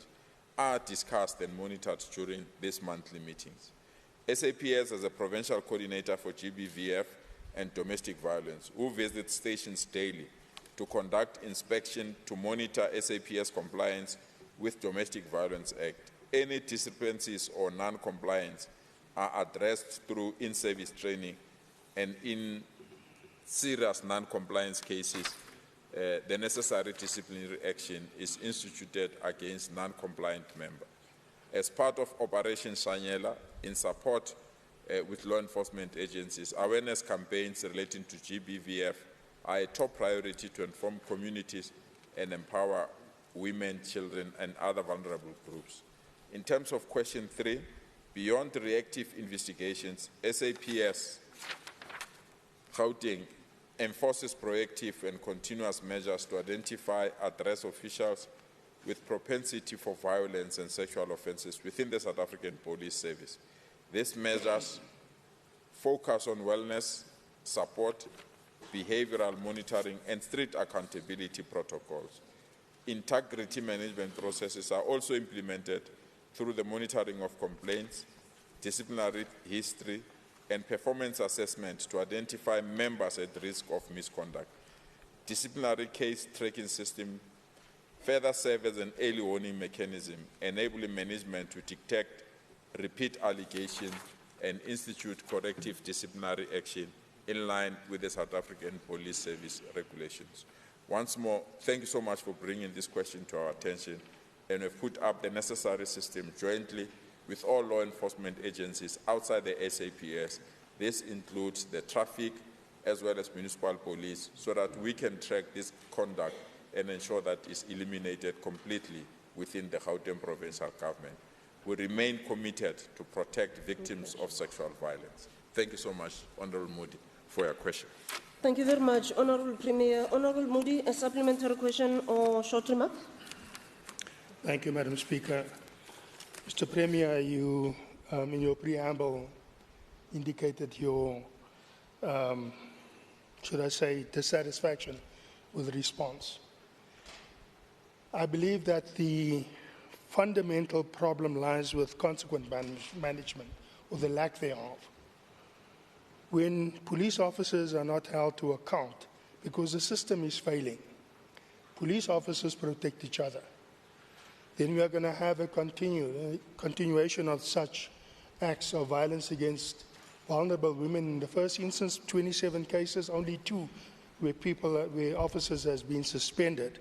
are discussed and monitored during these monthly meetings. SAPS as a provincial coordinator for GBVF and domestic violence, who visits stations daily to conduct inspection to monitor SAPS compliance with Domestic Violence Act. Any discrepancies or non-compliance are addressed through in-service training, and in serious non-compliance cases, the necessary disciplinary action is instituted against non-compliant member. As part of Operation Shanyela, in support with law enforcement agencies, awareness campaigns relating to GBVF are a top priority to inform communities and empower women, children, and other vulnerable groups. In terms of question 3, beyond reactive investigations, SAPS Gauteng enforces proactive and continuous measures to identify, address officials with propensity for violence and sexual offenses within the South African Police Service. These measures focus on wellness, support, behavioral monitoring, and strict accountability protocols. Integrity management processes are also implemented through the monitoring of complaints, disciplinary history, and performance assessment to identify members at risk of misconduct. Disciplinary case tracking system further serve as an early warning mechanism, enabling management to detect repeat allegations and institute corrective disciplinary action in line with the South African Police Service regulations. Once more, thank you so much for bringing this question to our attention, and we've put up the necessary system jointly with all law enforcement agencies outside the SAPS. This includes the traffic as well as municipal police, so that we can track this conduct and ensure that it's eliminated completely within the Gauteng provincial government. We remain committed to protect victims of sexual violence. Thank you so much, Honorable Moody, for your question. Thank you very much, Honorable Premier. Honorable Moody, a supplementary question or short remark? Thank you, Madam Speaker. Mr. Premier, you, in your preamble, indicated your, should I say, dissatisfaction with the response. I believe that the fundamental problem lies with consequent management, or the lack thereof. When police officers are not held to account because the system is failing, police officers protect each other, then we are going to have a continuation of such acts of violence against vulnerable women. In the first instance, 27 cases, only 2 where officers has been suspended.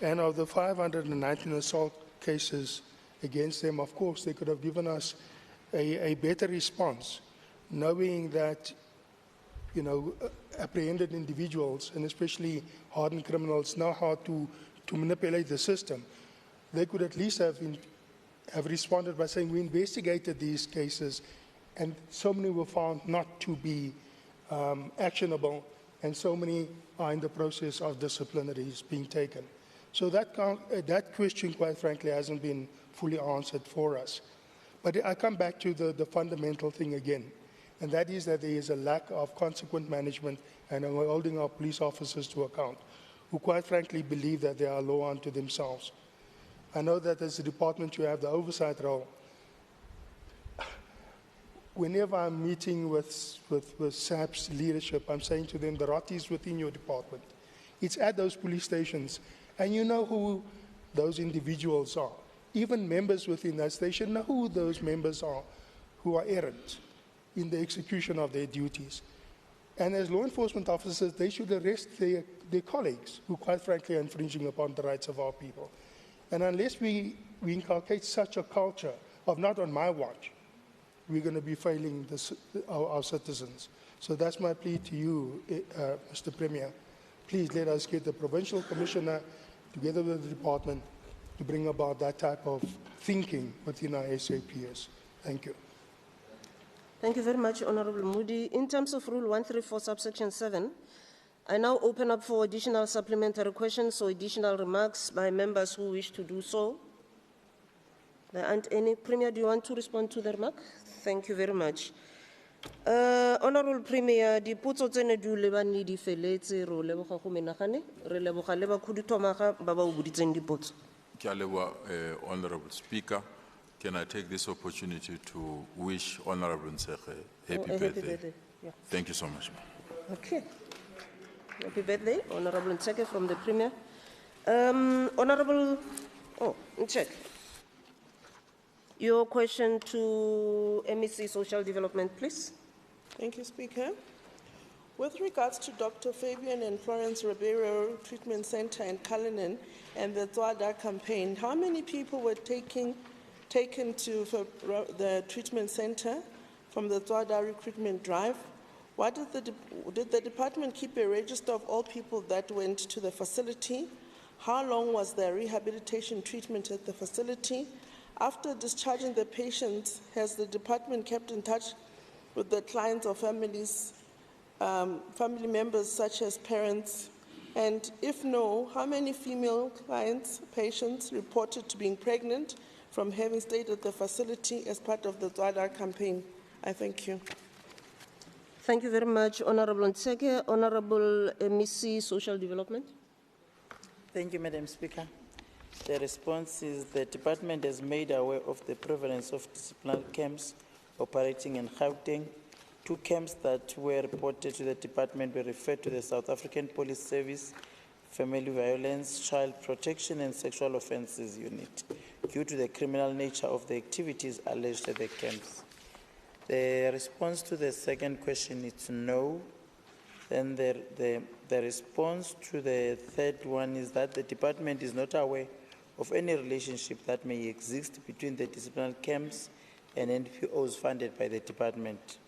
And of the 519 assault cases against them, of course, they could have given us a better response, knowing that, apprehended individuals, and especially hardened criminals, know how to manipulate the system. They could at least have responded by saying, we investigated these cases, and so many were found not to be actionable, and so many are in the process of disciplinaries being taken. So that question, quite frankly, hasn't been fully answered for us. But I come back to the fundamental thing again, and that is that there is a lack of consequent management and holding our police officers to account, who quite frankly believe that they are law unto themselves. I know that as a department you have the oversight role. Whenever I'm meeting with SAP's leadership, I'm saying to them, the rot is within your department. It's at those police stations, and you know who those individuals are. Even members within that station know who those members are who are errant in the execution of their duties. And as law enforcement officers, they should arrest their colleagues who quite frankly are infringing upon the rights of our people. And unless we inculcate such a culture of not on my watch, we're going to be failing our citizens. So that's my plea to you, Mr. Premier. Please let us get the provincial commissioner together with the department to bring about that type of thinking within our SAPS. Thank you. Thank you very much, Honorable Moody. In terms of Rule 134, subsection 7, I now open up for additional supplementary questions or additional remarks by members who wish to do so. There aren't any. Premier, do you want to respond to the remark? Thank you very much. Honorable Premier, dipotso tsene di lebane di feletse ro leboga go menagane re leboga le bakhuduthamaga ba ba o boditseng dipotso. Honorable Speaker, Can I take this opportunity to wish Honorable Ntseke happy birthday? Yeah. Thank you so much, ma'am. Okay. Happy birthday, Honorable Ntseke from the Premier. Honorable, check. Your question to MEC Social Development, please. Thank you, Speaker. With regards to Dr. Fabian and Florence Ribeiro Treatment Center in Cullinan and the Tswada campaign, how many people were taken to the treatment center from the Tswada recruitment drive? Did the department keep a register of all people that went to the facility? How long was their rehabilitation treatment at the facility? After discharging the patients, has the department kept in touch with the clients or families, family members such as parents? And if no, how many female clients, patients reported to being pregnant from having stayed at the facility as part of the Tswada campaign? I thank you. Thank you very much, Honorable Ntseke. Honorable MEC Social Development. Thank you, Madam Speaker. The response is the department has made aware of the prevalence of disciplinary camps operating in Gauteng. 2 camps that were reported to the department were referred to the South African Police Service, Family Violence, Child Protection and Sexual Offences Unit, due to the criminal nature of the activities alleged at the camps. The response to the second question is no. Then the response to the third one is that the department is not aware of any relationship that may exist between the disciplinary camps and NPOs funded by the department.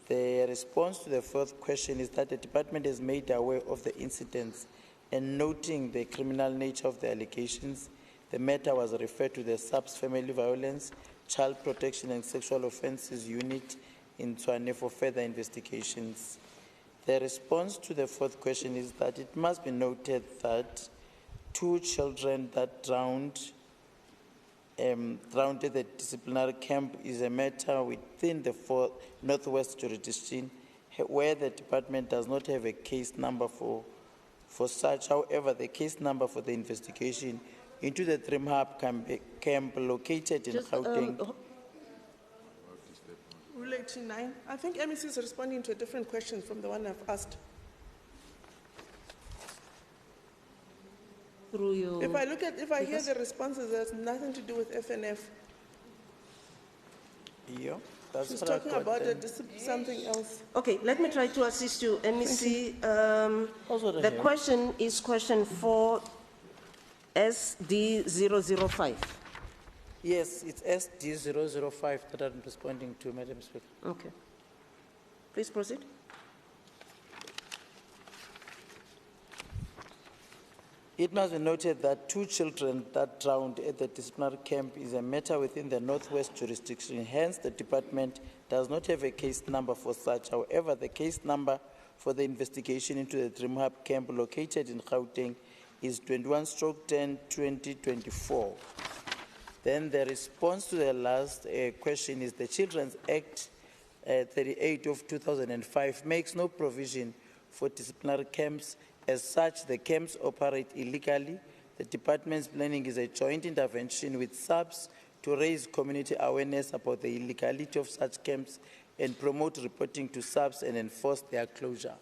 The response to the fourth question is that the department is made aware of the incidents and noting the criminal nature of the allegations, the matter was referred to the SAPS Family Violence, Child Protection and Sexual Offences Unit in Tshwane for further investigations. The response to the fourth question is that it must be noted that 2 children that drowned at the disciplinary camp is a matter within the Northwest jurisdiction where the department does not have a case number for such. However, the case number for the investigation into the Trim Hub camp located in Gauteng. Rule 89. I think MEC is responding to a different question from the one I've asked. Through your if I hear the responses, there's nothing to do with FNF. Yeah, that's She's what I talking got about then. something else. Okay, let me try to assist you, MEC. The question is question 4, SD005. Yes, it's SD005 that I'm responding to, Madam Speaker. Okay. Please proceed. It must be noted that 2 children that drowned at the disciplinary camp is a matter within the Northwest jurisdiction. Hence, the department does not have a case number for such. However, the case number for the investigation into the Dream Hub camp located in Gauteng is 21/10/2024. Then the response to the last question is the Children's Act 38 of 2005 makes no provision for disciplinary camps. As such, the camps operate illegally. The department's planning is a joint intervention with SAPS to raise community awareness about the illegality of such camps and promote reporting to SAPS and enforce their closure.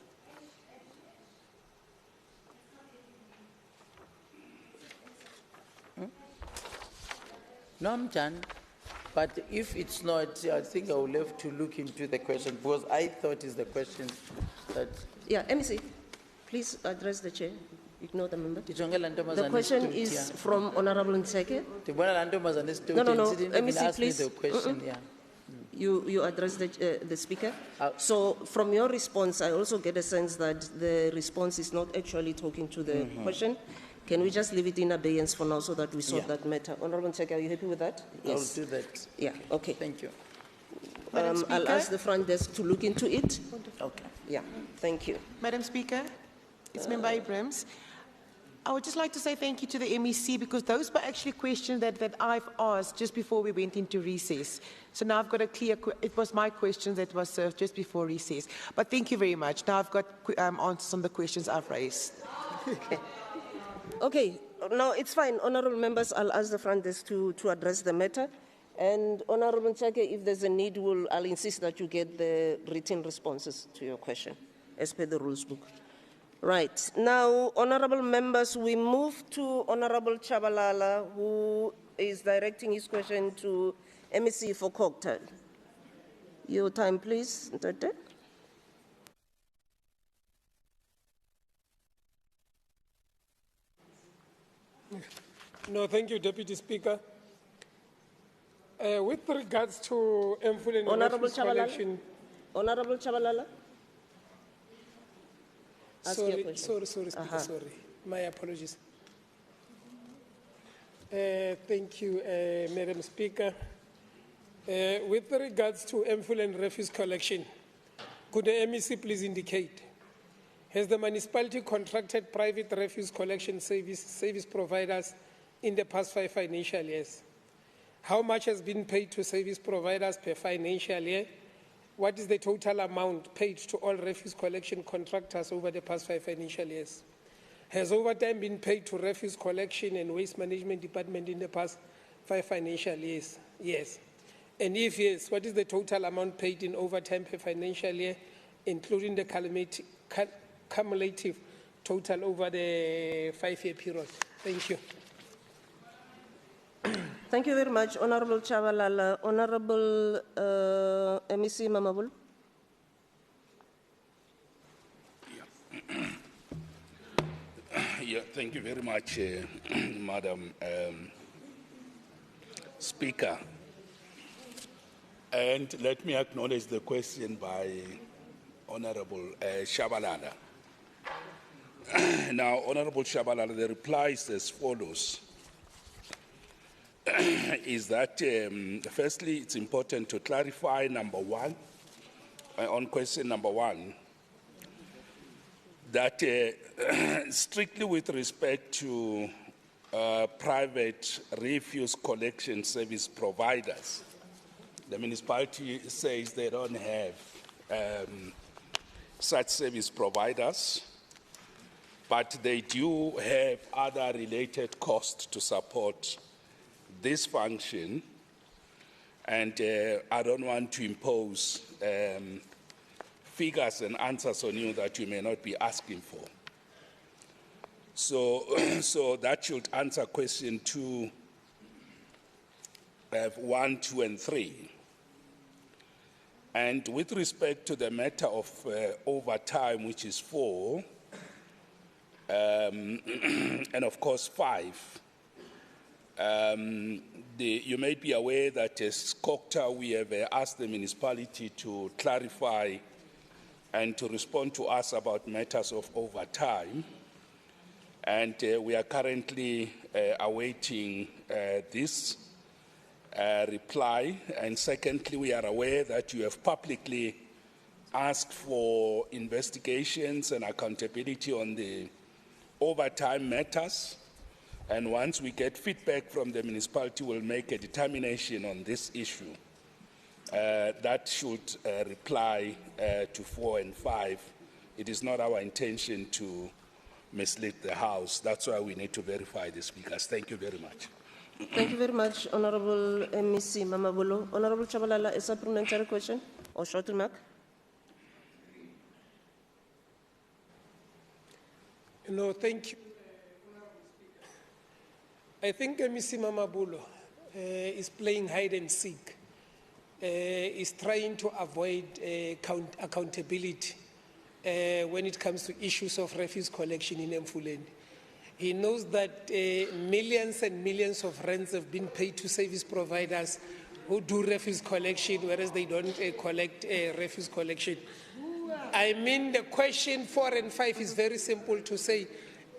No, I'm done. But if it's not, I think I will have to look into the question because I thought it's the question that... Yeah, MEC, please address the chair. Ignore the member. The question is from Honorable Ntseke. No, MEC, please. The question, yeah. You address the speaker. So from your response, I also get a sense that the response is not actually talking to the question. Can we just leave it in abeyance for now so that we sort that matter? Honorable Ntseke, are you happy with that? Yes. I'll do that. Yeah, okay. Thank you. I'll ask the front desk to look into it. Okay. Yeah, thank you. Madam Speaker, it's Member Abrams. I would just like to say thank you to the MEC because those were actually questions that I've asked just before we went into recess. So now I've got a clear, it was my question that was served just before recess. But thank you very much. Now I've got answers on the questions I've raised. Okay. Okay, no, it's fine. Honourable members, I'll ask the front desk to address the matter. And Honorable Chake, if there's a need, I'll insist that you get the written responses to your question, as per the rules book. Right, now, honorable members, we move to Honorable Chabalala, who is directing his question to MEC for cocktail. Your time, please, Ntete. No, thank you, Deputy Speaker. With regards to Informal and Honorable refuse collection, Honorable Chabalala. sorry, Speaker, sorry. My apologies. Thank you, Madam Speaker. With regards to Informal and refuse collection, could the MEC please indicate, has the municipality contracted private refuse collection service providers in the past 5 financial years? How much has been paid to service providers per financial year? What is the total amount paid to all refuse collection contractors over the past 5 financial years? Has overtime been paid to refuse collection and waste management department in the past 5 financial years? Yes. And if yes, what is the total amount paid in overtime per financial year, including the cumulative total over the 5-year period? Thank you. Thank you very much, Honorable Chabalala. Honorable MEC Mamabul. Yeah, thank you very much, Madam Speaker. And let me acknowledge the question by Honorable Chabalala. Now, Honorable Chabalala, the reply is as follows. Is that, firstly, it's important to clarify, number one, on question number one, that strictly with respect to private refuse collection service providers, the municipality says they don't have such service providers, but they do have other related costs to support this function, and I don't want to impose figures and answers on you that you may not be asking for. So, so that should answer question 2, 1, 2, and 3. And with respect to the matter of overtime, which is 4, and of course 5, you may be aware that as COCTA, we have asked the municipality to clarify and to respond to us about matters of overtime. And we are currently awaiting this reply. And secondly, we are aware that you have publicly asked for investigations and accountability on the overtime matters. And once we get feedback from the municipality, we'll make a determination on this issue. That should reply to 4 and 5. It is not our intention to mislead the House. That's why we need to verify the speakers. Thank you very much. Thank you very much, Honorable MEC Mamabolo. Honorable Chabalala, a supplementary question or short remark? No, thank you. I think MEC Mamabolo is playing hide and seek, is trying to avoid accountability when it comes to issues of refuse collection in Mfuleni. He knows that millions and millions of rents have been paid to service providers who do refuse collection, whereas they don't collect refuse collection. I mean, the question 4 and 5 is very simple to say,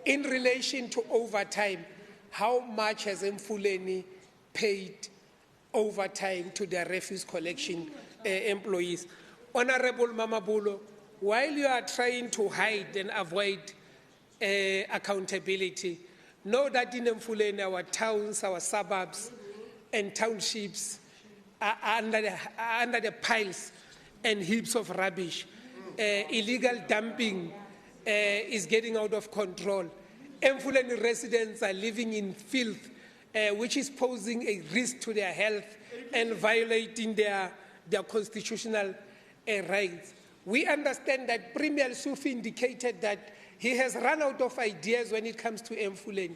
in relation to overtime, how much has Mfuleni paid overtime to their refuse collection employees? Honorable Mamabulo, while you are trying to hide and avoid accountability, know that in Mfuleni, our towns, our suburbs, and townships are under the piles and heaps of rubbish. Illegal dumping is getting out of control. Mfuleni residents are living in filth, which is posing a risk to their health and violating their constitutional rights. We understand that Premier Sufi indicated that he has run out of ideas when it comes to Emfuleni,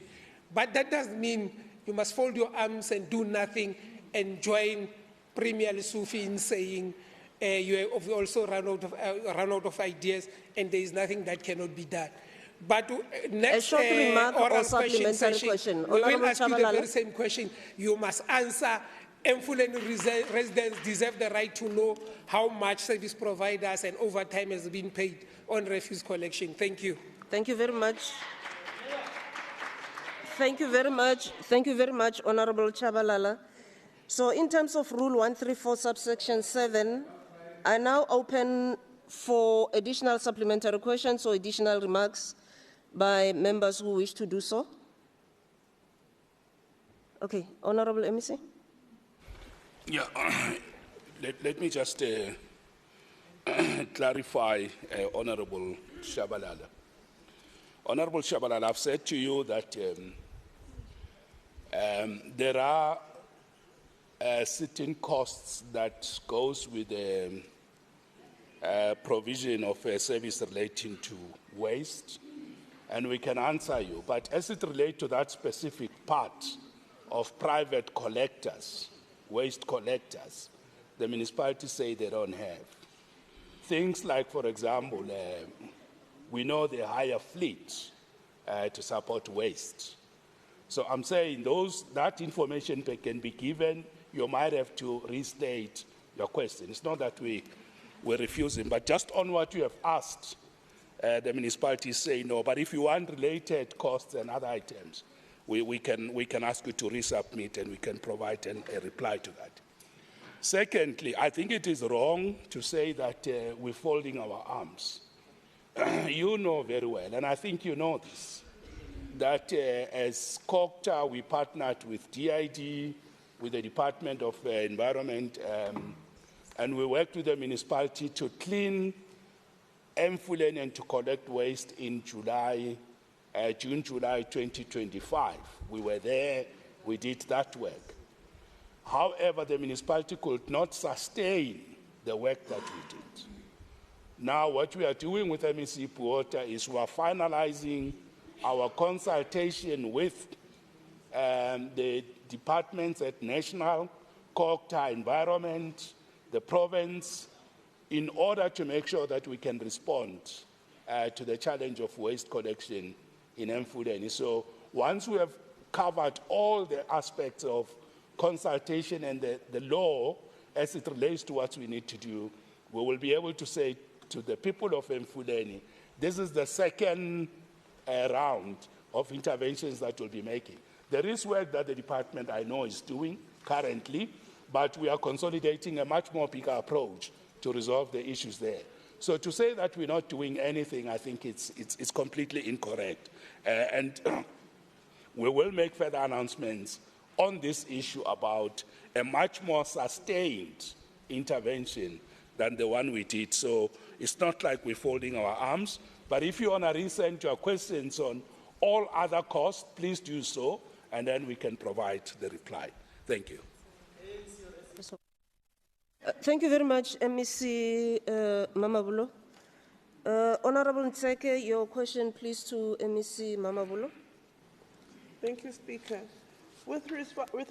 but that doesn't mean you must fold your arms and do nothing and join Premier Sufi in saying you have also run out of ideas and there is nothing that cannot be done. But next short remark or oral supplementary question. we will Honourable ask you the Chabalala. very same question. You must answer. Emfuleni residents deserve the right to know how much service providers and overtime has been paid on refuse collection. Thank you. Thank you very much. Thank you very much. Thank you very much, Honourable Chabalala. So in terms of Rule 134, subsection 7, I now open for additional supplementary questions or additional remarks by members who wish to do so. Okay, Honourable MEC. Yeah, let me just clarify, Honourable Shabalala. Honourable Shabalala, I've said to you that there are certain costs that goes with the provision of a service relating to waste, and we can answer you. But as it relates to that specific part of private collectors, waste collectors, the municipalities say they don't have. Things like, for example, we know they hire fleets to support waste. So I'm saying that information can be given. You might have to restate your question. It's not that we're refusing, but just on what you have asked, the municipalities say no. But if you want related costs and other items, we can ask you to resubmit and we can provide a reply to that. Secondly, I think it is wrong to say that we're folding our arms. You know very well, and I think you know this, that as COCTA, we partnered with DID, with the Department of Environment, and we worked with the municipality to clean Emfuleni and to collect waste in June, July 2025. We were there, we did that work. However, the municipality could not sustain the work that we did. Now, what we are doing with MEC Puota is we are finalizing our consultation with the departments at National, COCTA, Environment, the province, in order to make sure that we can respond to the challenge of waste collection in Emfuleni. So once we have covered all the aspects of consultation and the law as it relates to what we need to do, we will be able to say to the people of Emfuleni, this is the second round of interventions that we'll be making. There is work that the department, I know, is doing currently, but we are consolidating a much more bigger approach to resolve the issues there. So to say that we're not doing anything, I think it's completely incorrect. And we will make further announcements on this issue about a much more sustained intervention than the one we did. So it's not like we're folding our arms, but if you want to resend your questions on all other costs, please do so, and then we can provide the reply. Thank you. Thank you very much, MEC Mamabulo. Honourable Ntseke, your question, please, to MEC Mamabulo. Thank you, Speaker. With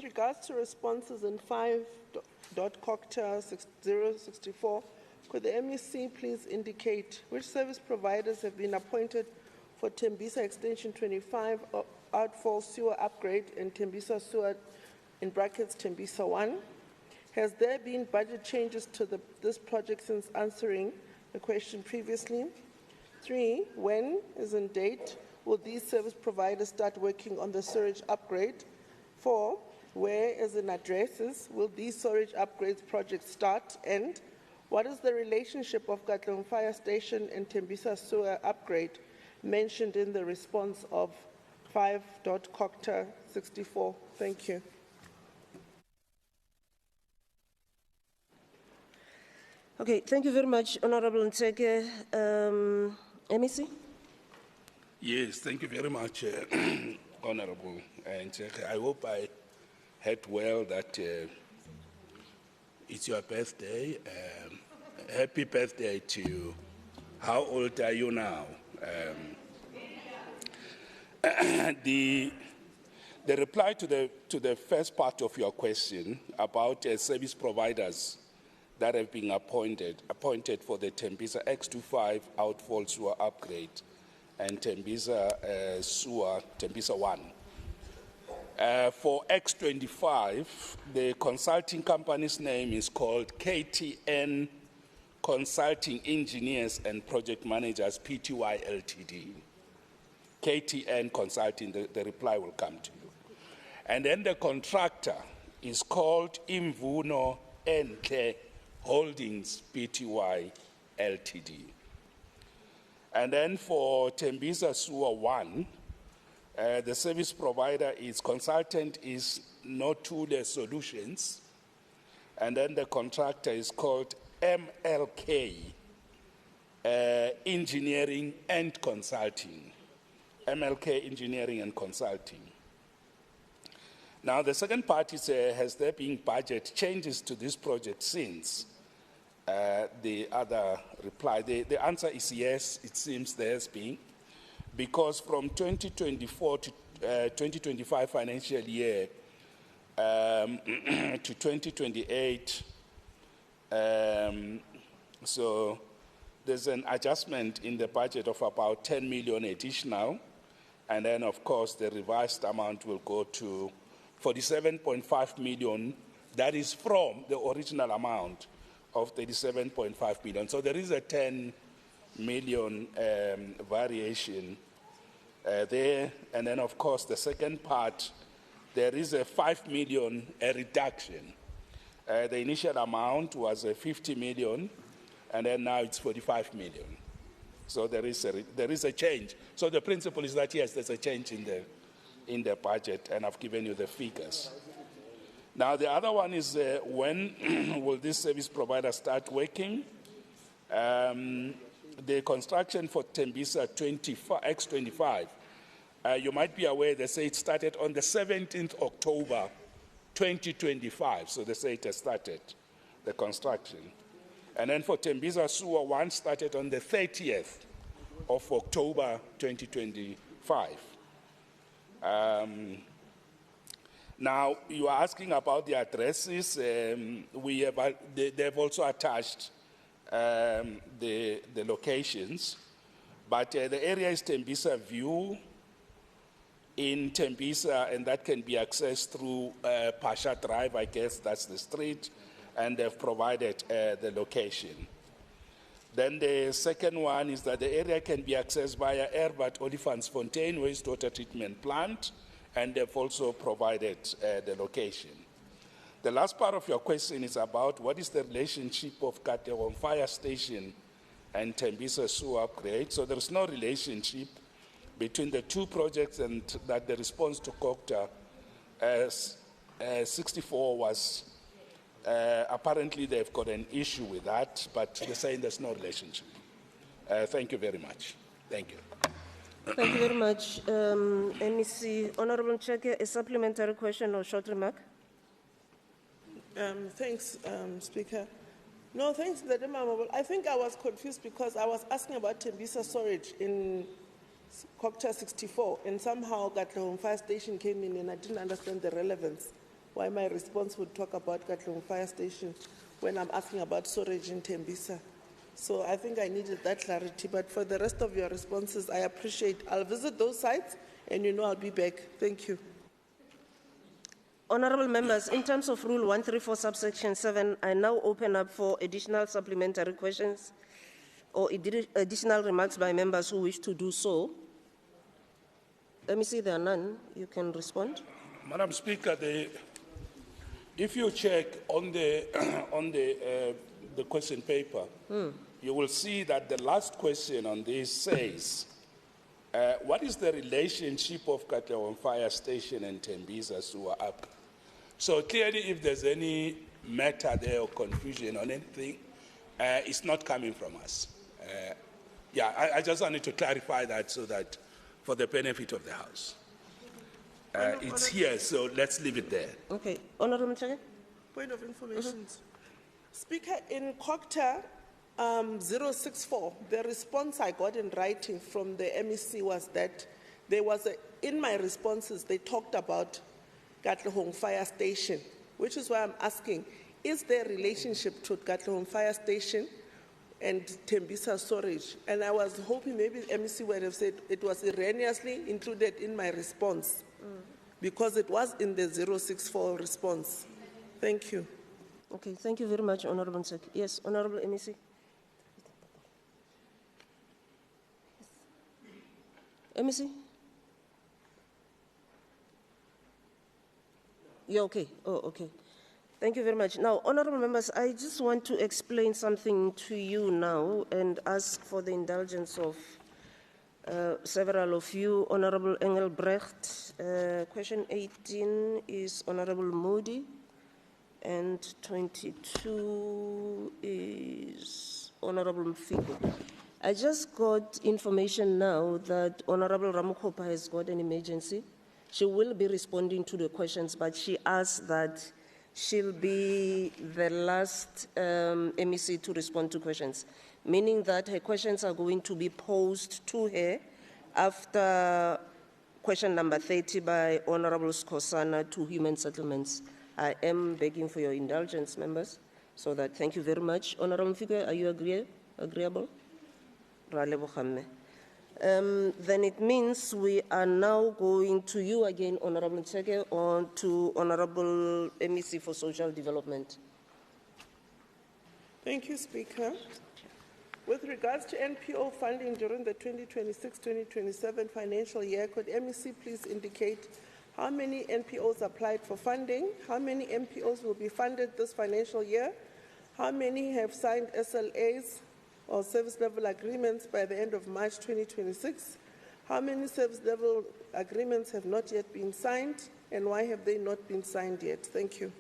regards to responses in 5.COCTA 6064, could the MEC please indicate which service providers have been appointed for Tembisa Extension 25 outfall sewer upgrade and Tembisa sewer, in brackets, Tembisa 1? Has there been budget changes to this project since answering the question previously? 3, when, as in date, will these service providers start working on the sewage upgrade? 4, where, as in addresses, will these sewage upgrades projects start? And what is the relationship of Katlong Fire Station and Tembisa sewer upgrade mentioned in the response of 5.COCTA 64? Thank you. Okay, thank you very much, Honourable Ntseke. MEC? Yes, thank you very much, Honourable Ntseke. I hope I heard well that it's your birthday. Happy birthday to you. How old are you now? The reply to the first part of your question about service providers that have been appointed for the Tembisa X25 outfall sewer upgrade and Tembisa sewer, Tembisa 1. For X25, the consulting company's name is called KTN Consulting Engineers and Project Managers Pty Ltd. KTN Consulting, the reply will come to you. And then the contractor is called Imvuno Enhle Holdings Pty Ltd. And then for Tembisa Sewer 1, the service provider is consultant is Notule Solutions, and then the contractor is called MLK Engineering and Consulting. MLK Engineering and Consulting. Now, the second part is, has there been budget changes to this project since? The other reply, the answer is yes, it seems there has been, because from 2024 to 2025 financial year to 2028, so there's an adjustment in the budget of about 10 million additional, and then of course the revised amount will go to 47.5 million. That is from the original amount of 37.5 million. So there is a 10 million variation there, and then of course the second part, there is a 5 million reduction. The initial amount was 50 million, and then now it's 45 million. So there is a change. So the principle is that yes, there's a change in the budget, and I've given you the figures. Now the other one is when will this service provider start working? The construction for Tembisa X25, you might be aware they say it started on the 17th October 2025, so they say it has started, the construction. And then for Tembisa Sewer 1 started on the 30th of October 2025. Now, you are asking about the addresses. They've also attached the locations, but the area is Tembisa View in Tembisa, and that can be accessed through Pasha Drive, I guess that's the street, and they've provided the location. Then the second one is that the area can be accessed via Herbert Olifantsfontein wastewater treatment plant, and they've also provided the location. The last part of your question is about what is the relationship of Katlehong Fire Station and Tembisa sewer upgrade. So there's no relationship between the two projects, and that the response to COCTA 64 was apparently they've got an issue with that, but they're saying there's no relationship. Thank you very much. Thank you. Thank you very much. MEC, Honorable Cheke, a supplementary question or short remark? Thanks, Speaker. No, thanks, Madam Honorable. I think I was confused because I was asking about Tembisa storage in COCTA 64, and somehow Katlehong Fire Station came in, and I didn't understand the relevance, why my response would talk about Katlehong Fire Station when I'm asking about storage in Tembisa. So I think I needed that clarity, but for the rest of your responses, I appreciate. I'll visit those sites, and I'll be back. Thank you. Honorable members, in terms of Rule 134, subsection 7, I now open up for additional supplementary questions or additional remarks by members who wish to do so. Let me see, there are none. You can respond. Madam Speaker, if you check on the question paper, you will see that the last question on this says, what is the relationship of Katlehong Fire Station and Tembisa sewer up? So clearly, if there's any matter there or confusion on anything, it's not coming from us. I just wanted to clarify that so that for the benefit of the House. It's here, so let's leave it there. Okay. Honorable Cheke? Point of information. Speaker, in COCTA 064, the response I got in writing from the MEC was that there was in my responses, they talked about Katlehong Fire Station, which is why I'm asking, is there a relationship to Katlehong Fire Station and Tembisa storage? And I was hoping maybe the MEC would have said it was erroneously included in my response because it was in the 064 response. Thank you. Okay, thank you very much, Honorable Nsek. Yes, Honorable MEC. MEC? You're okay? Oh, okay. Thank you very much. Now, honorable members, I just want to explain something to you now and ask for the indulgence of several of you. Honorable Engelbrecht, question 18 is Honorable Moody, and 22 is Honorable Mfigo. I just got information now that Honorable Ramukhopa has got an emergency. She will be responding to the questions, but she asked that she'll be the last MEC to respond to questions, meaning that her questions are going to be posed to her after question number 30 by Honorable Skosana to Human Settlements. I am begging for your indulgence, members, so that thank you very much. Honorable Mfigo, are you agreeable? Then it means we are now going to you again, Honorable Ncheke, on to Honorable MEC for Social Development. Thank you, Speaker. With regards to NPO funding during the 2026-2027 financial year, could MEC please indicate how many NPOs applied for funding, how many NPOs will be funded this financial year, how many have signed SLAs or service level agreements by the end of March 2026? How many service level agreements have not yet been signed, and why have they not been signed yet? Thank you.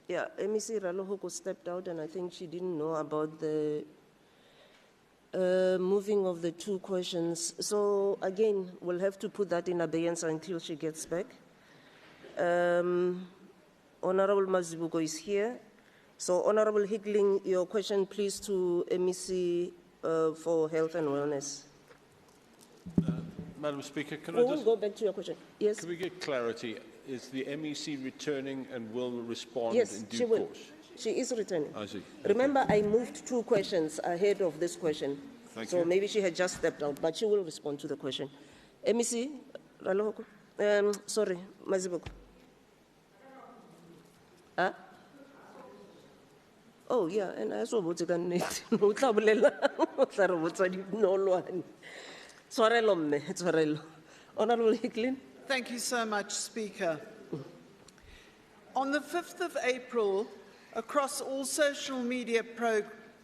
Yeah, MEC Ralohoko stepped out, and I think she didn't know about the moving of the two questions. So again, we'll have to put that in abeyance until she gets back. Honorable Mazibuko is here. So, Honorable Hickling, your question, please, to MEC for Health and Wellness. Madam Speaker, can I just go back to your question? Yes. Can we get clarity? Is the MEC returning and will respond yes, in due she will. course? She is returning. I see. Remember, I moved two questions ahead of this question. Thank so you. Maybe she had just stepped out, but she will respond to the question. MEC, sorry, Mazibuko. Huh? Oh, yeah, and I saw what's going on. Honorable Hicklin. Thank you so much, Speaker. On the 5th of April, across all social media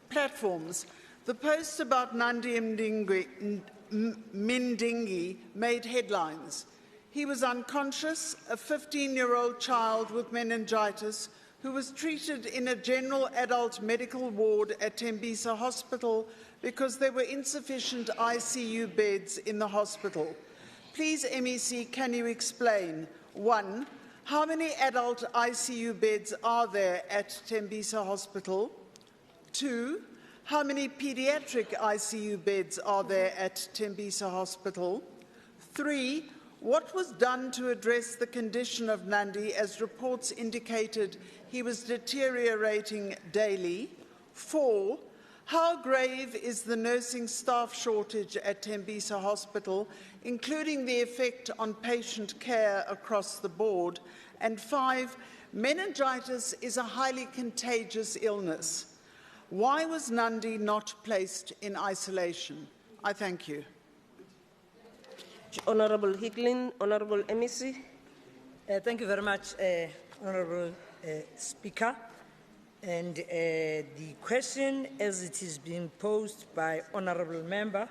platforms, the post about Nandi Mindingi made headlines. He was unconscious, a 15-year-old child with meningitis who was treated in a general adult medical ward at Tembisa Hospital because there were insufficient ICU beds in the hospital. Please, MEC, can you explain, 1, how many adult ICU beds are there at Tembisa Hospital? 2, how many pediatric ICU beds are there at Tembisa Hospital? 3, what was done to address the condition of Nandi as reports indicated he was deteriorating daily? 4, how grave is the nursing staff shortage at Tembisa Hospital, including the effect on patient care across the board? And 5, meningitis is a highly contagious illness. Why was Nandi not placed in isolation? I thank you. Honorable Hicklin, Honorable MEC. Thank you very much, Honorable Speaker. And the question, as it is being posed by Honorable Member,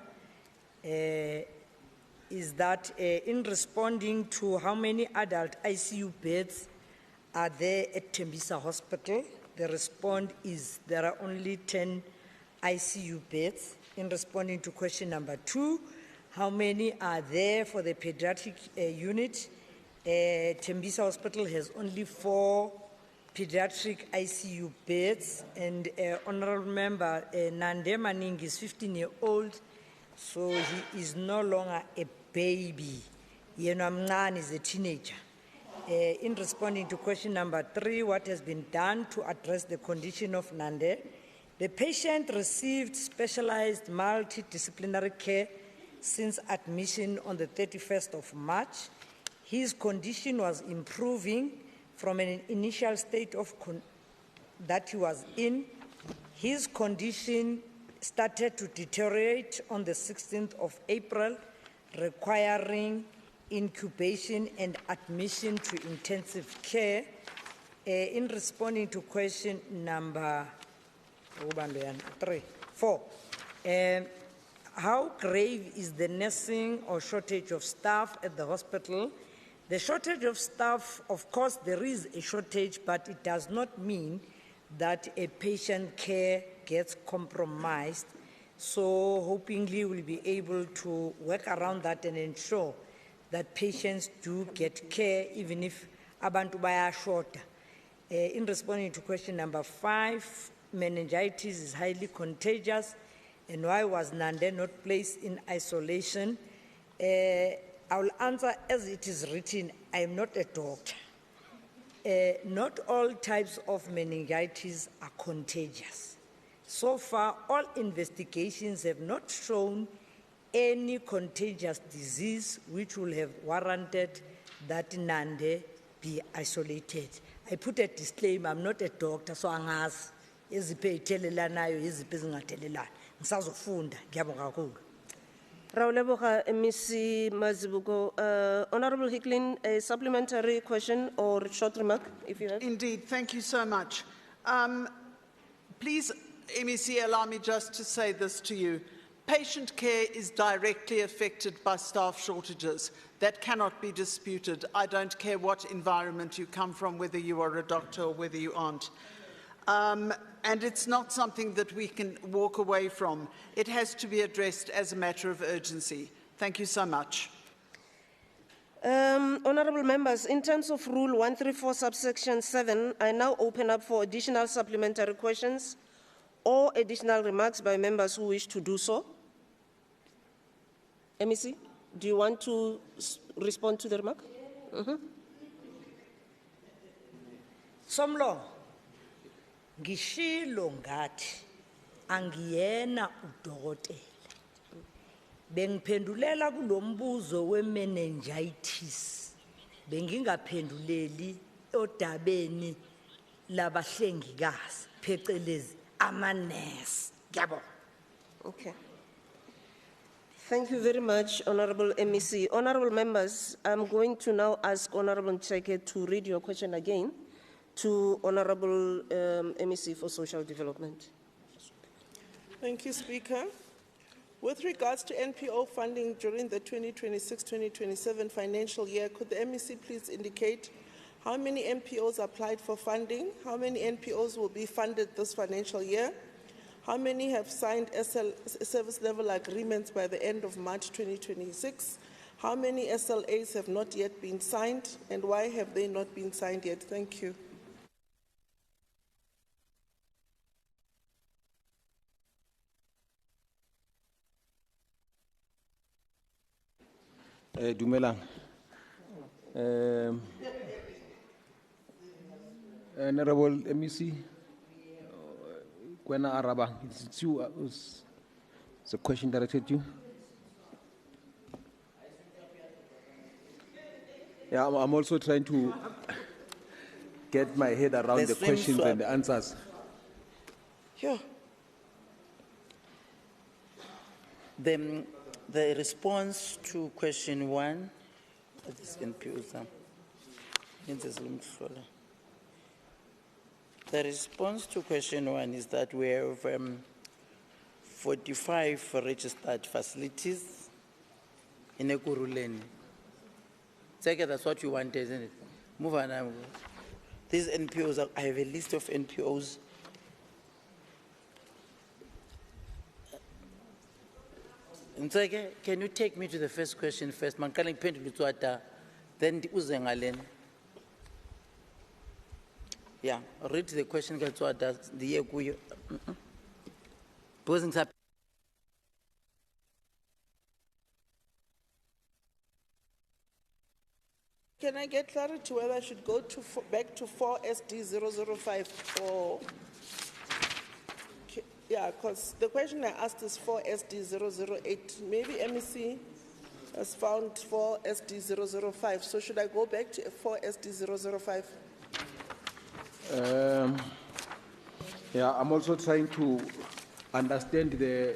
is that in responding to how many adult ICU beds are there at Tembisa Hospital, the response is there are only 10 ICU beds. In responding to question number 2, how many are there for the pediatric unit? Tembisa Hospital has only 4 pediatric ICU beds, and Honorable Member Nande Maning is 15-year-old, so he is no longer a baby. Yena Mncane is a teenager. In responding to question number 3, what has been done to address the condition of Nande? The patient received specialized multidisciplinary care since admission on the 31st of March. His condition was improving from an initial state of that he was in. His condition started to deteriorate on the 16th of April, requiring incubation and admission to intensive care. In responding to question number 4, how grave is the nursing or shortage of staff at the hospital? The shortage of staff, of course, there is a shortage, but it does not mean that a patient care gets compromised. So hopefully we'll be able to work around that and ensure that patients do get care, even if abantu baya short. In responding to question number 5, meningitis is highly contagious, and why was Nande not placed in isolation? I will answer as it is written. I am not a doctor. Not all types of meningitis are contagious. So far, all investigations have not shown any contagious disease which will have warranted that Nande be isolated. I put a disclaimer, I'm not a doctor, so angazi eziphe ithelelanayo eziphe ezingathelelani. Ngisazofunda, ngiyabonga kakhulu. Rauleboga, MEC Mazibuko. Honorable Hicklin, a supplementary question or short remark, if you have. Indeed, thank you so much. Please, MEC, allow me just to say this to you. Patient care is directly affected by staff shortages. That cannot be disputed. I don't care what environment you come from, whether you are a doctor or whether you aren't. And it's not something that we can walk away from. It has to be addressed as a matter of urgency. Thank you so much. Honourable members, in terms of Rule 134, subsection 7, I now open up for additional supplementary questions or additional remarks by members who wish to do so. MEC, do you want to respond to the remark? Somlo, ngishilo ngathi angiyena udokotela. Bengiphendulela kulombuzo we-meningitis. Bengingaphenduleli odabeni labahlengikazi phecelezi amanesi. Ngiyabonga. Okay. Thank you very much, Honourable MEC. Honourable members, I'm going to now ask Honourable Cheke to read your question again to Honourable MEC for Social Development. Thank you, Speaker. With regards to NPO funding during the 2026-2027 financial year, could the MEC please indicate how many NPOs applied for funding, how many NPOs will be funded this financial year, how many have signed service level agreements by the end of March 2026, how many SLAs have not yet been signed, and why have they not been signed yet? Thank you. Dumelang. Honorable MEC, Kwena Araba, it's you. It's a question directed to you. Yeah, I'm also trying to get my head around the questions and the answers. Sure. The response to question 1, this NPOs, the response to question 1 is that we have 45 registered facilities in Ekurhuleni. That's what you want, isn't it? Move on. These NPOs, I have a list of NPOs. Can you take me to the first question first? Then Yeah, read the question. Because Can I get clarity whether I should go to back to 4SD005 or... Yeah, because the question I asked is 4SD008. Maybe MEC has found 4SD005. So should I go back to 4SD005? Yeah, I'm also trying to understand the.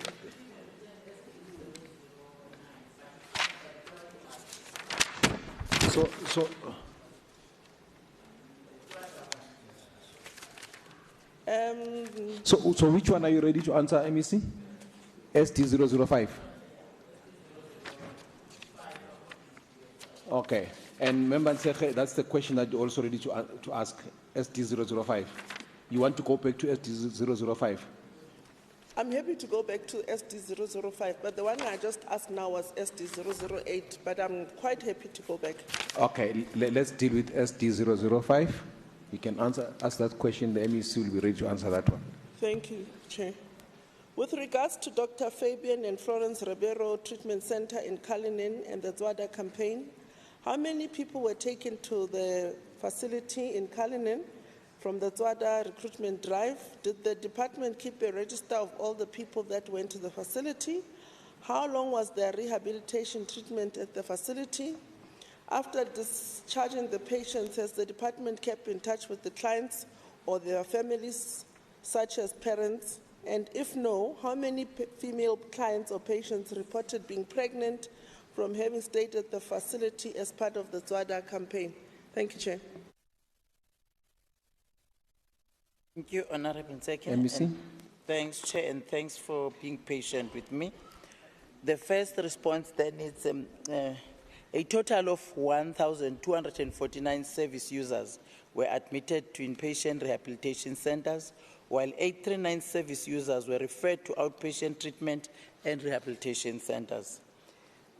So which one are you ready to answer, MEC? SD005. Okay, and Member Nsekhe, that's the question that you're also ready to ask, SD005. You want to go back to SD005? I'm happy to go back to SD005, but the one I just asked now was SD008, but I'm quite happy to go back. Okay, let's deal with SD005. You can ask that question. The MEC will be ready to answer that one. Thank you, Chair. With regards to Dr. Fabian and Florence Ribeiro Treatment Center in Cullinan and the Zwada campaign, how many people were taken to the facility in Cullinan from the Zwada recruitment drive? Did the department keep a register of all the people that went to the facility? How long was their rehabilitation treatment at the facility? After discharging the patients, has the department kept in touch with the clients or their families, such as parents? And if no, how many female clients or patients reported being pregnant from having stayed at the facility as part of the Zwada campaign? Thank you, Chair. Thank you, Honorable Nsekhe. MEC. Thanks, Chair, and thanks for being patient with me. The first response then is a total of 1,249 service users were admitted to inpatient rehabilitation centers, while 839 service users were referred to outpatient treatment and rehabilitation centers.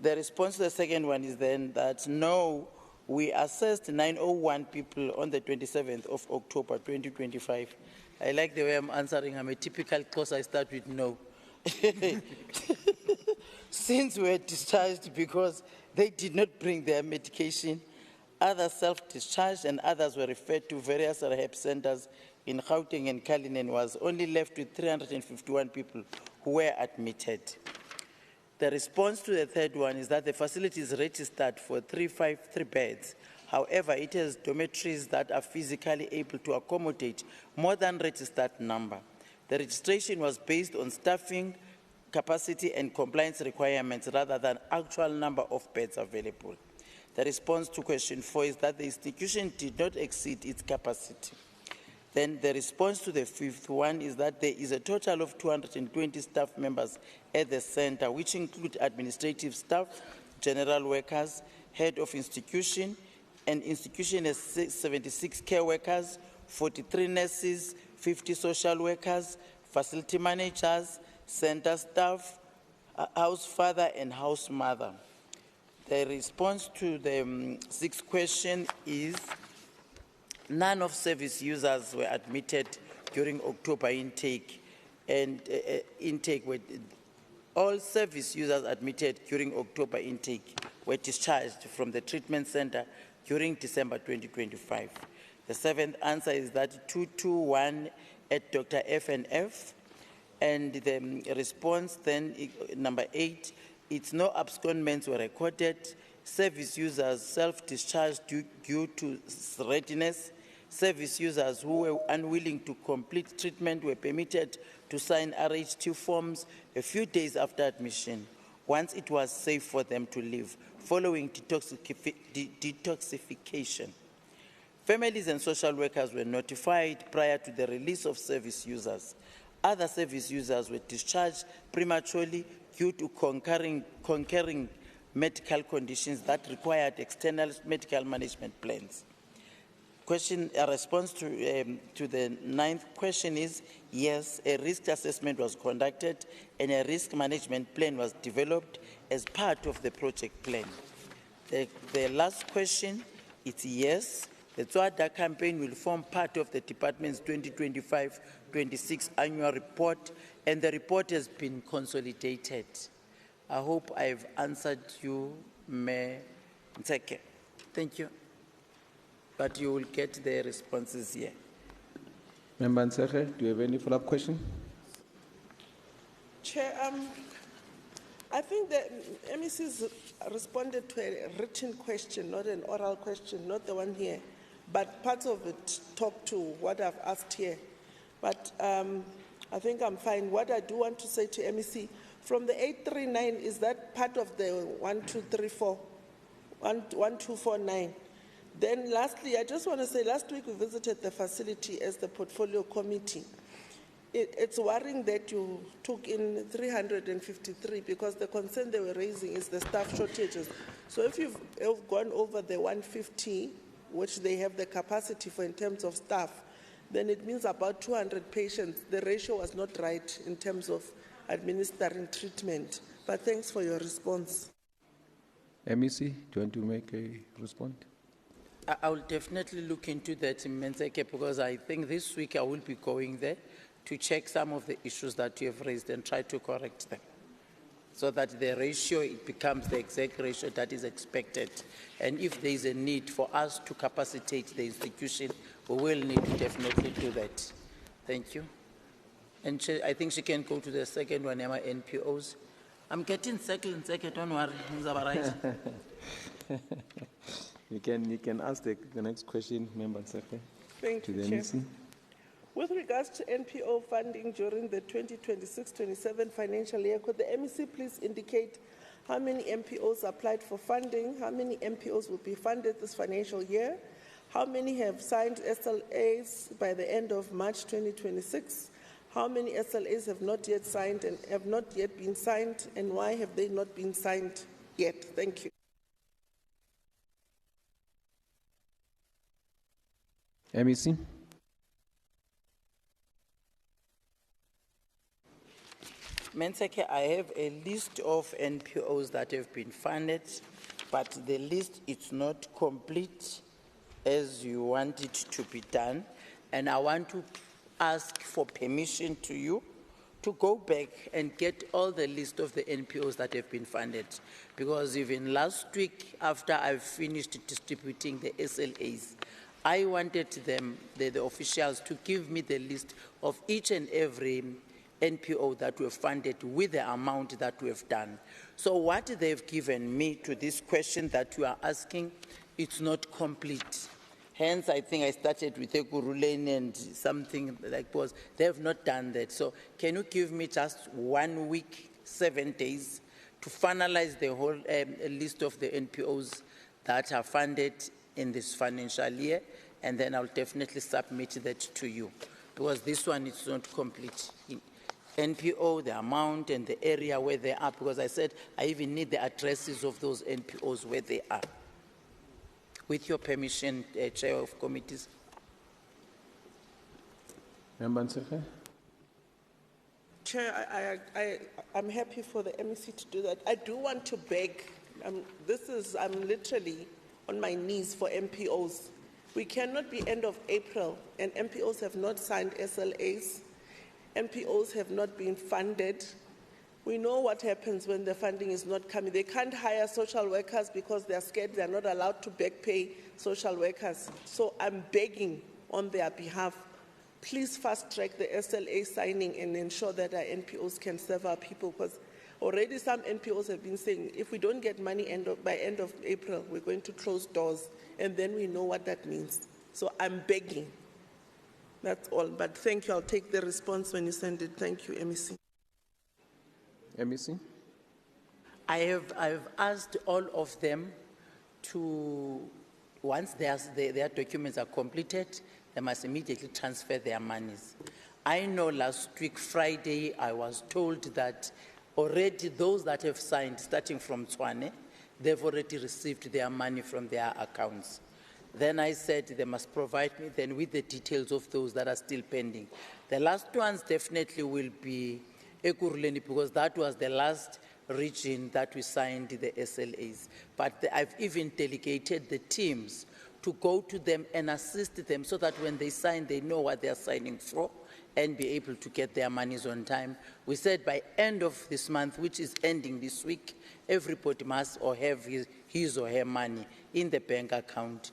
The response to the second one is then that no, we assessed 901 people on the 27th of October 2025. I like the way I'm answering. I'm a typical course. I start with no. Since we were discharged because they did not bring their medication, others self-discharged and others were referred to various rehab centers in Gauteng and Cullinan, was only left with 351 people who were admitted. The response to the third one is that the facility is registered for 353 beds. However, it has dormitories that are physically able to accommodate more than registered number. The registration was based on staffing, capacity and compliance requirements rather than actual number of beds available. The response to question 4 is that the institution did not exceed its capacity. Then the response to the fifth one is that there is a total of 220 staff members at the center, which include administrative staff, general workers, head of institution, and institution has 76 care workers, 43 nurses, 50 social workers, facility managers, center staff, house father and house mother. The response to the sixth question is none of service users were admitted during October intake, and all service users admitted during October intake were discharged from the treatment center during December 2025. The seventh answer is that 221 at Dr. F&F, and the response then, number 8, it's no abscondments were recorded. Service users self-discharged due to readiness. Service users who were unwilling to complete treatment were permitted to sign RH2 forms a few days after admission, once it was safe for them to leave, following detoxification. Families and social workers were notified prior to the release of service users. Other service users were discharged prematurely due to concurring medical conditions that required external medical management plans. A response to the ninth question is yes, a risk assessment was conducted and a risk management plan was developed as part of the project plan. The last question, it's yes, The Tswada campaign will form part of the department's 2025-26 annual report, and the report has been consolidated. I hope I've answered you, Mayor Ntseke. Thank you. But you will get the responses here. Member Ntseke, do you have any follow-up question? Chair, I think the MEC's responded to a written question, not an oral question, not the one here, but part of it talked to what I've asked here. But I think I'm fine. What I do want to say to MEC, from the 839, is that part of the 1249? Then lastly, I just want to say, last week we visited the facility as the portfolio committee. It's worrying that you took in 353 because the concern they were raising is the staff shortages. So if you've gone over the 150, which they have the capacity for in terms of staff, then it means about 200 patients. The ratio was not right in terms of administering treatment. But thanks for your response. MEC, do you want to make a response? I will definitely look into that in Ntseke because I think this week I will be going there to check some of the issues that you have raised and try to correct them so that the ratio, it becomes the exact ratio that is expected. And if there is a need for us to capacitate the institution, we will need to definitely do that. Thank you. And I think she can go to the second one, Emma, NPOs. I'm getting second, don't worry. Right. You can ask the next question, Member Ntseke. Thank you, Chair. With regards to NPO funding during the 2026-27 financial year, could the MEC please indicate how many MPOs applied for funding, how many MPOs will be funded this financial year, how many have signed SLAs by the end of March 2026, how many SLAs have not yet signed and have not yet been signed, and why have they not been signed yet? Thank you. MEC. Ntseke, I have a list of NPOs that have been funded, but the list is not complete as you want it to be done. And I want to ask for permission to you to go back and get all the list of the NPOs that have been funded. Because even last week, after I finished distributing the SLAs, I wanted them, the officials, to give me the list of each and every NPO that were funded with the amount that we have done. So what they've given me to this question that you are asking, it's not complete. Hence, I think I started with Ekurhuleni and something like was, they have not done that. So can you give me just 1 week, 7 days to finalize the whole list of the NPOs that are funded in this financial year, and then I'll definitely submit that to you, because this one is not complete. NPO, the amount and the area where they are, because I said I even need the addresses of those NPOs where they are. With your permission, Chair of Committees. Member Ntseke. Chair, I'm happy for the MEC to do that. I do want to beg, I'm literally on my knees for MPOs. We cannot be end of April and MPOs have not signed SLAs. MPOs have not been funded. We know what happens when the funding is not coming. They can't hire social workers because they're scared they're not allowed to back pay social workers. So I'm begging on their behalf, please fast track the SLA signing and ensure that our NPOs can serve our people, because already some NPOs have been saying if we don't get money by end of April, we're going to close doors, and then we know what that means. So I'm begging. That's all, but thank you. I'll take the response when you send it. Thank you, MEC. MEC? I've asked all of them to, once their documents are completed, they must immediately transfer their monies. I know last week, Friday, I was told that already those that have signed, starting from Tshwane, they've already received their money from their accounts. Then I said they must provide me then with the details of those that are still pending. The last ones definitely will be Ekurhuleni, because that was the last region that we signed the SLAs. But I've even delegated the teams to go to them and assist them so that when they sign, they know what they are signing for and be able to get their monies on time. We said by end of this month, which is ending this week, everybody must or have his or her money in the bank account.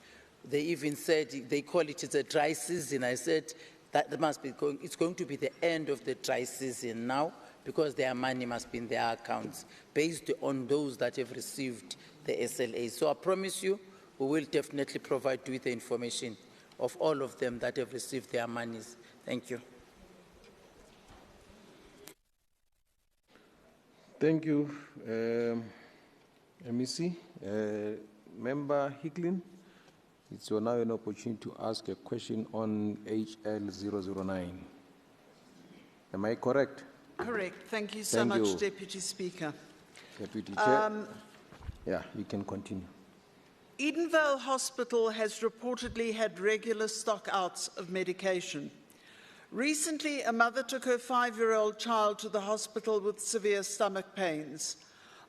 They even said, they call it's a dry season. I said, that must be it's going to be the end of the dry season now, because their money must be in their accounts based on those that have received the SLA. So I promise you, we will definitely provide you with the information of all of them that have received their monies. Thank you. Thank you, MEC. Member Hicklin, it's now an opportunity to ask a question on HL009. Am I correct? Correct. Thank you so much, Deputy Speaker. Deputy Chair. Yeah, you can continue. Edenvale Hospital has reportedly had regular stock-outs of medication. Recently, a mother took her 5-year-old child to the hospital with severe stomach pains.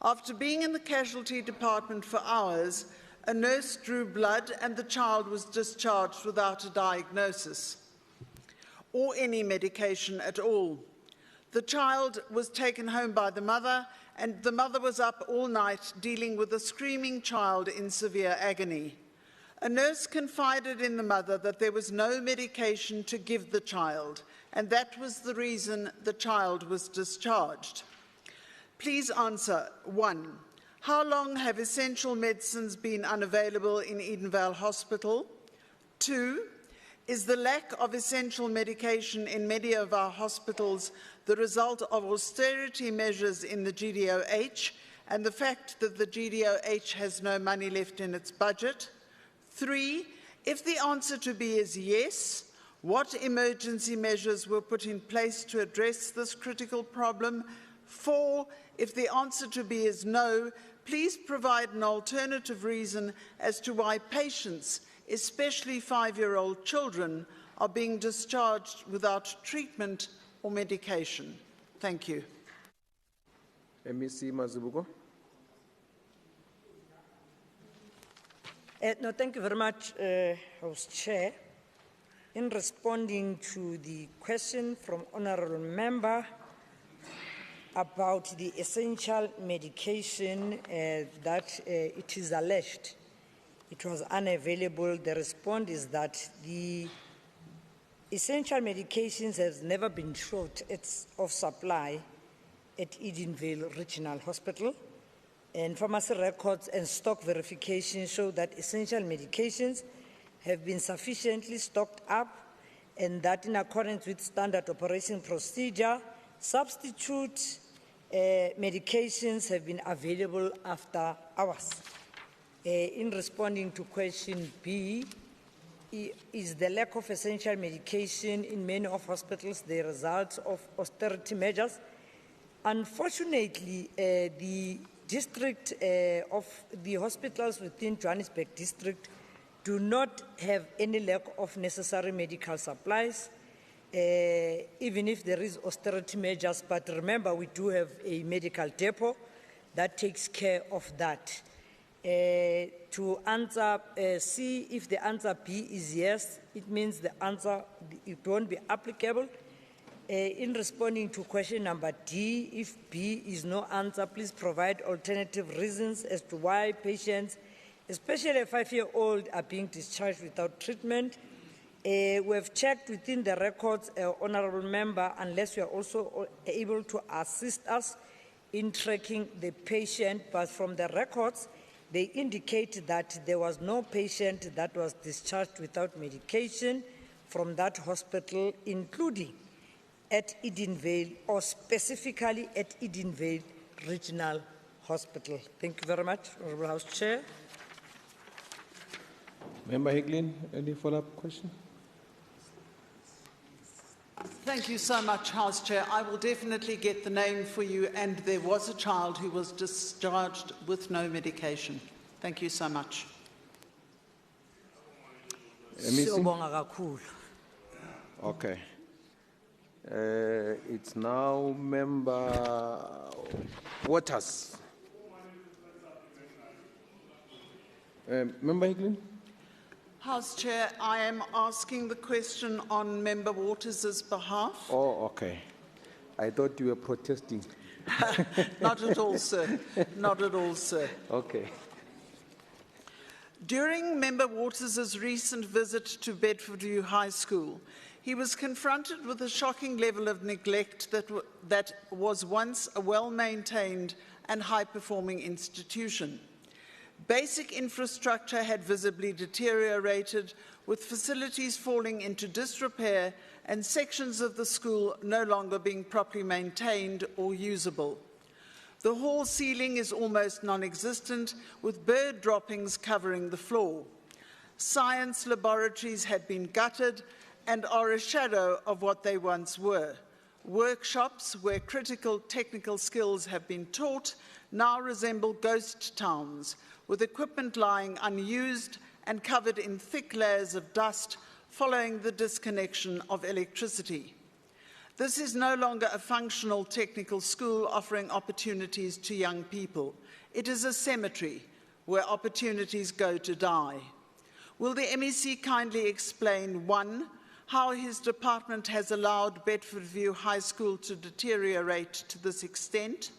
After being in the casualty department for hours, a nurse drew blood and the child was discharged without a diagnosis or any medication at all. The child was taken home by the mother, and the mother was up all night dealing with a screaming child in severe agony. A nurse confided in the mother that there was no medication to give the child, and that was the reason the child was discharged. Please answer. 1. How long have essential medicines been unavailable in Edenvale Hospital? 2. Is the lack of essential medication in many of our hospitals the result of austerity measures in the GDOH and the fact that the GDOH has no money left in its budget? 3, if the answer to B is yes, what emergency measures were put in place to address this critical problem? 4, if the answer to B is no, please provide an alternative reason as to why patients, especially 5-year-old children, are being discharged without treatment or medication. Thank you. MEC Mazibuko. No, thank you very much, House Chair. In responding to the question from Honourable Member about the essential medication that it is alleged it was unavailable, the response is that the essential medications has never been short of supply at Edenvale Regional Hospital. And pharmacy records and stock verification show that essential medications have been sufficiently stocked up, and that in accordance with standard operation procedure, substitute medications have been available after hours. In responding to question B, is the lack of essential medication in many of hospitals the result of austerity measures? Unfortunately, the district of the hospitals within Johannesburg district do not have any lack of necessary medical supplies, even if there is austerity measures. But remember, we do have a medical depot that takes care of that. To answer C, if the answer B is yes, it means the answer, it won't be applicable. In responding to question number D, if B is no answer, please provide alternative reasons as to why patients, especially a 5-year-old, are being discharged without treatment. We have checked within the records, Honourable Member, unless you are also able to assist us in tracking the patient, but from the records, they indicate that there was no patient that was discharged without medication from that hospital, including at Edenvale or specifically at Edenvale Regional Hospital. Thank you very much, Honourable House Chair. Member Hicklin, any follow-up question? Thank you so much, House Chair. I will definitely get the name for you, and there was a child who was discharged with no medication. Thank you so much. Okay. It's now Member Waters. Member Hicklin? House Chair, I am asking the question on Member Waters' behalf. Oh, okay. I thought you were protesting. Not at all, sir. Not at all, sir. Okay. During Member Waters' recent visit to Bedfordview High School, he was confronted with a shocking level of neglect that was once a well-maintained and high-performing institution. Basic infrastructure had visibly deteriorated, with facilities falling into disrepair and sections of the school no longer being properly maintained or usable. The hall ceiling is almost non-existent, with bird droppings covering the floor. Science laboratories had been gutted and are a shadow of what they once were. Workshops where critical technical skills have been taught now resemble ghost towns, with equipment lying unused and covered in thick layers of dust following the disconnection of electricity. This is no longer a functional technical school offering opportunities to young people. It is a cemetery where opportunities go to die. Will the MEC kindly explain, 1, how his department has allowed Bedfordview High School to deteriorate to this extent?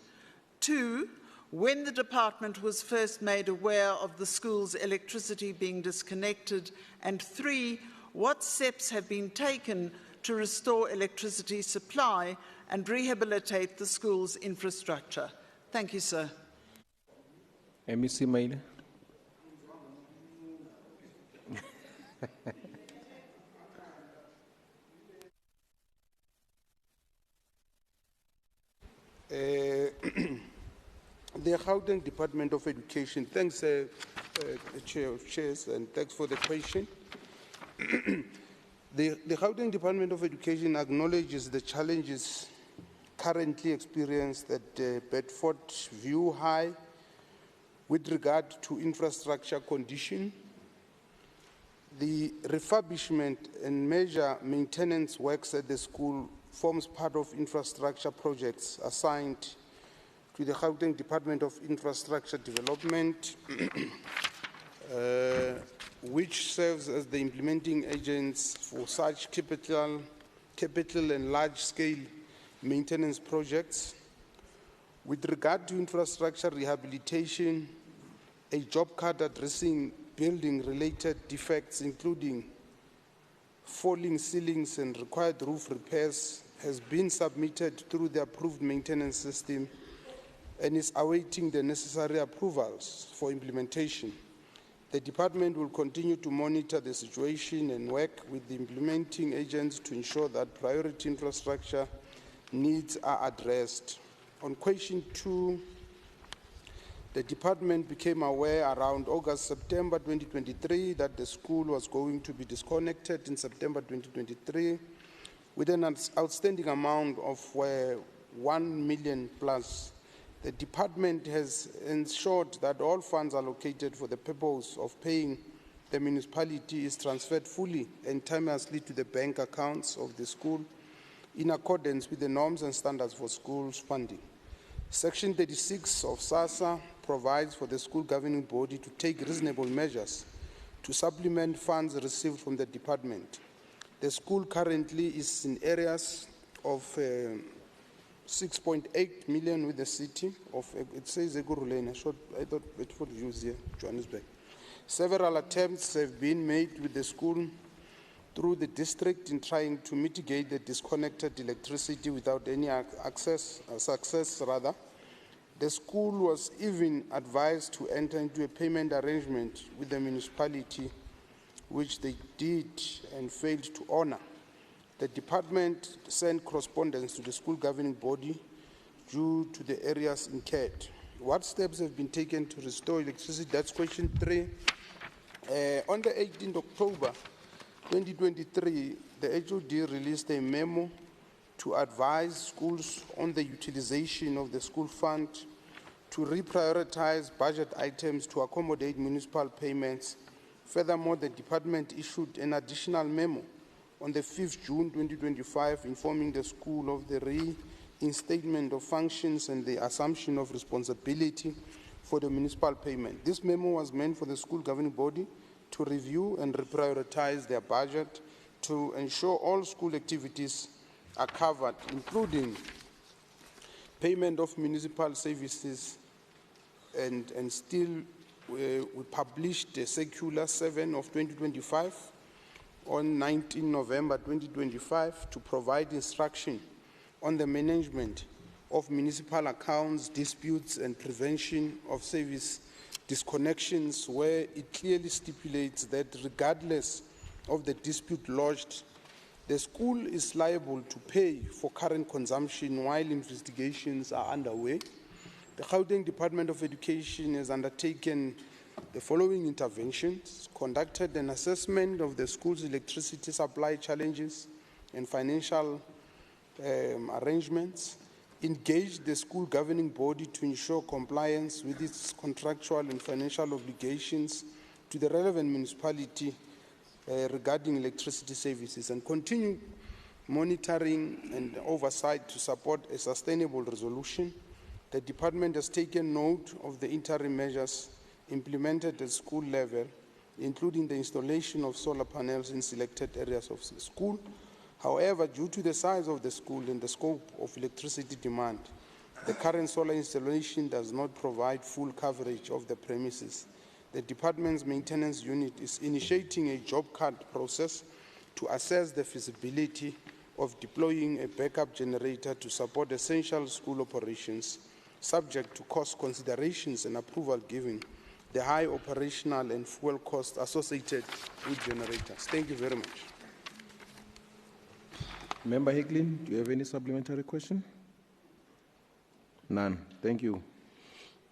2, when the department was first made aware of the school's electricity being disconnected? And 3, what steps have been taken to restore electricity supply and rehabilitate the school's infrastructure? Thank you, sir. MEC Maile. The Gauteng Department of Education, thanks Chair of Chairs, and thanks for the question. The Gauteng Department of Education acknowledges the challenges currently experienced at Bedfordview High with regard to infrastructure condition. The refurbishment and major maintenance works at the school forms part of infrastructure projects assigned to the Gauteng Department of Infrastructure Development, which serves as the implementing agents for such capital and large-scale maintenance projects. With regard to infrastructure rehabilitation, a job card addressing building-related defects, including falling ceilings and required roof repairs, has been submitted through the approved maintenance system and is awaiting the necessary approvals for implementation. The department will continue to monitor the situation and work with the implementing agents to ensure that priority infrastructure needs are addressed. On question 2, the department became aware around August-September 2023 that the school was going to be disconnected in September 2023 with an outstanding amount of 1 million plus. The department has ensured that all funds allocated for the purpose of paying the municipality is transferred fully and timelessly to the bank accounts of the school in accordance with the norms and standards for schools funding. Section 36 of SASSA provides for the school governing body to take reasonable measures to supplement funds received from the department. The school currently is in areas of 6.8 million with the city of, it says Egurulene, I thought it would use here, Johannesburg. Several attempts have been made with the school through the district in trying to mitigate the disconnected electricity without any success. The school was even advised to enter into a payment arrangement with the municipality, which they did and failed to honor. The department sent correspondence to the school governing body due to the areas incurred. What steps have been taken to restore electricity? That's question 3. On the 18th October 2023, the HOD released a memo to advise schools on the utilization of the school fund to reprioritize budget items to accommodate municipal payments. Furthermore, the department issued an additional memo on the 5th June 2025 informing the school of the reinstatement of functions and the assumption of responsibility for the municipal payment. This memo was meant for the school governing body to review and reprioritize their budget to ensure all school activities are covered, including payment of municipal services, and still we published the Circular 7 of 2025 on 19 November 2025 to provide instruction on the management of municipal accounts, disputes, and prevention of service disconnections, where it clearly stipulates that regardless of the dispute lodged, the school is liable to pay for current consumption while investigations are underway. The Gauteng Department of Education has undertaken the following interventions: conducted an assessment of the school's electricity supply challenges and financial arrangements, engaged the school governing body to ensure compliance with its contractual and financial obligations to the relevant municipality regarding electricity services, and continue monitoring and oversight to support a sustainable resolution. The department has taken note of the interim measures implemented at school level, including the installation of solar panels in selected areas of the school. However, due to the size of the school and the scope of electricity demand, the current solar installation does not provide full coverage of the premises. The department's maintenance unit is initiating a job cut process to assess the feasibility of deploying a backup generator to support essential school operations, subject to cost considerations and approval given the high operational and fuel costs associated with generators. Thank you very much. Member Hicklin, do you have any supplementary question? None. Thank you.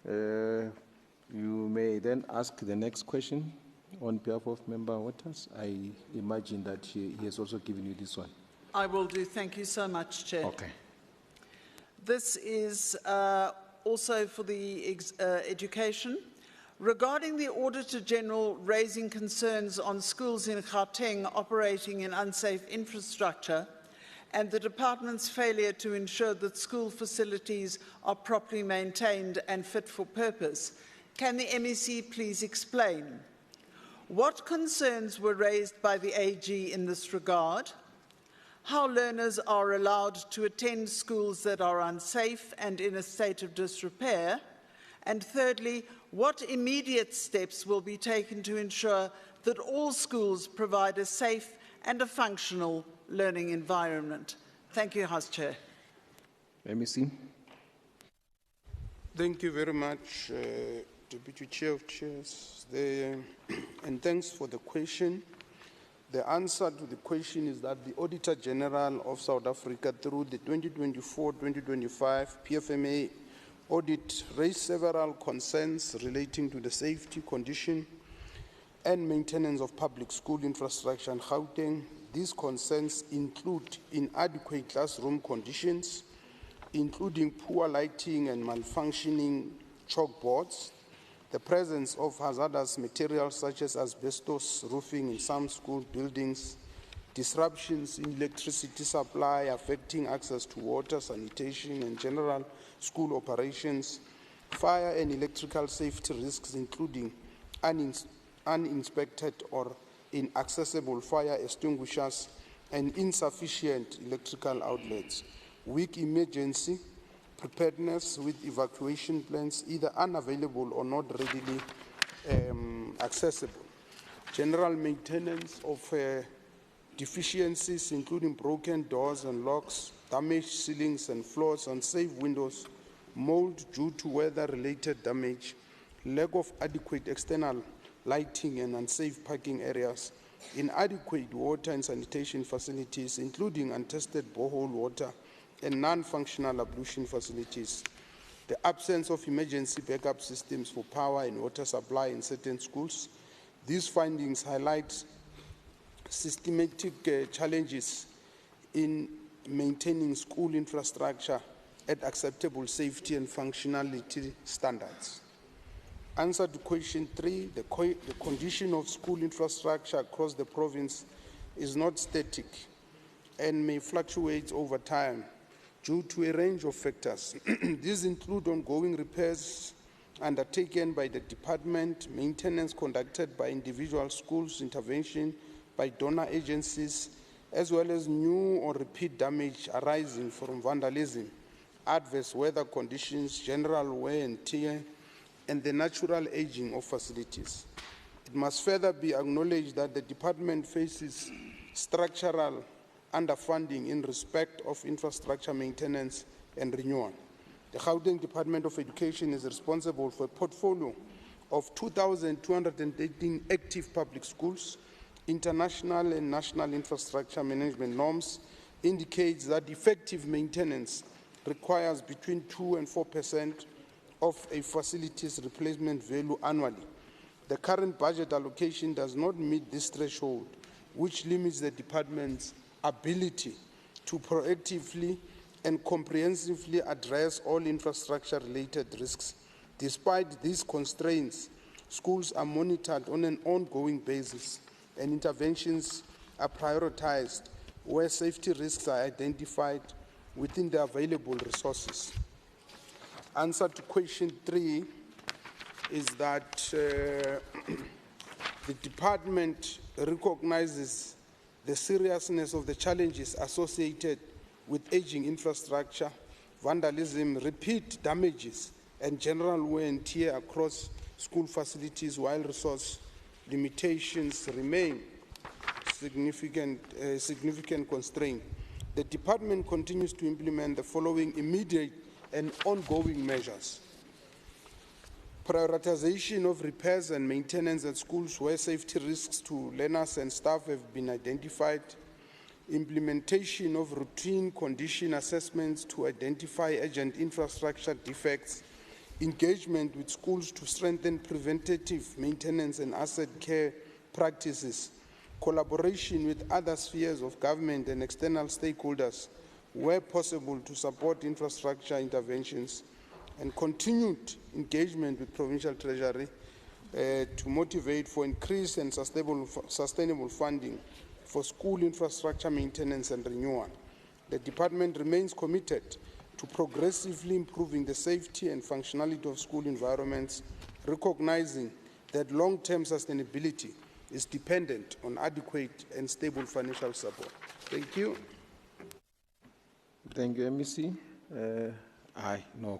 You may then ask the next question on behalf of Member Waters. I imagine that he has also given you this one. I will do. Thank you so much, Chair. Okay. This is also for the education. Regarding the Auditor General raising concerns on schools in Gauteng operating in unsafe infrastructure and the department's failure to ensure that school facilities are properly maintained and fit for purpose, can the MEC please explain what concerns were raised by the AG in this regard, how learners are allowed to attend schools that are unsafe and in a state of disrepair, and thirdly, what immediate steps will be taken to ensure that all schools provide a safe and a functional learning environment? Thank you, House Chair. MEC. Thank you very much, Deputy Chair of Chairs, and thanks for the question. The answer to the question is that the Auditor General of South Africa, through the 2024-2025 PFMA audit, raised several concerns relating to the safety, condition, and maintenance of public school infrastructure in Gauteng. These concerns include inadequate classroom conditions, including poor lighting and malfunctioning chalkboards, the presence of hazardous materials such as asbestos roofing in some school buildings, disruptions in electricity supply affecting access to water, sanitation, and general school operations, fire and electrical safety risks, including uninspected or inaccessible fire extinguishers and insufficient electrical outlets, weak emergency preparedness with evacuation plans either unavailable or not readily accessible, general maintenance of deficiencies including broken doors and locks, damaged ceilings and floors, unsafe windows, mold due to weather-related damage, lack of adequate external lighting and unsafe parking areas, inadequate water and sanitation facilities, including untested borehole water and non-functional ablution facilities, the absence of emergency backup systems for power and water supply in certain schools. These findings highlight systematic challenges in maintaining school infrastructure at acceptable safety and functionality standards. Answer to question 3, the condition of school infrastructure across the province is not static and may fluctuate over time due to a range of factors. These include ongoing repairs undertaken by the department, maintenance conducted by individual schools, intervention by donor agencies, as well as new or repeat damage arising from vandalism, adverse weather conditions, general wear and tear, and the natural aging of facilities. It must further be acknowledged that the department faces structural underfunding in respect of infrastructure maintenance and renewal. The Gauteng Department of Education is responsible for a portfolio of 2,218 active public schools. International and national infrastructure management norms indicates that effective maintenance requires between 2 and 4% of a facility's replacement value annually. The current budget allocation does not meet this threshold, which limits the department's ability to proactively and comprehensively address all infrastructure-related risks. Despite these constraints, schools are monitored on an ongoing basis and interventions are prioritized where safety risks are identified within the available resources. Answer to question 3 is that the department recognizes the seriousness of the challenges associated with aging infrastructure, vandalism, repeat damages, and general wear and tear across school facilities, while resource limitations remain significant constraint. The department continues to implement the following immediate and ongoing measures: prioritization of repairs and maintenance at schools where safety risks to learners and staff have been identified, implementation of routine condition assessments to identify urgent infrastructure defects, engagement with schools to strengthen preventative maintenance and asset care practices, collaboration with other spheres of government and external stakeholders where possible to support infrastructure interventions, and continued engagement with provincial treasury to motivate for increased and sustainable funding for school infrastructure maintenance and renewal. The department remains committed to progressively improving the safety and functionality of school environments, recognizing that long-term sustainability is dependent on adequate and stable financial support. Thank you. Thank you, MEC.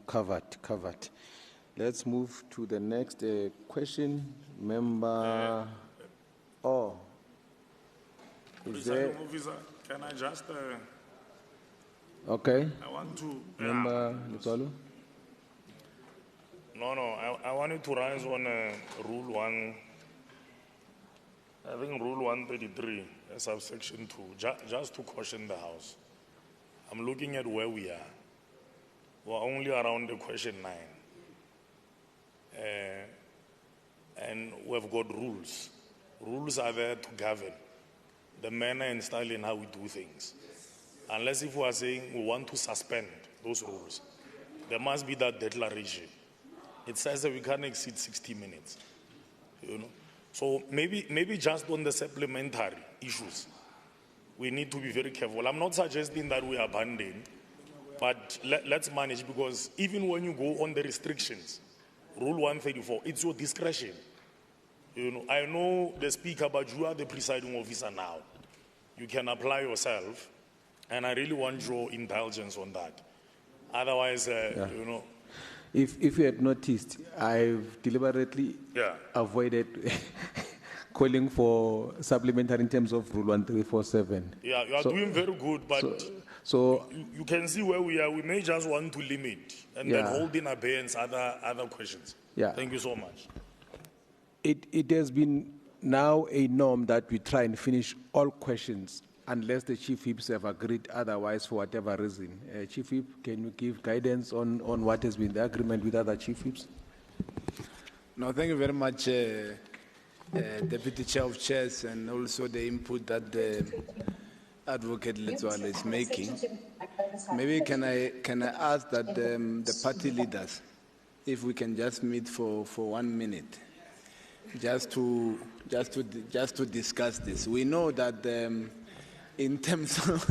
Covered. Let's move to the next question. Member. Is there? Officer, can I just? Okay. I want to. Member Lutolo. No. I wanted to rise on Rule 1. I think Rule 133, subsection 2, just to caution the House. I'm looking at where we are. We're only around the question 9. And we've got rules. Rules are there to govern the manner and style in how we do things. Unless if we are saying we want to suspend those rules, there must be that declaration. It says that we can't exceed 60 minutes. You know? So maybe just on the supplementary issues, we need to be very careful. I'm not suggesting that we abandon, but let's manage, because even when you go on the restrictions, Rule 134, it's your discretion. You know, I know the speaker, but you are the presiding officer now. You can apply yourself, and I really want your indulgence on that. Otherwise, you know. If you had noticed, I've deliberately avoided calling for supplementary in terms of Rule 1347. Yeah, you are doing very good, but so you can see where we are. We may just want to limit and then hold in abeyance other questions. Yeah. Thank you so much. It has been now a norm that we try and finish all questions unless the Chief Whips have agreed otherwise for whatever reason. Chief Whip, can you give guidance on what has been the agreement with other Chief Whips? No, thank you very much, Deputy Chair of Chairs, and also the input that the Advocate Letswala is making. Maybe can I ask that the party leaders, if we can just meet for 1 minute, just to discuss this. We know that in terms of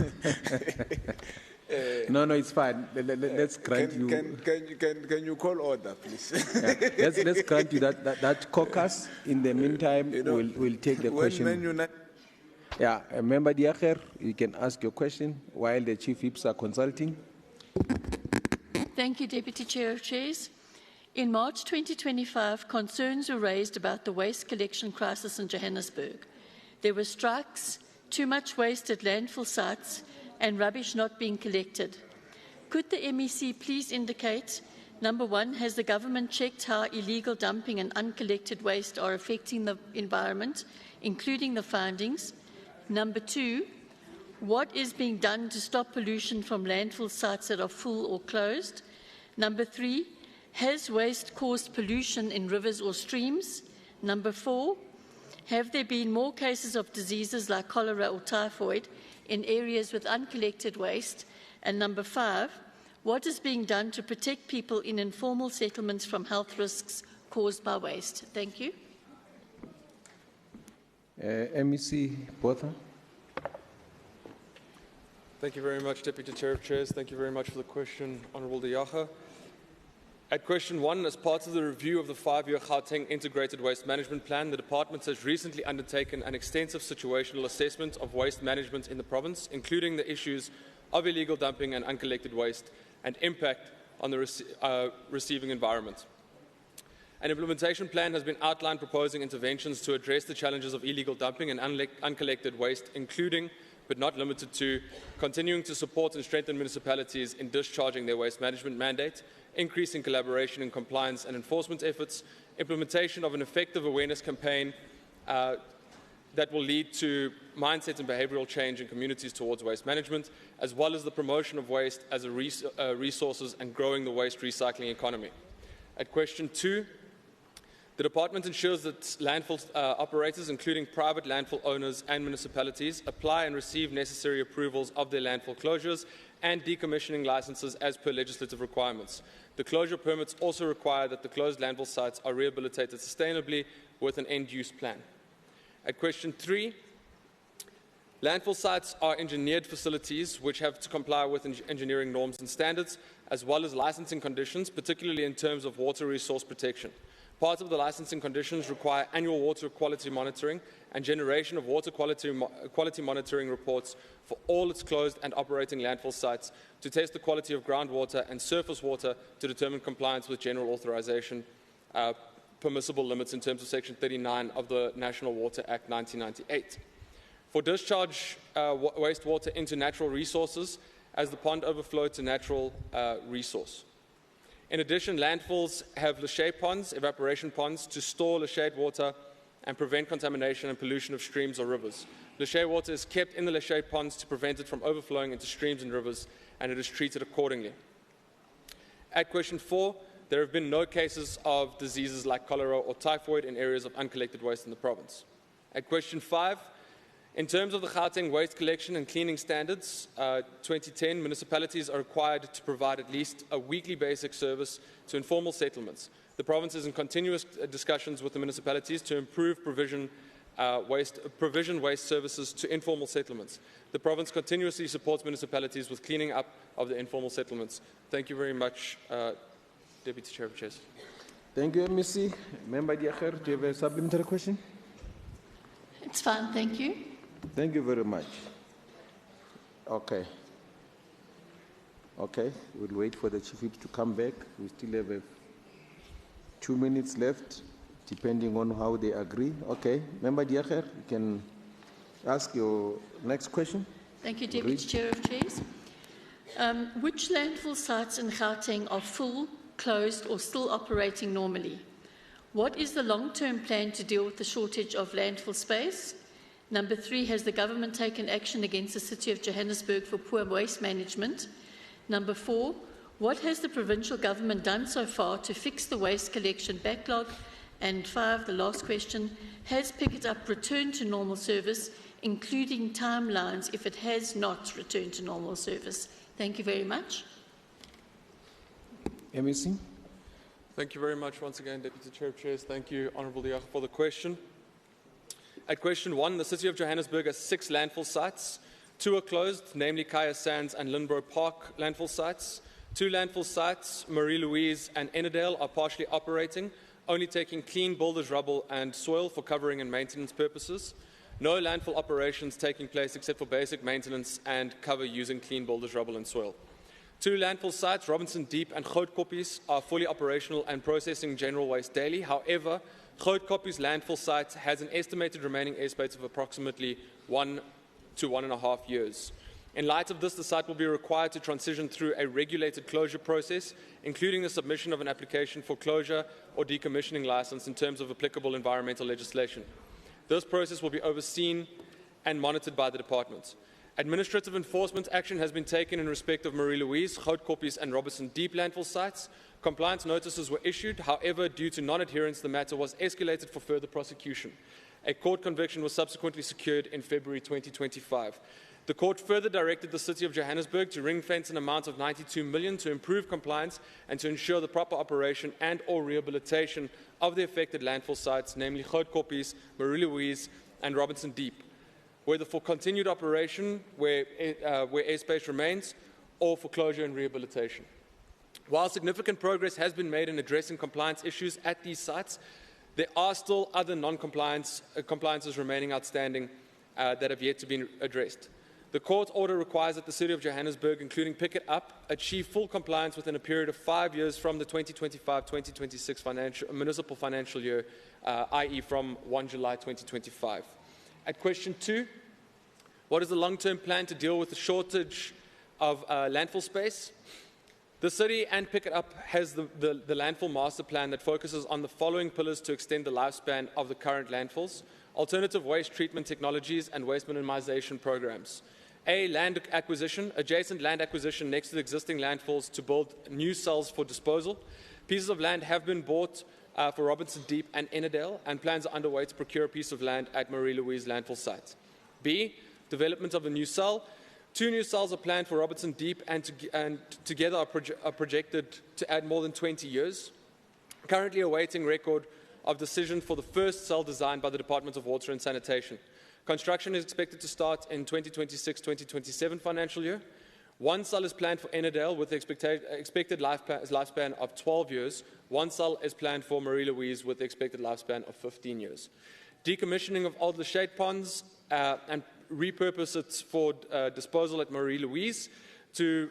No, it's fine. Let's grant you. Can you call order, please? Yeah. Let's grant you that caucus. In the meantime, we'll take the question. Yeah, Member Diacher, you can ask your question while the Chief Whips are consulting. Thank you, Deputy Chair of Chairs. In March 2025, concerns were raised about the waste collection crisis in Johannesburg. There were strikes, too much waste at landfill sites, and rubbish not being collected. Could the MEC please indicate, number one, has the government checked how illegal dumping and uncollected waste are affecting the environment, including the findings? Number two, what is being done to stop pollution from landfill sites that are full or closed? Number three, has waste caused pollution in rivers or streams? Number four, have there been more cases of diseases like cholera or typhoid in areas with uncollected waste? And number five, what is being done to protect people in informal settlements from health risks caused by waste? Thank you. MEC Botha. Thank you very much, Deputy Chair of Chairs. Thank you very much for the question, Honourable Diacha. At question one, as part of the review of the 5-year Gauteng Integrated Waste Management Plan, the Department has recently undertaken an extensive situational assessment of waste management in the province, including the issues of illegal dumping and uncollected waste and impact on the receiving environment. An implementation plan has been outlined proposing interventions to address the challenges of illegal dumping and uncollected waste, including but not limited to continuing to support and strengthen municipalities in discharging their waste management mandate, increasing collaboration in compliance and enforcement efforts, implementation of an effective awareness campaign that will lead to mindset and behavioural change in communities towards waste management, as well as the promotion of waste as resources and growing the waste recycling economy. At question two, the Department ensures that landfill operators, including private landfill owners and municipalities, apply and receive necessary approvals of their landfill closures and decommissioning licenses as per legislative requirements. The closure permits also require that the closed landfill sites are rehabilitated sustainably with an end-use plan. At question three, landfill sites are engineered facilities which have to comply with engineering norms and standards, as well as licensing conditions, particularly in terms of water resource protection. Part of the licensing conditions require annual water quality monitoring and generation of water quality monitoring reports for all its closed and operating landfill sites to test the quality of groundwater and surface water to determine compliance with general authorization permissible limits in terms of Section 39 of the National Water Act 1998. For discharge wastewater into natural resources as the pond overflow to natural resource. In addition, landfills have lachette ponds, evaporation ponds, to store lachette water and prevent contamination and pollution of streams or rivers. Lachette water is kept in the lachette ponds to prevent it from overflowing into streams and rivers, and it is treated accordingly. At question four, there have been no cases of diseases like cholera or typhoid in areas of uncollected waste in the province. At question five, in terms of the Gauteng Waste Collection and Cleaning Standards 2010, municipalities are required to provide at least a weekly basic service to informal settlements. The province is in continuous discussions with the municipalities to improve provision waste services to informal settlements. The province continuously supports municipalities with cleaning up of the informal settlements. Thank you very much, Deputy Chair of Chairs. Thank you, MEC. Member Diacher, do you have a supplementary question? It's fine, thank you. Thank you very much. Okay. We'll wait for the Chief Whip to come back. We still have 2 minutes left, depending on how they agree. Okay, Member Diacher, you can ask your next question. Thank you, Deputy Chair of Chairs. Which landfill sites in Gauteng are full, closed, or still operating normally? What is the long-term plan to deal with the shortage of landfill space? Number three, has the government taken action against the City of Johannesburg for poor waste management? Number four, what has the provincial government done so far to fix the waste collection backlog? And five, the last question, has Pick It Up returned to normal service, including timelines if it has not returned to normal service? Thank you very much. MEC. Thank you very much once again, Deputy Chair of Chairs. Thank you, Honourable Diacha, for the question. At question one, the City of Johannesburg has 6 landfill sites, 2 are closed, namely Kaya Sands and Lindbro Park landfill sites. 2 landfill sites, Marie-Louise and Ennerdale, are partially operating, only taking clean builders' rubble and soil for covering and maintenance purposes. No landfill operations taking place except for basic maintenance and cover using clean builders' rubble and soil. 2 landfill sites, Robinson Deep and Grootkopies, are fully operational and processing general waste daily. However, Grootkopies landfill site has an estimated remaining airspace of approximately 1 to 1.5 years. In light of this, the site will be required to transition through a regulated closure process, including the submission of an application for closure or decommissioning license in terms of applicable environmental legislation. This process will be overseen and monitored by the department. Administrative enforcement action has been taken in respect of Marie-Louise, Grootkopies and Robertson Deep landfill sites. Compliance notices were issued. However, due to non-adherence, the matter was escalated for further prosecution. A court conviction was subsequently secured in February 2025. The court further directed the City of Johannesburg to ring-fence an amount of 92 million to improve compliance and to ensure the proper operation and or rehabilitation of the affected landfill sites, namely Grootkopies, Marie-Louise and Robinson Deep, whether for continued operation where airspace remains or for closure and rehabilitation. While significant progress has been made in addressing compliance issues at these sites, there are still other non-compliances remaining outstanding that have yet to be addressed. The court order requires that the City of Johannesburg, including Pick It Up, achieve full compliance within a period of 5 years from the 2025-2026 municipal financial year, i.e. from 1 July 2025. At question 2, what is the long-term plan to deal with the shortage of landfill space? The City and Pick It Up has the landfill master plan that focuses on the following pillars to extend the lifespan of the current landfills: alternative waste treatment technologies and waste minimization programs. A, land acquisition, adjacent land acquisition next to the existing landfills to build new cells for disposal. Pieces of land have been bought for Robinson Deep and Ennerdale, and plans are underway to procure a piece of land at Marie-Louise landfill site. B, development of a new cell. 2 new cells are planned for Robinson Deep and together are projected to add more than 20 years. Currently awaiting record of decision for the first cell designed by the Department of Water and Sanitation. Construction is expected to start in 2026-2027 financial year. 1 cell is planned for Ennerdale with the expected lifespan of 12 years. 1 cell is planned for Marie-Louise with the expected lifespan of 15 years. Decommissioning of old shade ponds and repurpose it for disposal at Marie-Louise to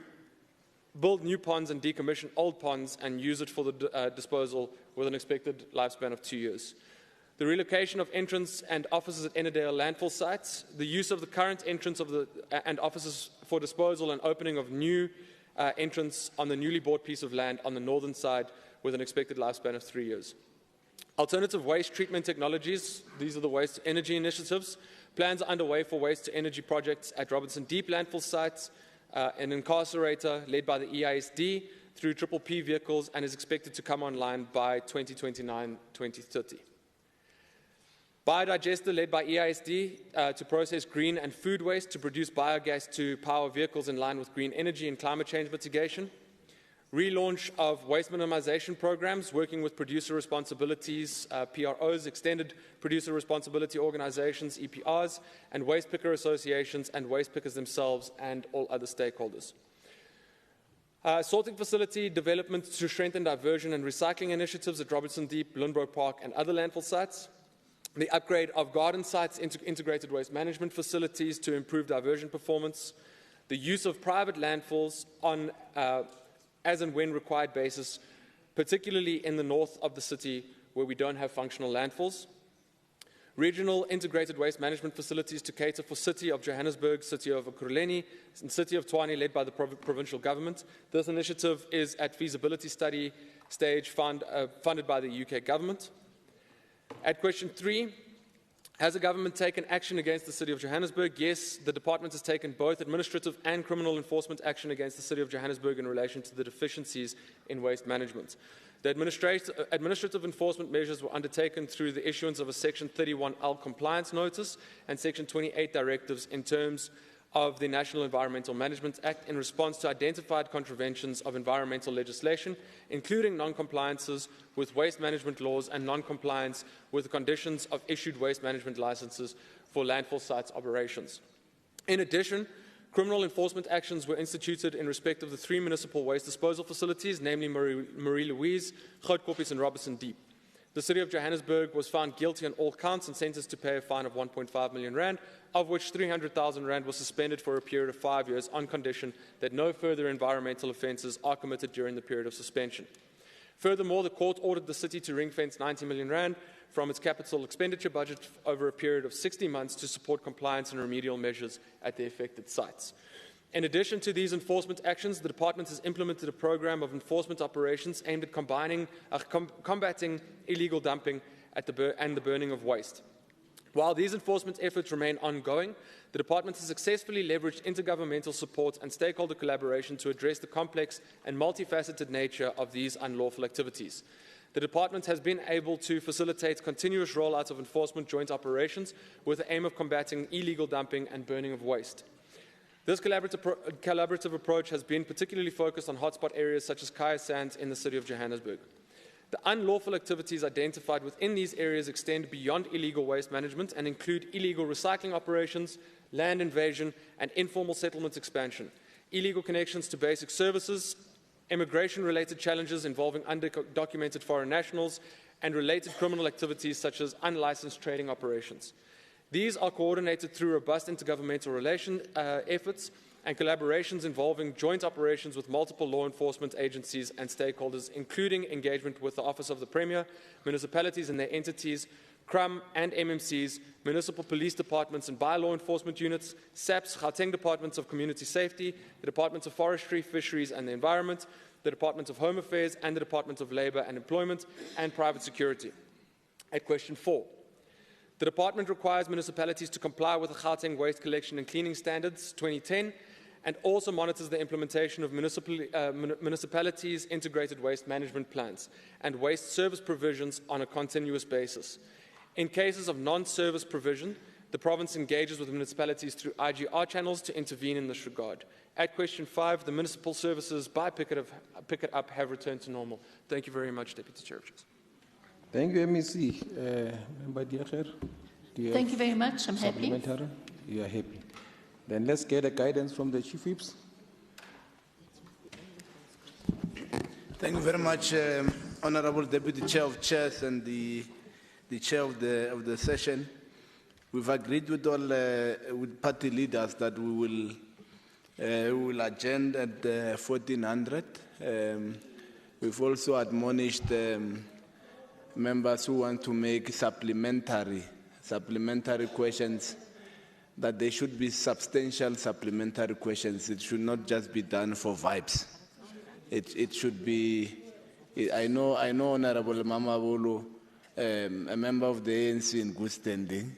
build new ponds and decommission old ponds and use it for the disposal with an expected lifespan of 2 years. The relocation of entrance and offices at Ennerdale landfill sites, the use of the current entrance and offices for disposal and opening of new entrance on the newly bought piece of land on the northern side with an expected lifespan of 3 years. Alternative waste treatment technologies, these are the waste to energy initiatives. Plans are underway for waste to energy projects at Robinson Deep landfill sites, an incarcerator led by the EISD through P vehicles and is expected to come online by 2029-2030. Biodigester led by EISD to process green and food waste to produce biogas to power vehicles in line with green energy and climate change mitigation. Relaunch of waste minimization programs working with producer responsibilities, PROs, extended producer responsibility organizations, EPRs, and waste picker associations and waste pickers themselves and all other stakeholders. Sorting facility development to strengthen diversion and recycling initiatives at Robinson Deep, Lindbro Park and other landfill sites. The upgrade of garden sites into integrated waste management facilities to improve diversion performance. The use of private landfills on as and when required basis, particularly in the north of the city where we don't have functional landfills. Regional integrated waste management facilities to cater for City of Johannesburg, City of Ekurhuleni, and City of Tshwane led by the provincial government. This initiative is at feasibility study stage funded by the UK government. At question 3, has the government taken action against the City of Johannesburg? Yes, the department has taken both administrative and criminal enforcement action against the City of Johannesburg in relation to the deficiencies in waste management. The administrative enforcement measures were undertaken through the issuance of a Section 31L compliance notice and Section 28 directives in terms of the National Environmental Management Act in response to identified contraventions of environmental legislation, including non-compliances with waste management laws and non-compliance with the conditions of issued waste management licenses for landfill sites operations. In addition, criminal enforcement actions were instituted in respect of the 3 municipal waste disposal facilities, namely Marie-Louise, Grootkopies and Robertson Deep. The City of Johannesburg was found guilty on all counts and sentenced to pay a fine of 1.5 million rand, of which 300,000 rand was suspended for a period of 5 years on condition that no further environmental offences are committed during the period of suspension. Furthermore, the court ordered the city to ring-fence 90 million rand from its capital expenditure budget over a period of 60 months to support compliance and remedial measures at the affected sites. In addition to these enforcement actions, the department has implemented a program of enforcement operations aimed at combating illegal dumping and the burning of waste. While these enforcement efforts remain ongoing, the department has successfully leveraged intergovernmental support and stakeholder collaboration to address the complex and multifaceted nature of these unlawful activities. The department has been able to facilitate continuous rollout of enforcement joint operations with the aim of combating illegal dumping and burning of waste. This collaborative approach has been particularly focused on hotspot areas such as Kaya Sands in the City of Johannesburg. The unlawful activities identified within these areas extend beyond illegal waste management and include illegal recycling operations, land invasion, and informal settlement expansion, illegal connections to basic services, immigration-related challenges involving undocumented foreign nationals, and related criminal activities such as unlicensed trading operations. These are coordinated through robust intergovernmental relation efforts and collaborations involving joint operations with multiple law enforcement agencies and stakeholders, including engagement with the Office of the Premier, municipalities and their entities, CRUM and MMCs, municipal police departments and by-law enforcement units, SAPS, Gauteng Departments of Community Safety, the Departments of Forestry, Fisheries and the Environment, the Department of Home Affairs and the Department of Labour and Employment, and Private Security. At question 4. The department requires municipalities to comply with the Gauteng Waste Collection and Cleaning Standards 2010 and also monitors the implementation of municipalities' integrated waste management plans and waste service provisions on a continuous basis. In cases of non-service provision, the province engages with municipalities through IGR channels to intervene in this regard. At question 5, the municipal services by Pick It Up have returned to normal. Thank you very much, Deputy Chair. Thank you, MEC. Member Diacher, Thank you very much. I'm happy. You are happy. Then let's get a guidance from the Chief Whips. Thank you very much, Honorable Deputy Chair of Chairs and the Chair of the session. We've agreed with all with party leaders that we will adjourn at 1400. We've also admonished members who want to make supplementary questions that they should be substantial supplementary questions. It should not just be done for vibes. It should be. I know Honorable Mama Bolo, a member of the ANC in good standing,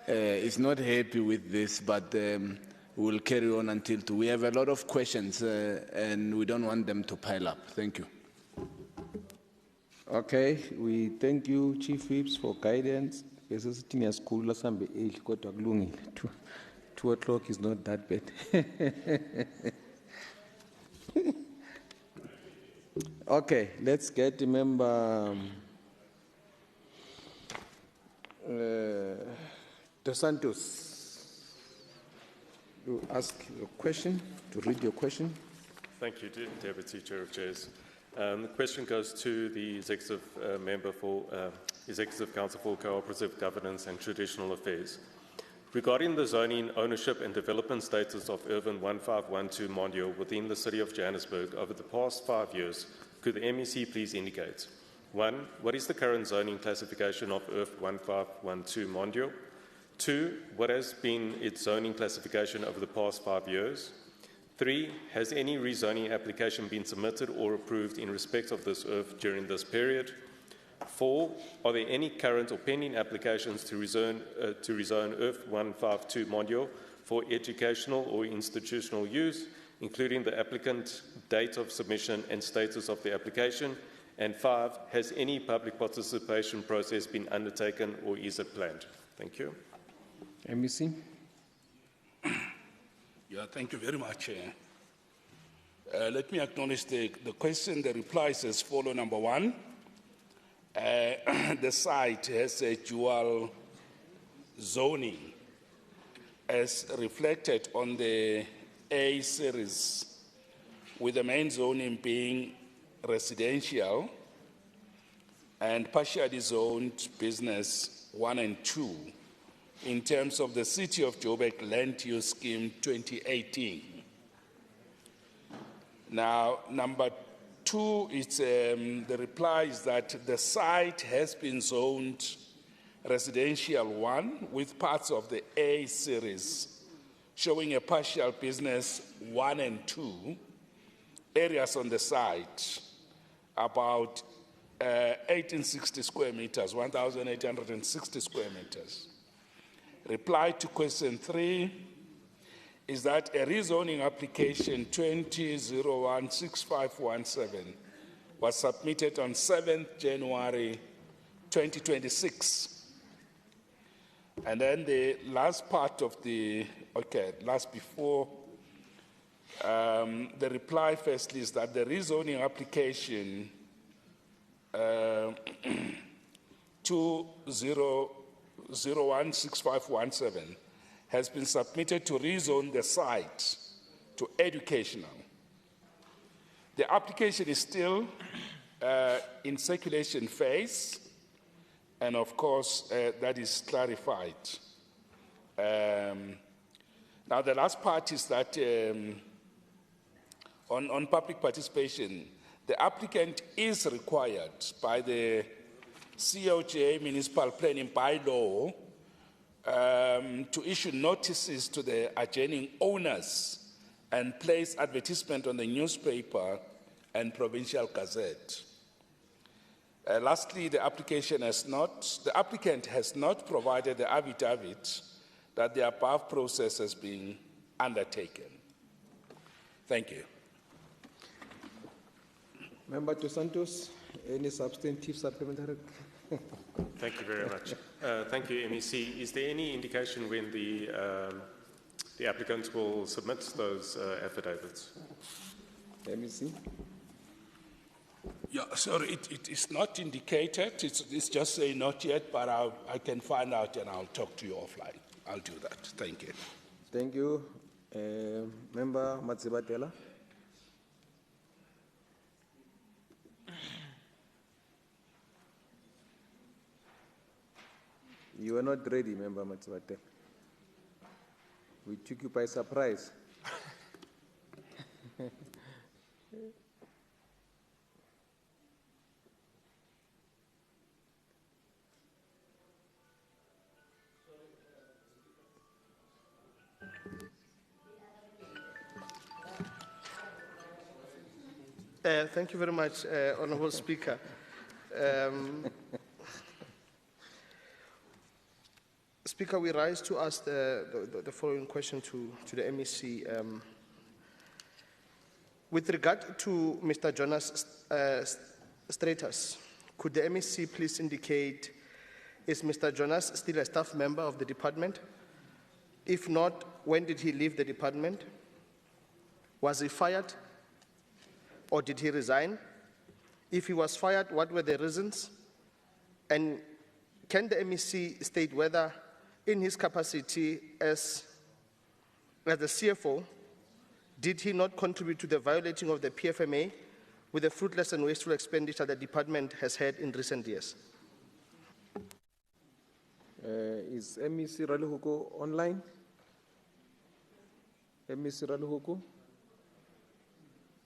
is not happy with this, but we'll carry on until we have a lot of questions and we don't want them to pile up. Thank you. Okay, we thank you, Chief Whips, for guidance. 2 o'clock is not that bad. Okay, let's get the member Dos Santos to ask your question, to read your question. Thank you, Deputy Chair of Chairs. The question goes to the Executive Member for Executive Council for Cooperative Governance and Traditional Affairs. Regarding the zoning, ownership and development status of Urban 1512 Mondial within the City of Johannesburg over the past 5 years, could the MEC please indicate? 1. What is the current zoning classification of Earth 1512 Mondial? 2. What has been its zoning classification over the past 5 years? 3. Has any rezoning application been submitted or approved in respect of this earth during this period? 4. Are there any current or pending applications to rezone Earth 152 Mondial for educational or institutional use, including the applicant, date of submission and status of the application? And 5. Has any public participation process been undertaken or is it planned? Thank you. MEC. Yeah, thank you very much. Let me acknowledge the question. The reply is as follows. Number 1, the site has a dual zoning. as reflected on the A series, with the main zoning being residential and partially zoned business 1 and 2 in terms of the City of Joburg Land Use Scheme 2018. Now, number 2 is the reply is that the site has been zoned residential 1 with parts of the A series showing a partial business 1 and 2 areas on the site, about 1860 square meters, 1,860 square meters. Reply to question 3 is that a rezoning application 20016517 was submitted on 7th January 2026. And then the last part of the, the reply firstly is that the rezoning application 20016517 has been submitted to rezone the site to educational. The application is still in circulation phase, and of course, that is clarified. Now, the last part is that on public participation, the applicant is required by the COJ Municipal Planning Bylaw to issue notices to the adjoining owners and place advertisement on the newspaper and provincial gazette. Lastly, the applicant has not provided the affidavit that the above process has been undertaken. Thank you. Member Dos Santos, any substantive supplementary? Thank you very much. Thank you, MEC. Is there any indication when the applicant will submit those affidavits? MEC? Yeah, sorry, it is not indicated. It's just saying not yet, but I can find out and I'll talk to you offline. I'll do that. Thank you. Thank you. Member Matsibatela. You are not ready, Member Matsibatela. We took you by surprise. Thank you very much, Honourable Speaker. Speaker, we rise to ask the following question to the MEC. With regard to Mr. Jonas' status, could the MEC please indicate, is Mr. Jonas still a staff member of the department? If not, when did he leave the department? Was he fired? Or did he resign? If he was fired, what were the reasons? And can the MEC state whether, in his capacity as the CFO, did he not contribute to the violating of the PFMA with the fruitless and wasteful expenditure the department has had in recent years? Is MEC Raluhuko online? MEC Raluhuko?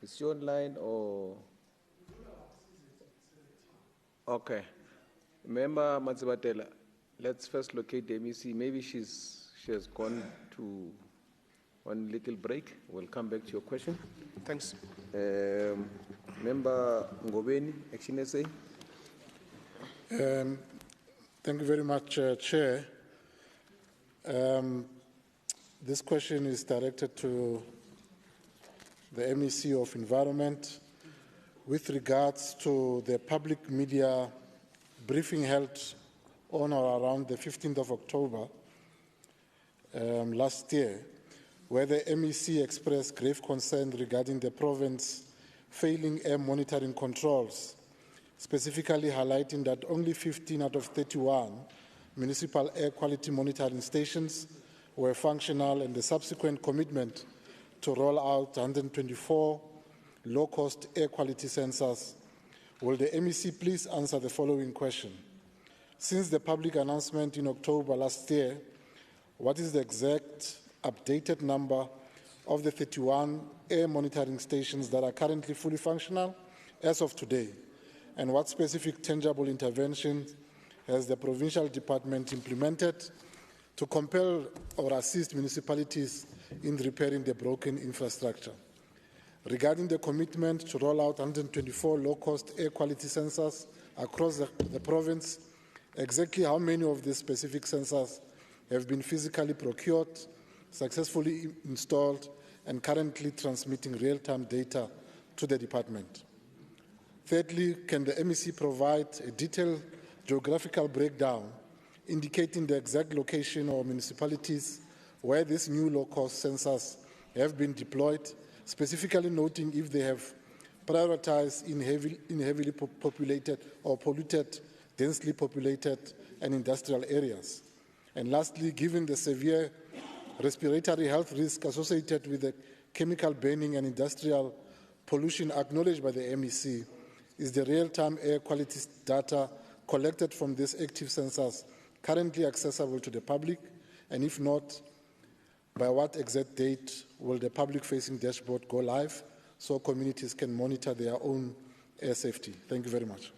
Is she online or? Okay. Member Matsibatela, let's first locate the MEC. Maybe she has gone to one little break. We'll come back to your question. Thanks. Member Ngobeni, Action SA. Thank you very much, Chair. This question is directed to the MEC of Environment with regards to the public media briefing held on or around the 15th of October last year, where the MEC expressed grave concern regarding the province failing air monitoring controls, specifically highlighting that only 15 out of 31 municipal air quality monitoring stations were functional and the subsequent commitment to roll out 124 low-cost air quality sensors, will the MEC please answer the following question? Since the public announcement in October last year, what is the exact updated number of the 31 air monitoring stations that are currently fully functional as of today? And what specific tangible interventions has the provincial department implemented to compel or assist municipalities in repairing the broken infrastructure? Regarding the commitment to roll out 124 low-cost air quality sensors across the province, exactly how many of these specific sensors have been physically procured, successfully installed, and currently transmitting real-time data to the department? Thirdly, can the MEC provide a detailed geographical breakdown indicating the exact location or municipalities where these new low-cost sensors have been deployed, specifically noting if they have prioritized in heavily populated or polluted, densely populated and industrial areas? And lastly, given the severe respiratory health risk associated with the chemical burning and industrial pollution acknowledged by the MEC, is the real-time air quality data collected from these active sensors currently accessible to the public? And if not, by what exact date will the public-facing dashboard go live so communities can monitor their own air safety? Thank you very much.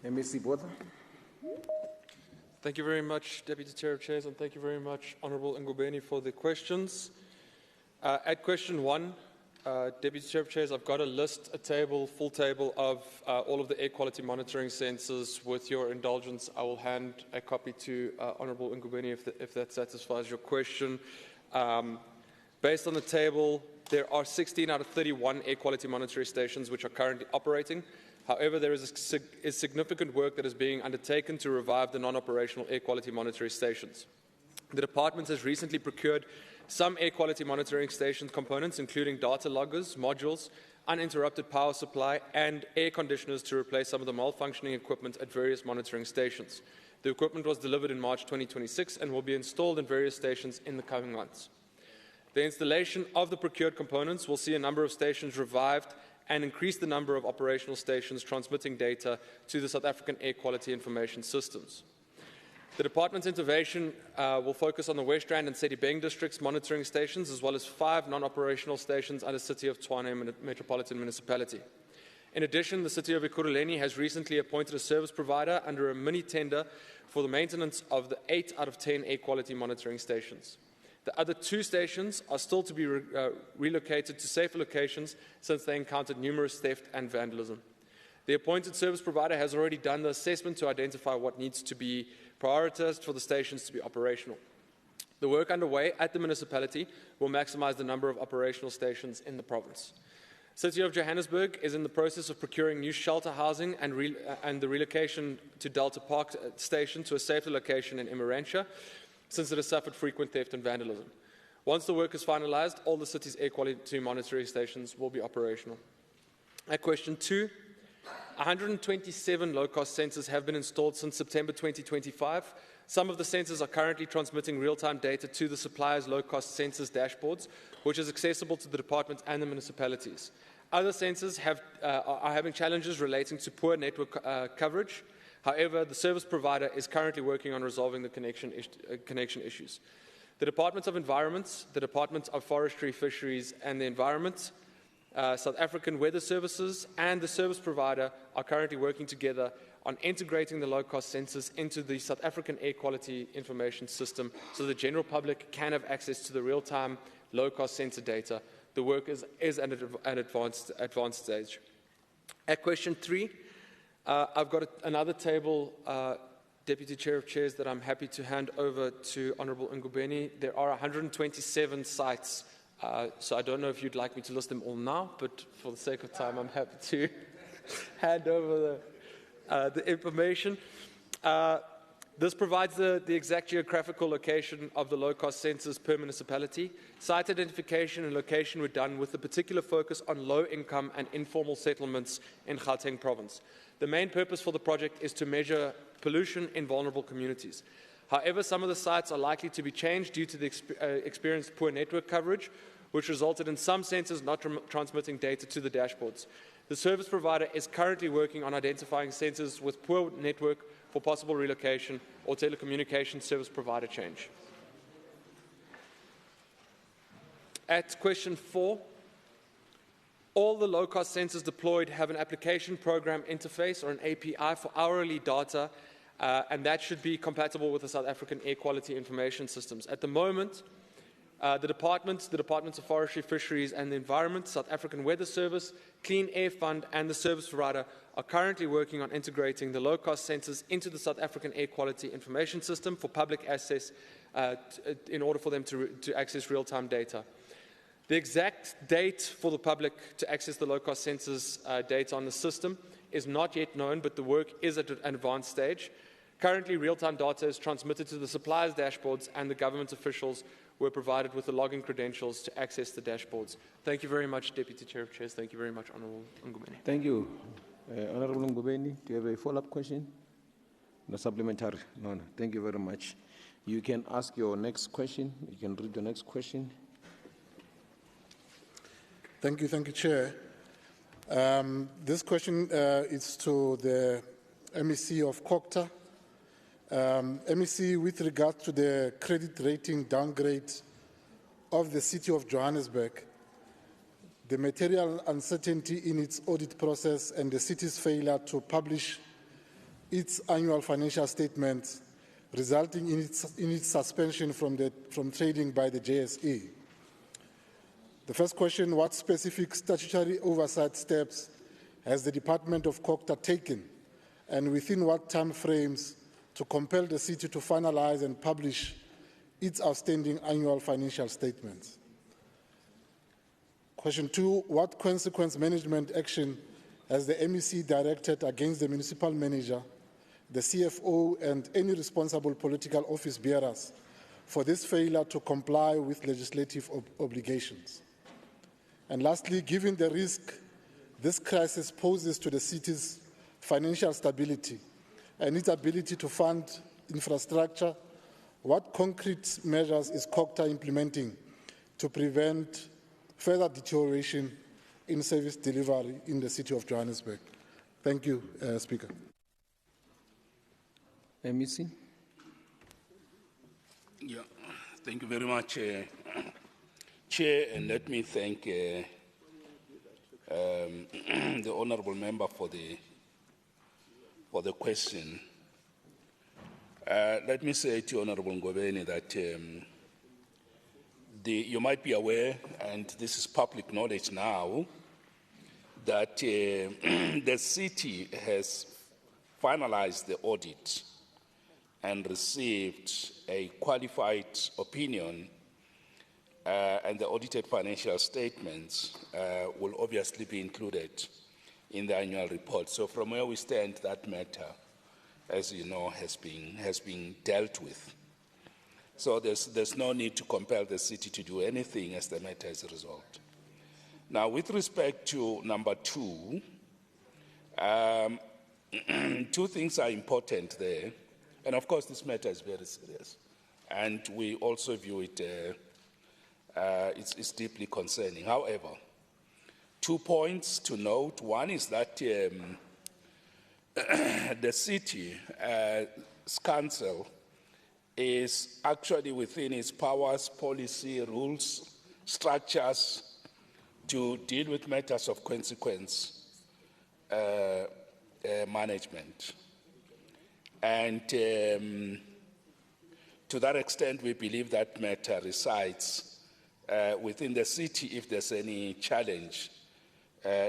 MEC Botha. Thank you very much, Deputy Chair of Chairs, and thank you very much, Honourable Ngubeni, for the questions. At question 1, Deputy Chair of Chairs, I've got a full table of all of the air quality monitoring sensors. With your indulgence, I will hand a copy to Honourable Ngubeni if that satisfies your question. Based on the table, there are 16 out of 31 air quality monitoring stations which are currently operating. However, there is significant work that is being undertaken to revive the non-operational air quality monitoring stations. The department has recently procured some air quality monitoring station components, including data loggers, modules, uninterrupted power supply, and air conditioners to replace some of the malfunctioning equipment at various monitoring stations. The equipment was delivered in March 2026 and will be installed in various stations in the coming months. The installation of the procured components will see a number of stations revived and increase the number of operational stations transmitting data to the South African air quality information systems. The department's intervention will focus on the West Rand and Sedibeng districts monitoring stations, as well as 5 non-operational stations under City of Tshwane Metropolitan Municipality. In addition, the City of Ekurhuleni has recently appointed a service provider under a mini-tender for the maintenance of the 8 out of 10 air quality monitoring stations. The other 2 stations are still to be relocated to safer locations since they encountered numerous theft and vandalism. The appointed service provider has already done the assessment to identify what needs to be prioritized for the stations to be operational. The work underway at the municipality will maximize the number of operational stations in the province. City of Johannesburg is in the process of procuring new shelter housing and the relocation to Delta Park Station to a safer location in Emmarantia, since it has suffered frequent theft and vandalism. Once the work is finalized, all the city's air quality monitoring stations will be operational. At question 2, 127 low-cost sensors have been installed since September 2025. Some of the sensors are currently transmitting real-time data to the supplier's low-cost sensors dashboards, which is accessible to the department and the municipalities. Other sensors are having challenges relating to poor network coverage. However, the service provider is currently working on resolving the connection issues. The Department of Environment, the Department of Forestry, Fisheries and the Environment, South African Weather Services and the service provider are currently working together on integrating the low-cost sensors into the South African air quality information system so the general public can have access to the real-time low-cost sensor data. The work is at an advanced stage. At question 3, I've got another table, Deputy Chair of Chairs, that I'm happy to hand over to Honourable Ngubeni. There are 127 sites, so I don't know if you'd like me to list them all now, but for the sake of time, I'm happy to hand over the information. This provides the exact geographical location of the low-cost sensors per municipality. Site identification and location were done with a particular focus on low-income and informal settlements in Gauteng province. The main purpose for the project is to measure pollution in vulnerable communities. However, some of the sites are likely to be changed due to the experienced poor network coverage, which resulted in some sensors not transmitting data to the dashboards. The service provider is currently working on identifying sensors with poor network for possible relocation or telecommunications service provider change. At question 4, all the low-cost sensors deployed have an application program interface or an API for hourly data, and that should be compatible with the South African air quality information systems. At the moment, the Departments of Forestry, Fisheries and the Environment, South African Weather Service, Clean Air Fund and the service provider are currently working on integrating the low-cost sensors into the South African air quality information system for public access in order for them to access real-time data. The exact date for the public to access the low-cost sensors data on the system is not yet known, but the work is at an advanced stage. Currently, real-time data is transmitted to the suppliers' dashboards, and the government officials were provided with the login credentials to access the dashboards. Thank you very much, Deputy Chair of Chairs. Thank you very much, Honourable Ngubeni. Thank you. Honourable Ngubeni, do you have a follow-up question? No supplementary? No. Thank you very much. You can ask your next question. You can read the next question. Thank you, Chair. This question is to the MEC of COCTA. MEC, with regard to the credit rating downgrade of the City of Johannesburg, the material uncertainty in its audit process and the city's failure to publish its annual financial statements, resulting in its suspension from trading by the JSE. The first question, what specific statutory oversight steps has the Department of COCTA taken, and within what time frames, to compel the city to finalize and publish its outstanding annual financial statements? Question 2, what consequence management action has the MEC directed against the municipal manager, the CFO, and any responsible political office bearers for this failure to comply with legislative obligations? And lastly, given the risk this crisis poses to the city's financial stability and its ability to fund infrastructure, what concrete measures is COCTA implementing to prevent further deterioration in service delivery in the City of Johannesburg? Thank you, Speaker. MEC. Yeah, thank you very much, Chair, and let me thank the honourable member for the question. Let me say to Honourable Ngobeni that you might be aware, and this is public knowledge now, that the city has finalized the audit and received a qualified opinion, and the audited financial statements will obviously be included in the annual report. So from where we stand, that matter, as you know, has been dealt with. So there's no need to compel the city to do anything as the matter is resolved. Now, with respect to number 2, 2 things are important there. And of course, this matter is very serious. And we also view it, it's deeply concerning. However, 2 points to note. One is that the city's council is actually within its powers, policy, rules, structures to deal with matters of consequence management. And to that extent, we believe that matter resides within the city if there's any challenge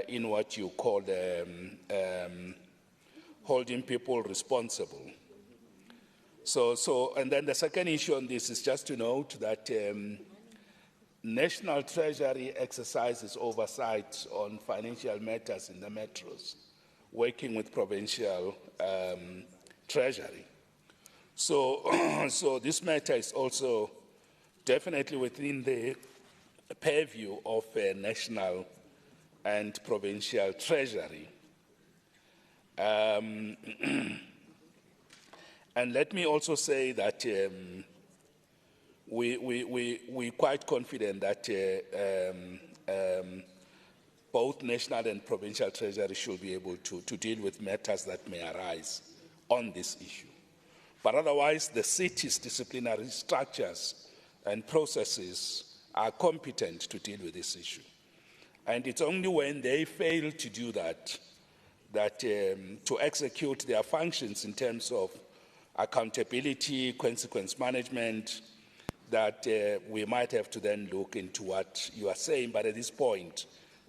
in what you call holding people responsible. And then the second issue on this is just to note that National Treasury exercises oversight on financial matters in the metros, working with provincial treasury. So this matter is also definitely within the purview of national and provincial treasury. And let me also say that we're quite confident that both national and provincial treasury should be able to deal with matters that may arise on this issue. But otherwise, the city's disciplinary structures and processes are competent to deal with this issue. And it's only when they fail to do that, to execute their functions in terms of accountability, consequence management, that we might have to then look into what you are saying. But at this point,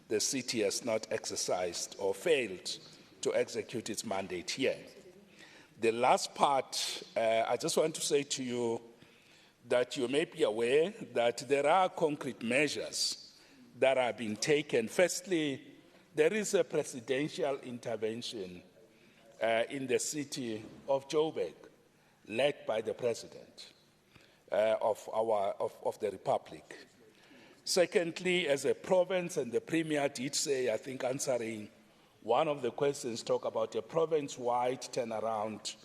the city has not exercised or failed to execute its mandate here. The last part, I just want to say to you that you may be aware that there are concrete measures that are being taken. Firstly, there is a presidential intervention in the city of Joburg, led by the President of the Republic. Secondly, as a province, and the Premier did say, I think answering one of the questions, talk about a province-wide turnaround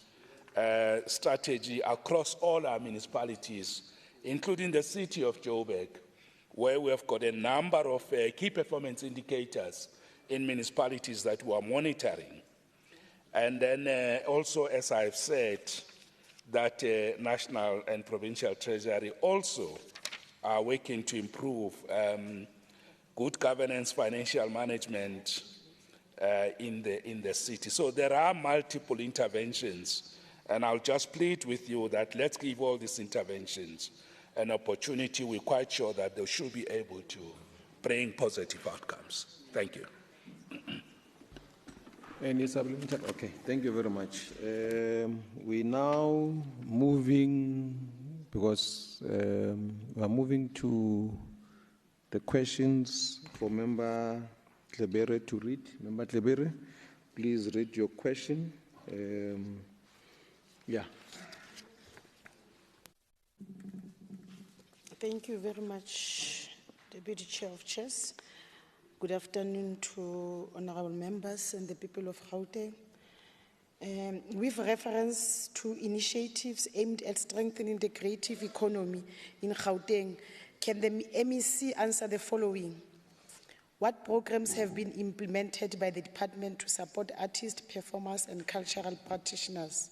strategy across all our municipalities, including the city of Joburg, where we have got a number of key performance indicators in municipalities that we are monitoring. And then also, as I've said, that national and provincial treasury also are working to improve good governance, financial management in the city. So there are multiple interventions, and I'll just plead with you that let's give all these interventions an opportunity. We're quite sure that they should be able to bring positive outcomes. Thank you. Any supplementary? Okay, thank you very much. We're now moving, because we are moving to the questions for Member Klebere to read. Member Klebere, please read your question. Yeah. Thank you very much, Deputy Chair of Chairs. Good afternoon to honorable members and the people of Gauteng. With reference to initiatives aimed at strengthening the creative economy in Gauteng, can the MEC answer the following? What programs have been implemented by the department to support artists, performers, and cultural practitioners?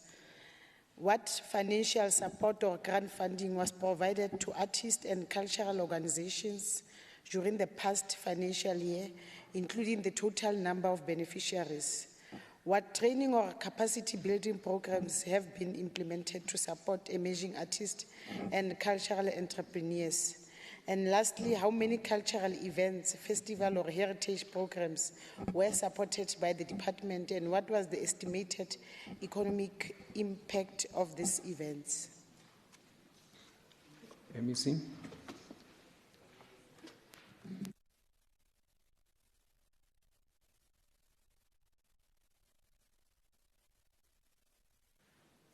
What financial support or grant funding was provided to artists and cultural organizations during the past financial year, including the total number of beneficiaries? What training or capacity building programs have been implemented to support emerging artists and cultural entrepreneurs? And lastly, how many cultural events, festival or heritage programs were supported by the department, and what was the estimated economic impact of these events? MEC.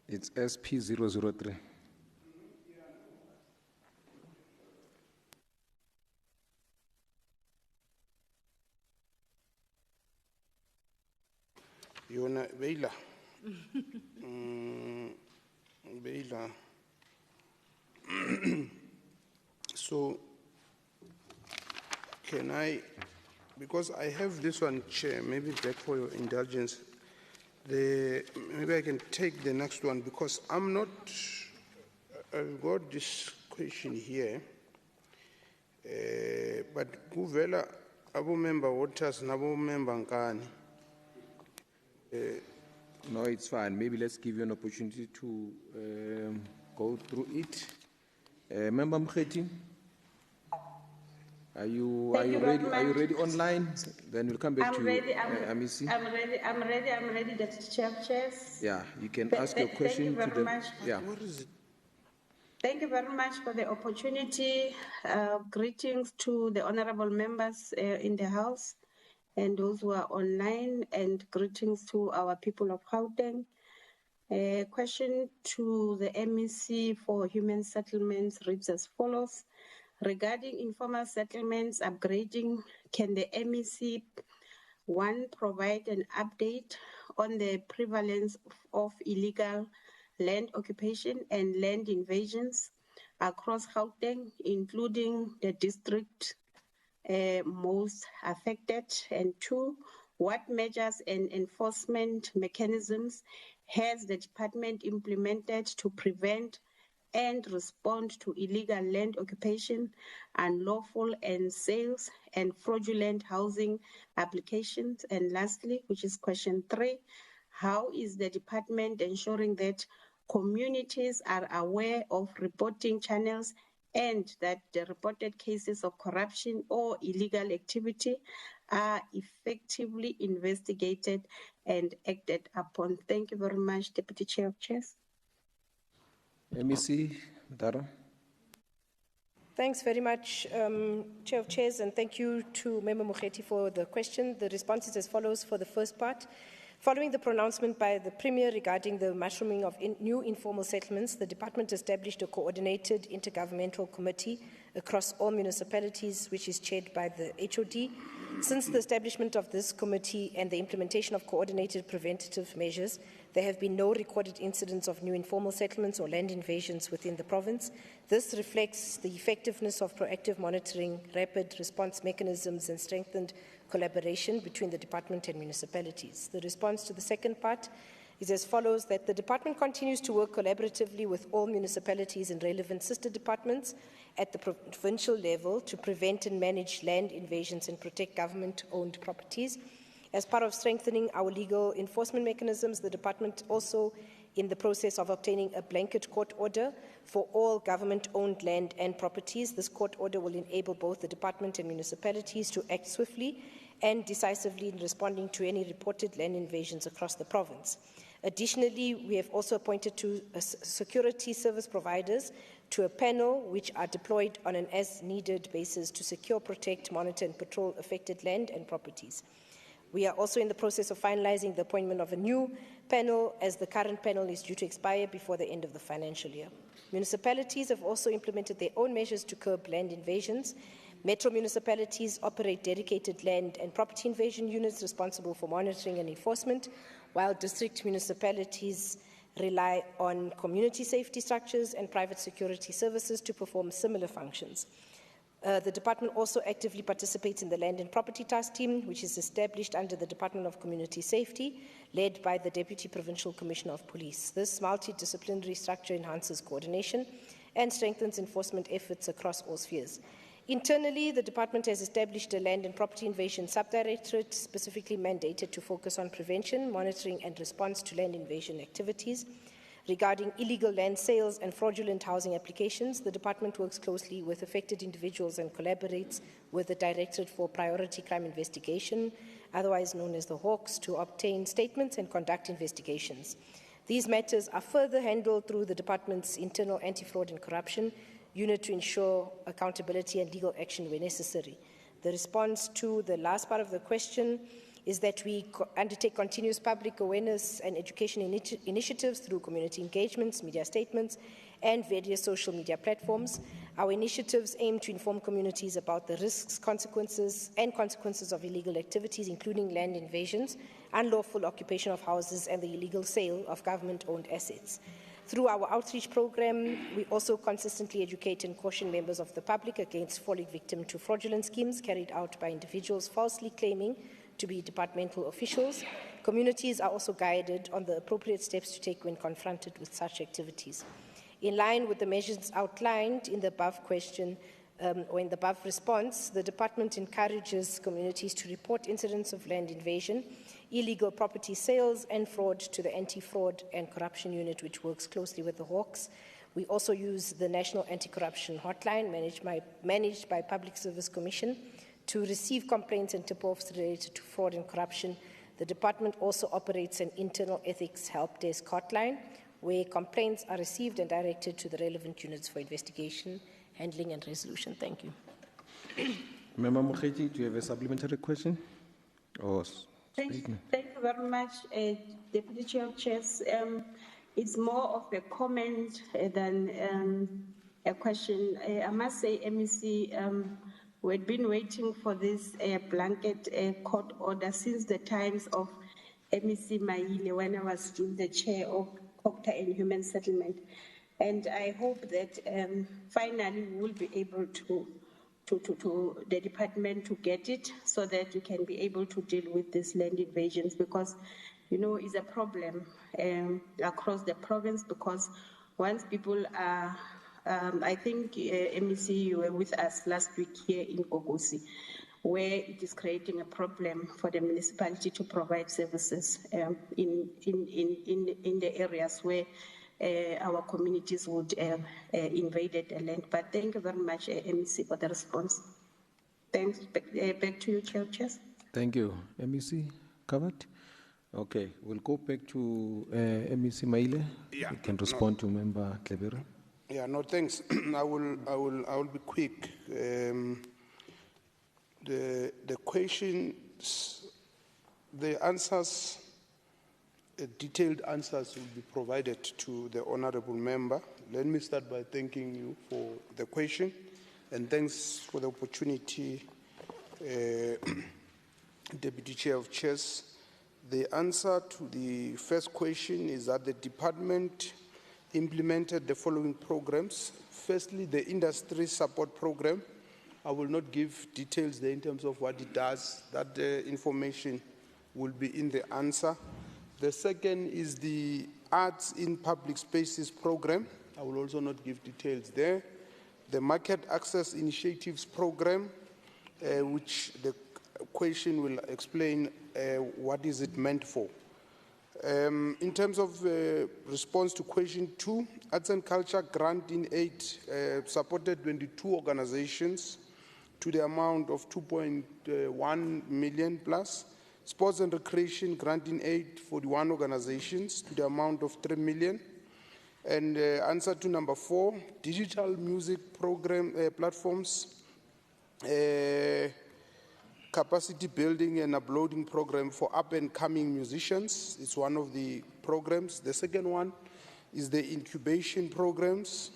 It's SP003. Yona Beila. Beila. So, can I, because I have this one, Chair, maybe back for your indulgence, maybe I can take the next one, because I'm not, I've got this question here, but Kuvela, Abu member Waters, Nabu member Nkani. No, it's fine. Maybe let's give you an opportunity to go through it. Member Mkheti, are you ready? Are you ready online? Then we'll come back to you. I'm ready, Deputy Chair of Chairs. Yeah, you can ask your question thank you very much. Yeah. Thank you very much for the opportunity. Greetings to the honorable members in the House and those who are online, and greetings to our people of Gauteng. Question to the MEC for Human Settlements reads as follows. Regarding informal settlements upgrading, can the MEC, one, provide an update on the prevalence of illegal land occupation and land invasions across Gauteng, including the district most affected? And two, what measures and enforcement mechanisms has the department implemented to prevent and respond to illegal land occupation, unlawful and sales, and fraudulent housing applications? And lastly, which is question 3, how is the department ensuring that communities are aware of reporting channels and that the reported cases of corruption or illegal activity are effectively investigated and acted upon? Thank you very much, Deputy Chair of Chairs. MEC Dara. Thanks very much, Chair of Chairs, and thank you to Member Mokgethi for the question. The response is as follows for the first part. Following the pronouncement by the Premier regarding the mushrooming of new informal settlements, the Department established a coordinated intergovernmental committee across all municipalities, which is chaired by the HOD. Since the establishment of this committee and the implementation of coordinated preventative measures, there have been no recorded incidents of new informal settlements or land invasions within the province. This reflects the effectiveness of proactive monitoring, rapid response mechanisms, and strengthened collaboration between the department and municipalities. The response to the second part is as follows: that the department continues to work collaboratively with all municipalities and relevant sister departments at the provincial level to prevent and manage land invasions and protect government-owned properties. As part of strengthening our legal enforcement mechanisms, the department also in the process of obtaining a blanket court order for all government-owned land and properties. This court order will enable both the department and municipalities to act swiftly and decisively in responding to any reported land invasions across the province. Additionally, we have also appointed two security service providers to a panel which are deployed on an as-needed basis to secure, protect, monitor and patrol affected land and properties. We are also in the process of finalizing the appointment of a new panel, as the current panel is due to expire before the end of the financial year. Municipalities have also implemented their own measures to curb land invasions. Metro municipalities operate dedicated land and property invasion units responsible for monitoring and enforcement, while district municipalities rely on community safety structures and private security services to perform similar functions. The department also actively participates in the Land and Property Task Team, which is established under the Department of Community Safety, led by the Deputy Provincial Commissioner of Police. This multidisciplinary structure enhances coordination and strengthens enforcement efforts across all spheres. Internally, the department has established a Land and Property Invasion Subdirectorate specifically mandated to focus on prevention, monitoring and response to land invasion activities. Regarding illegal land sales and fraudulent housing applications, the department works closely with affected individuals and collaborates with the Directorate for Priority Crime Investigation, otherwise known as the Hawks, to obtain statements and conduct investigations. These matters are further handled through the department's internal anti-fraud and corruption unit to ensure accountability and legal action where necessary. The response to the last part of the question is that we undertake continuous public awareness and education initiatives through community engagements, media statements, and various social media platforms. Our initiatives aim to inform communities about the risks, consequences of illegal activities, including land invasions, unlawful occupation of houses, and the illegal sale of government-owned assets. Through our outreach program, we also consistently educate and caution members of the public against falling victim to fraudulent schemes carried out by individuals falsely claiming to be departmental officials. Communities are also guided on the appropriate steps to take when confronted with such activities. In line with the measures outlined in the above question or in the above response, the department encourages communities to report incidents of land invasion, illegal property sales and fraud to the Anti-Fraud and Corruption Unit, which works closely with the Hawks. We also use the National Anti-Corruption Hotline managed by Public Service Commission to receive complaints and tip-offs related to fraud and corruption. The department also operates an internal ethics help desk hotline where complaints are received and directed to the relevant units for investigation, handling and resolution. Thank you. Member Mokgethi, do you have a supplementary question? Or statement? Thank you very much, Deputy Chair of Chairs. It's more of a comment than a question. I must say, MEC, we had been waiting for this blanket court order since the times of MEC Maile when I was still the chair of COCTA and Human Settlement. And I hope that finally we will be able to the department to get it so that we can be able to deal with these land invasions, because, you know, it's a problem across the province, because once people are, I think MEC, you were with us last week here in Gogosi, where it is creating a problem for the municipality to provide services in the areas where our communities would invade the land. But thank you very much, MEC, for the response. Thanks. Back to you, Chair. Thank you. MEC, covered? Okay, we'll go back to MEC Maile. Yeah, you can respond to Member Klebera. Yeah, no, thanks. I will be quick. The questions, the answers, detailed answers will be provided to the honorable member. Let me start by thanking you for the question, and thanks for the opportunity, Deputy Chair of Chairs. The answer to the first question is that the department implemented the following programs. Firstly, the industry support program. I will not give details there in terms of what it does. That information will be in the answer. The second is the Arts in Public Spaces program. I will also not give details there. The Market Access Initiatives program, which the question will explain what is it meant for. In terms of response to question 2, Arts and Culture Grant in Aid supported 22 organizations to the amount of 2.1 million plus. Sports and Recreation Grant in Aid 41 organizations to the amount of 3 million. And answer to number 4, digital music program platforms, capacity building and uploading program for up-and-coming musicians. It's one of the programs. The second one is the incubation programs.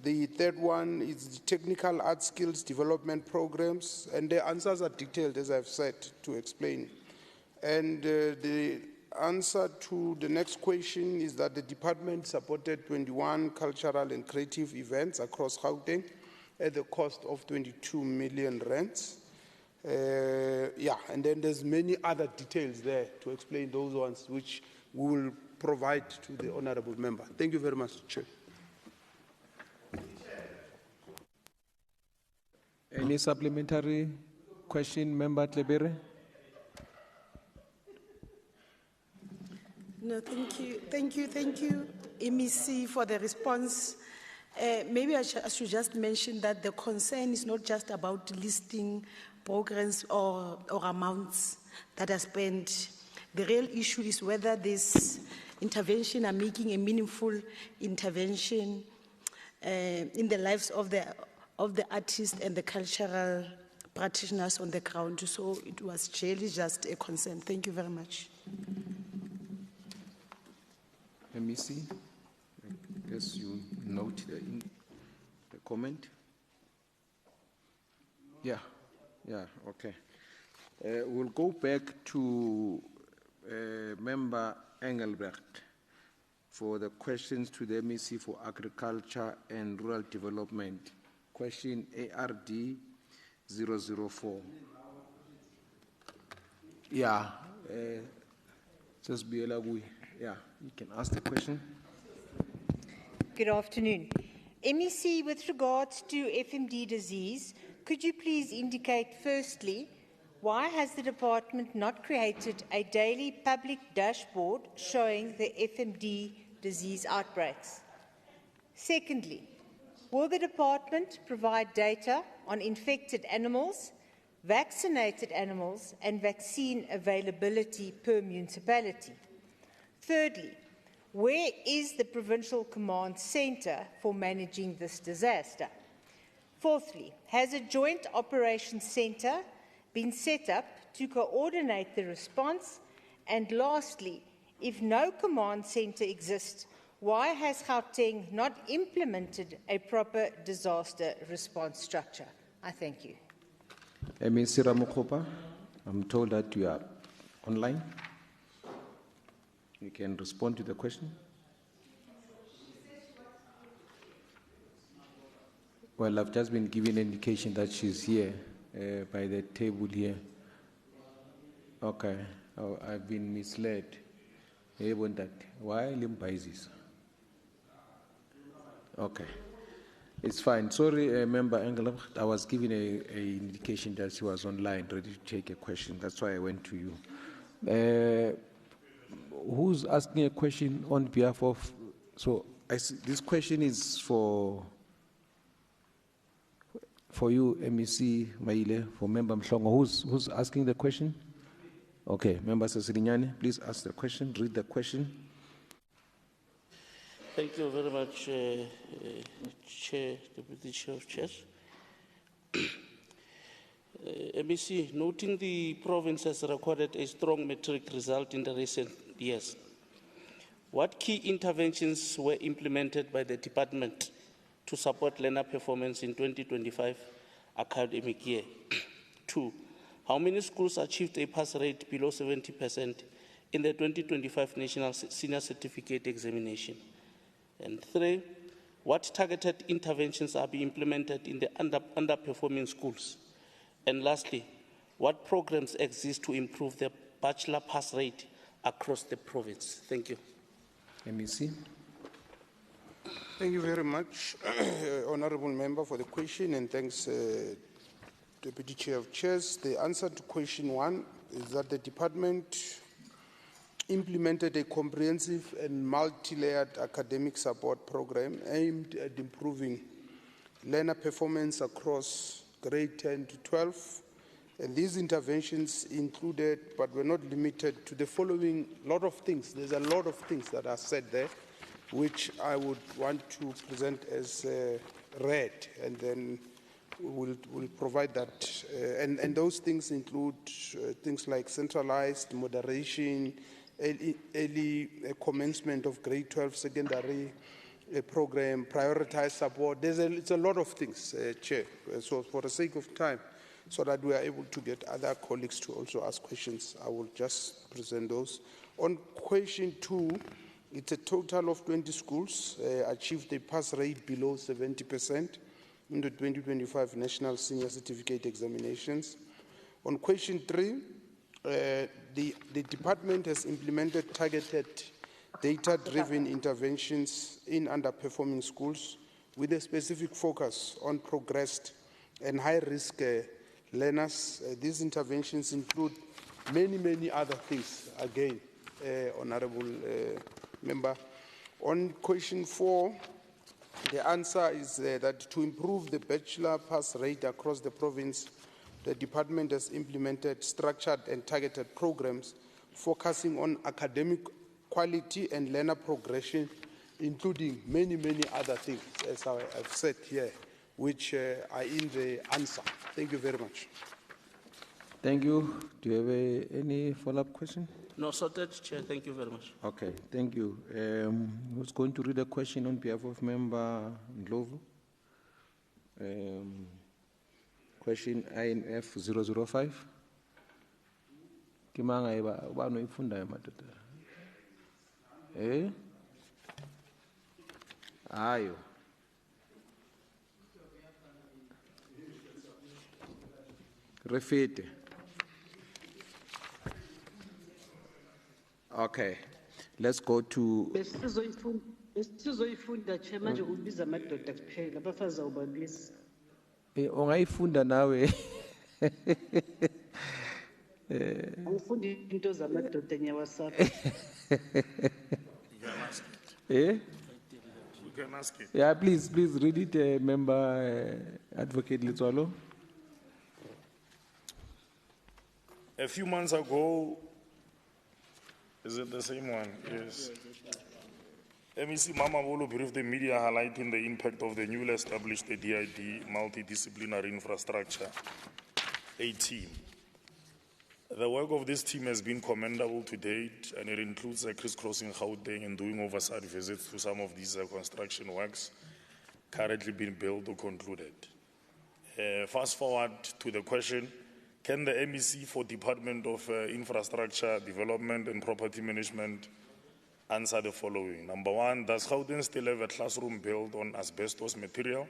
The third one is the technical art skills development programs. And the answers are detailed, as I've said, to explain. And the answer to the next question is that the department supported 21 cultural and creative events across Gauteng at the cost of 22 million rands. And then there's many other details there to explain those ones, which we will provide to the honorable member. Thank you very much, Chair. Any supplementary question, Member Klebere? No, thank you, MEC, for the response. Maybe I should just mention that the concern is not just about listing programs or amounts that are spent. The real issue is whether this intervention are making a meaningful intervention in the lives of the artists and the cultural practitioners on the ground. So it was really just a concern. Thank you very much. MEC, I guess you note the comment. Yeah, okay. We'll go back to Member Engelbrecht for the questions to the MEC for Agriculture and Rural Development. Question ARD 004. Yeah, just be elaborate. Yeah, you can ask the question. Good afternoon. MEC, with regards to FMD disease, could you please indicate, firstly, why has the department not created a daily public dashboard showing the FMD disease outbreaks? Secondly, will the department provide data on infected animals, vaccinated animals, and vaccine availability per municipality? Thirdly, where is the Provincial Command Centre for managing this disaster? Fourthly, has a joint operations centre been set up to coordinate the response? And lastly, if no command centre exists, why has Gauteng not implemented a proper disaster response structure? I thank you. MEC Ramokgopa, I'm told that you are online. You can respond to the question. Well, I've just been given an indication that she's here by the table here. Okay, oh, I've been misled. Why Limbaisis? Okay, it's fine. Sorry, Member Engel, I was given an indication that she was online, ready to take a question. That's why I went to you. Who's asking a question on behalf of? So I see, this question is for you, MEC Maile, for Member Mhlongo. Who's asking the question? Okay, Member Sasilinyane, please ask the question, read the question. Thank you very much, Chair, Deputy Chair of Chairs. MEC, noting the province has recorded a strong metric result in the recent years, what key interventions were implemented by the department to support learner performance in 2025 academic year? 2, how many schools achieved a pass rate below 70% in the 2025 National Senior Certificate Examination? And 3, what targeted interventions are being implemented in the underperforming schools? And lastly, what programs exist to improve the bachelor pass rate across the province? Thank you. MEC. Thank you very much, Honourable Member, for the question, and thanks, Deputy Chair of Chairs. The answer to question 1 is that the department implemented a comprehensive and multi-layered academic support program aimed at improving learner performance across grade 10 to 12. And these interventions included, but were not limited to, the following lot of things. There's a lot of things that are said there, which I would want to present as read, and then we'll provide that. And those things include things like centralized moderation, early commencement of grade 12 secondary program, prioritized support. It's a lot of things, Chair. So for the sake of time, so that we are able to get other colleagues to also ask questions, I will just present those. On question 2, it's a total of 20 schools achieved a pass rate below 70% in the 2025 National Senior Certificate Examinations. On question 3, the department has implemented targeted data-driven interventions in underperforming schools with a specific focus on progressed and high-risk learners. These interventions include many other things, again, Honourable Member. On question 4, the answer is that to improve the bachelor pass rate across the province, the department has implemented structured and targeted programs focusing on academic quality and learner progression, including many other things, as I've said here, which are in the answer. Thank you very much. Thank you. Do you have any follow-up question? No, sorted, Chair. Thank you very much. Okay, thank you. Who's going to read the question on behalf of Member Ndlovu? Question INF 005. Kimanga iba no ifunda madoda. Ayo. Refete. Okay, let's go to. Ungayifunda nawe. You can ask it. Yeah, please read it, Member Advocate Litswalo. A few months ago, is it the same one? Yes. MEC Mama Bolo briefed the media highlighting the impact of the newly established DID multidisciplinary infrastructure, a team. The work of this team has been commendable to date, and it includes crisscrossing Gauteng and doing oversight visits to some of these construction works currently being built or concluded. Fast forward to the question, can the MEC for Department of Infrastructure Development and Property Management answer the following? Number one, does Gauteng still have a classroom built on asbestos material?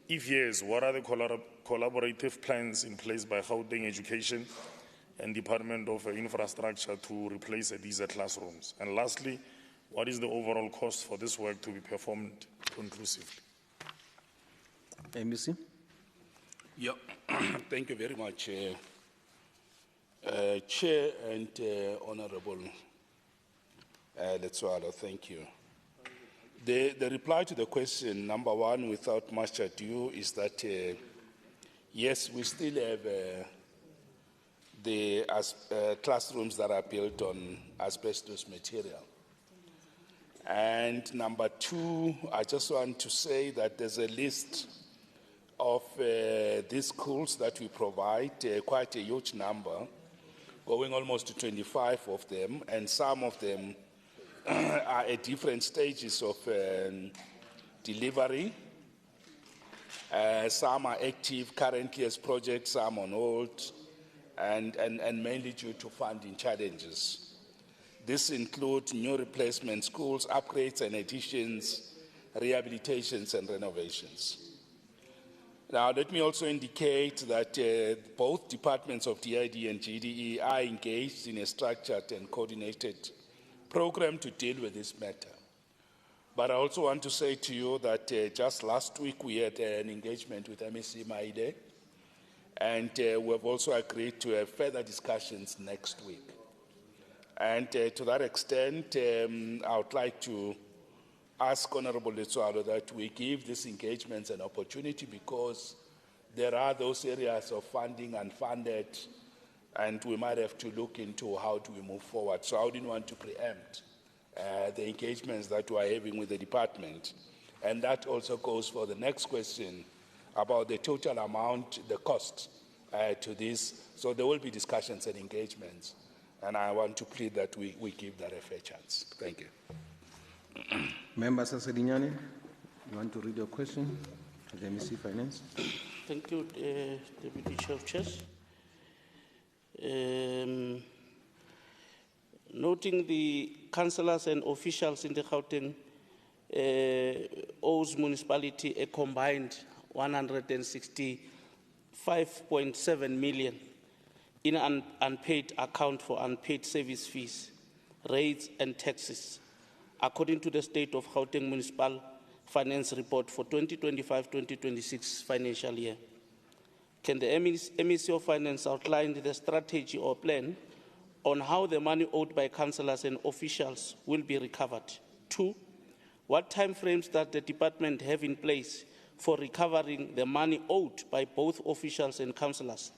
If yes, what are the collaborative plans in place by Gauteng Education and Department of Infrastructure to replace these classrooms? And lastly, what is the overall cost for this work to be performed conclusively? MEC? Yeah, thank you very much, Chair and Honorable Letsoalo, thank you. The reply to the question, number one, without much ado, is that yes, we still have the classrooms that are built on asbestos material. And number two, I just want to say that there's a list of these schools that we provide, quite a huge number, going almost to 25 of them, and some of them are at different stages of delivery. Some are active currently as projects, some on hold, and mainly due to funding challenges. This includes new replacement schools, upgrades and additions, rehabilitations and renovations. Now, let me also indicate that both departments of DID and GDE are engaged in a structured and coordinated program to deal with this matter. But I also want to say to you that just last week we had an engagement with MEC Maide, and we have also agreed to have further discussions next week. And to that extent, I would like to ask Honorable Letsoalo that we give these engagements an opportunity, because there are those areas of funding unfunded, and we might have to look into how do we move forward. So I didn't want to preempt the engagements that we are having with the department. And that also goes for the next question about the total amount, the cost to this. So there will be discussions and engagements. And I want to plead that we give that a fair chance. Thank you. Member Sasedinyane, you want to read your question to the MEC Finance? Thank you, Deputy Chair of Chairs. Noting the councillors and officials in the Gauteng owes municipality a combined 165.7 million in an unpaid account for unpaid service fees, rates and taxes, according to the State of Gauteng Municipal Finance Report for 2025-2026 financial year. Can the MEC of Finance outline the strategy or plan on how the money owed by councillors and officials will be recovered? 2, what timeframes does the department have in place for recovering the money owed by both officials and councillors?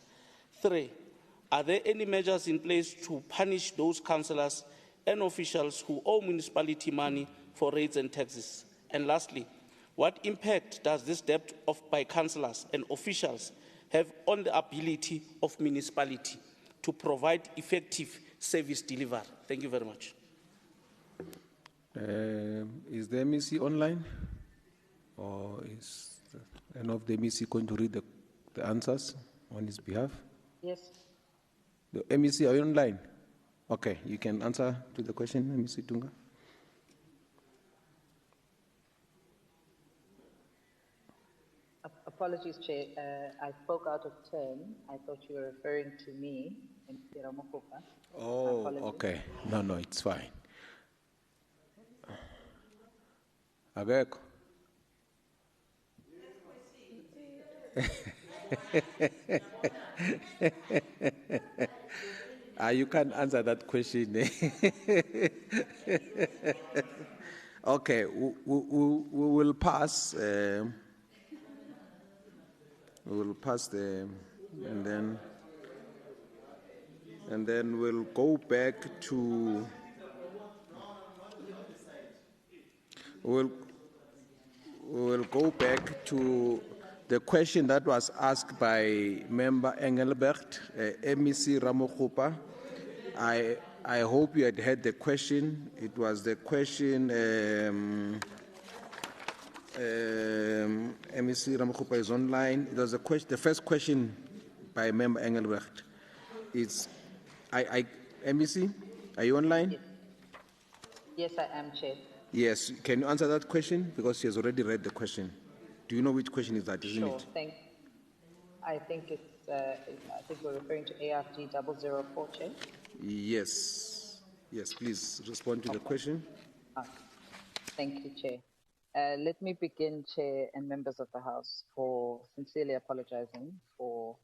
3, are there any measures in place to punish those councillors and officials who owe municipality money for rates and taxes? And lastly, what impact does this debt by councillors and officials have on the ability of municipality to provide effective service delivery? Thank you very much. Is the MEC online? Or is any of the MEC going to read the answers on his behalf? Yes. The MEC, are you online? Okay, you can answer to the question, MEC Tunga. Apologies, Chair. I spoke out of turn. I thought you were referring to me, Mr. Ramokopa. Oh, okay. No, it's fine. Ageko. You can't answer that question. Okay, we will pass. We will pass and then we'll go back to. We'll go back to the question that was asked by Member Engelbert, MEC Ramokopa. I hope you had heard the question. It was the question, MEC Ramokopa is online. It was the first question by Member Engelbert. It's, MEC, are you online? Yes, I am, Chair. Yes, can you answer that question? Because she has already read the question. Do you know which question is that, isn't Sure. it? I think it's. I think we're referring to ARG 004, Chair. Yes. Yes, please respond to the question. Thank you, Chair. Let me begin, Chair and members of the House, for sincerely apologizing for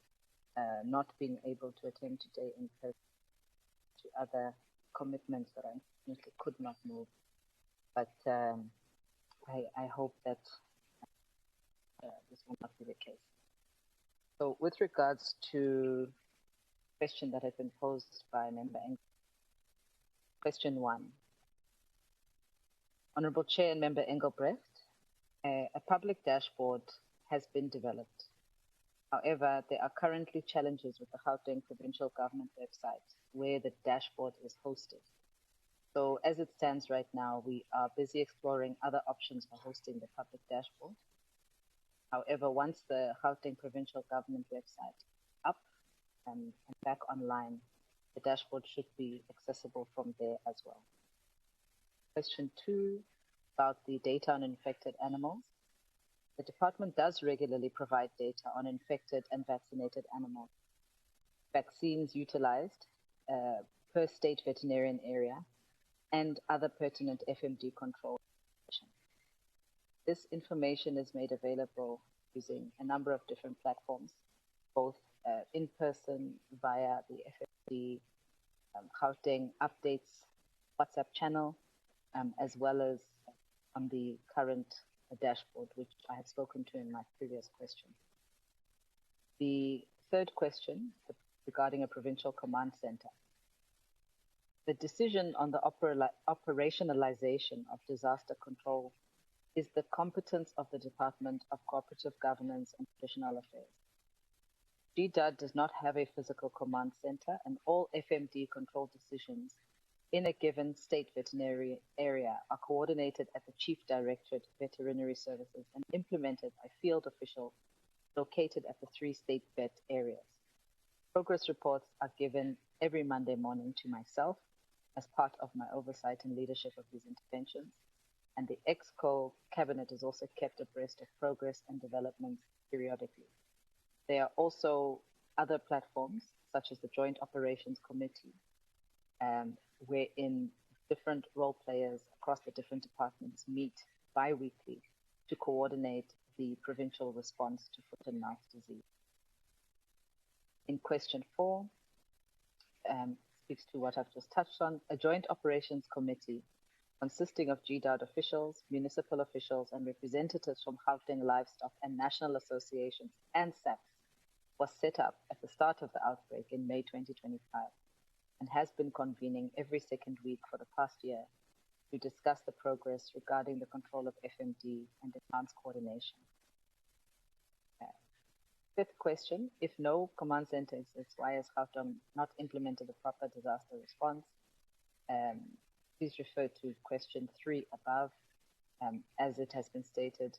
not being able to attend today in person to other commitments that I unfortunately could not move. But I hope that this will not be the case. So with regards to the question that had been posed by Member Engel, question 1. Honourable Chair and Member Engelbrecht, a public dashboard has been developed. However, there are currently challenges with the Gauteng Provincial Government website where the dashboard is hosted. So as it stands right now, we are busy exploring other options for hosting the public dashboard. However, once the Gauteng Provincial Government website is up and back online, the dashboard should be accessible from there as well. Question 2, about the data on infected animals. The department does regularly provide data on infected and vaccinated animals. Vaccines utilized per state veterinarian area and other pertinent FMD control. This information is made available using a number of different platforms, both in person via the FMD Gauteng updates WhatsApp channel, as well as on the current dashboard, which I had spoken to in my previous question. The third question regarding a provincial command center. The decision on the operationalization of disaster control is the competence of the Department of Cooperative Governance and Traditional Affairs. GDAD does not have a physical command center, and all FMD control decisions in a given state veterinary area are coordinated at the Chief Directorate Veterinary Services and implemented by field officials located at the 3 state vet areas. Progress reports are given every Monday morning to myself as part of my oversight and leadership of these interventions, and the EXCO cabinet is also kept abreast of progress and developments periodically. There are also other platforms, such as the Joint Operations Committee, wherein different role players across the different departments meet bi-weekly to coordinate the provincial response to foot and mouth disease. In question 4, speaks to what I've just touched on, a Joint Operations Committee consisting of GDAD officials, municipal officials, and representatives from Gauteng Livestock and national associations and SAPs was set up at the start of the outbreak in May 2025 and has been convening every second week for the past year to discuss the progress regarding the control of FMD and enhanced coordination. Fifth question, if no command center exists, why has Gauteng not implemented the proper disaster response? Please refer to question 3 above. As it has been stated,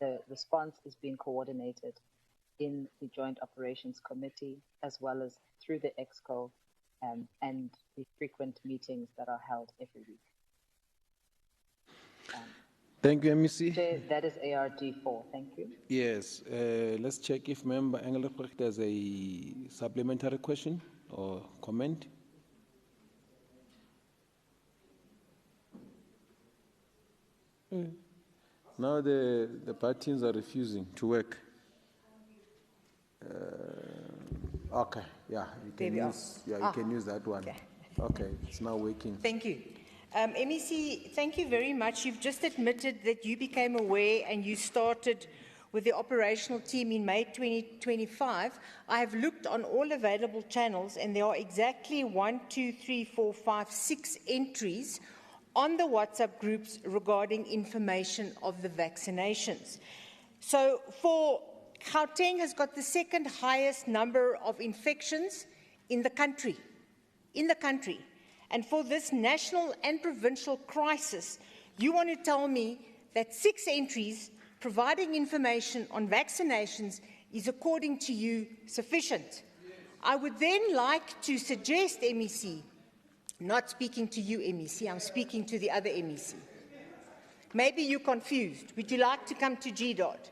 the response is being coordinated in the Joint Operations Committee, as well as through the EXCO and the frequent meetings that are held every week. Thank you, MEC. That is ARD 4. Thank you. Yes. Let's check if Member Engelbrecht has a supplementary question or comment. Now the buttons are refusing to work. Okay, yeah, you can use, you can use that one. Okay, it's now working. Thank you. MEC, thank you very much. You've just admitted that you became aware and you started with the operational team in May 2025. I have looked on all available channels and there are exactly 6 entries on the WhatsApp groups regarding information of the vaccinations. So Gauteng has got the second highest number of infections in the country. And for this national and provincial crisis, you want to tell me that 6 entries providing information on vaccinations is, according to you, sufficient? I would then like to suggest, MEC, not speaking to you, MEC, I'm speaking to the other MEC. Maybe you're confused. Would you like to come to GDOT?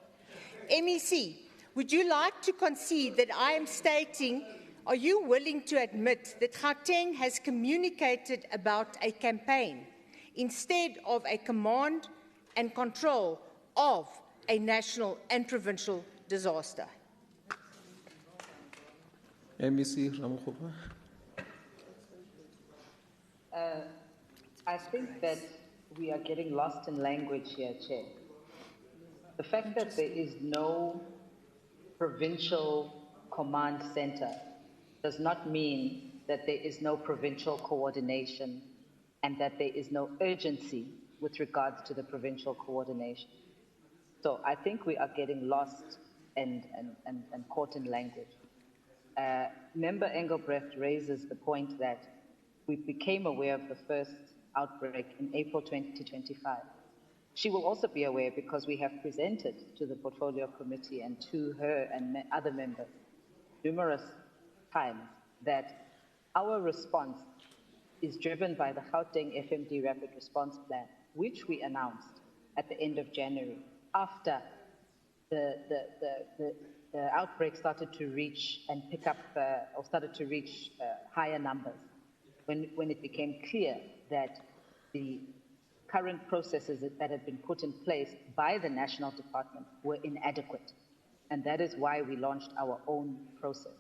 MEC, would you like to concede that I am stating, are you willing to admit that Gauteng has communicated about a campaign instead of a command and control of a national and provincial disaster? MEC Ramokgopa. I think that we are getting lost in language here, Chair. The fact that there is no provincial command center does not mean that there is no provincial coordination and that there is no urgency with regards to the provincial coordination. So I think we are getting lost and caught in language. Member Engelbrecht raises the point that we became aware of the first outbreak in April 2025. She will also be aware because we have presented to the Portfolio Committee and to her and other members numerous times that our response is driven by the Gauteng FMD Rapid Response Plan, which we announced at the end of January after the outbreak started to reach and pick up or started to reach higher numbers when it became clear that the current processes that had been put in place by the National Department were inadequate. And that is why we launched our own process.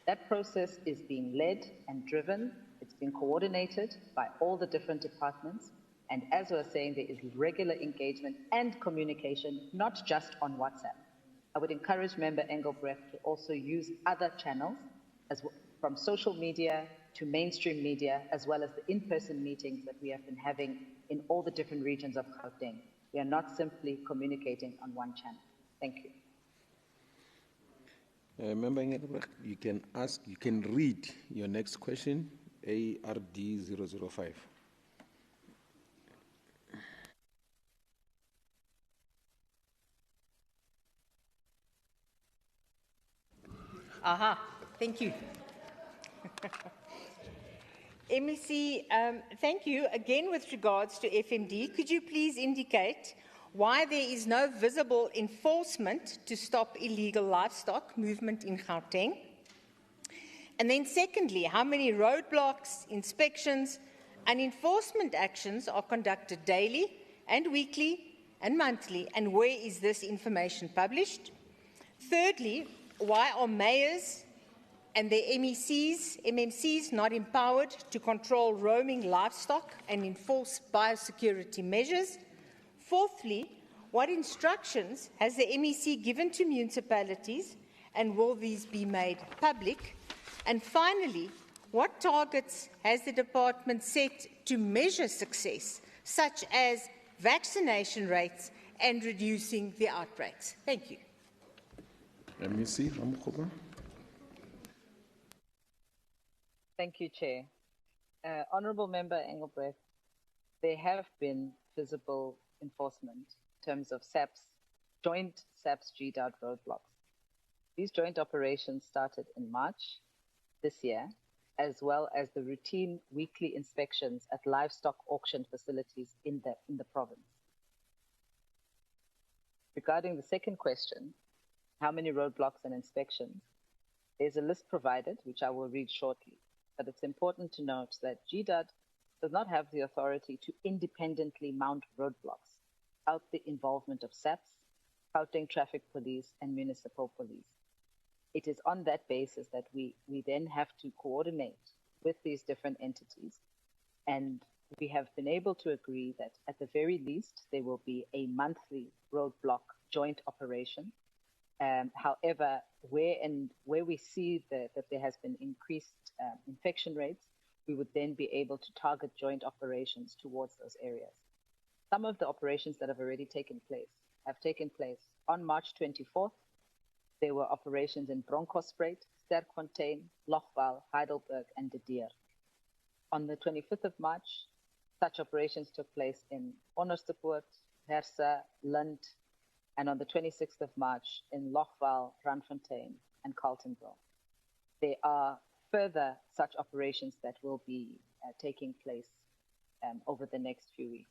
That process is being led and driven. It's been coordinated by all the different departments. And as we're saying, there is regular engagement and communication, not just on WhatsApp. I would encourage Member Engelbrecht to also use other channels, from social media to mainstream media, as well as the in-person meetings that we have been having in all the different regions of Gauteng. We are not simply communicating on one channel. Thank you. Member Engelbrecht, you can read your next question, ARD 005. Aha, thank you. MEC, thank you. Again, with regards to FMD, could you please indicate why there is no visible enforcement to stop illegal livestock movement in Gauteng? And then secondly, how many roadblocks, inspections and enforcement actions are conducted daily and weekly and monthly, and where is this information published? Thirdly, why are mayors and their MMCs not empowered to control roaming livestock and enforce biosecurity measures? Fourthly, what instructions has the MEC given to municipalities, and will these be made public? And finally, what targets has the department set to measure success, such as vaccination rates and reducing the outbreaks? Thank you. MEC Ramokgopa. Thank you, Chair. Honourable Member Engelbrecht, there have been visible enforcement in terms of joint SAPS GDOT roadblocks. These joint operations started in March this year, as well as the routine weekly inspections at livestock auction facilities in the province. Regarding the second question, how many roadblocks and inspections, there's a list provided, which I will read shortly. But it's important to note that GDOT does not have the authority to independently mount roadblocks without the involvement of SAPS, Gauteng Traffic Police, and Municipal Police. It is on that basis that we then have to coordinate with these different entities. And we have been able to agree that at the very least, there will be a monthly roadblock joint operation. However, where we see that there has been increased infection rates, we would then be able to target joint operations towards those areas. Some of the operations that have already taken place have taken place on March 24th. There were operations in Bronkhorstspruit, Sterkfontein, Lochval, Heidelberg, and De Deer. On the 25th of March, such operations took place in Onderstepoort, Hersa, Lund, and on the 26th of March in Lochval, Randfontein, and Carletonville. There are further such operations that will be taking place over the next few weeks.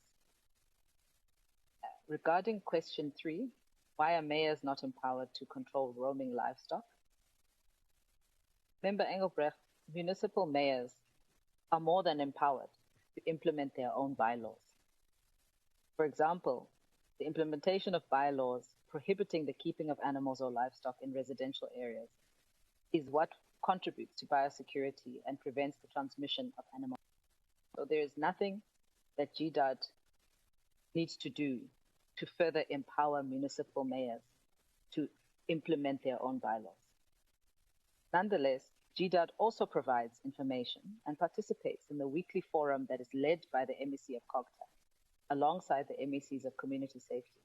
Regarding question 3, Why are mayors not empowered to control roaming livestock? Member Engelbrecht, municipal mayors are more than empowered to implement their own bylaws. For example, the implementation of bylaws prohibiting the keeping of animals or livestock in residential areas is what contributes to biosecurity and prevents the transmission of animals. So there is nothing that GDAD needs to do to further empower municipal mayors to implement their own bylaws. Nonetheless, GDAD also provides information and participates in the weekly forum that is led by the MEC of COGTA, alongside the MECs of Community Safety.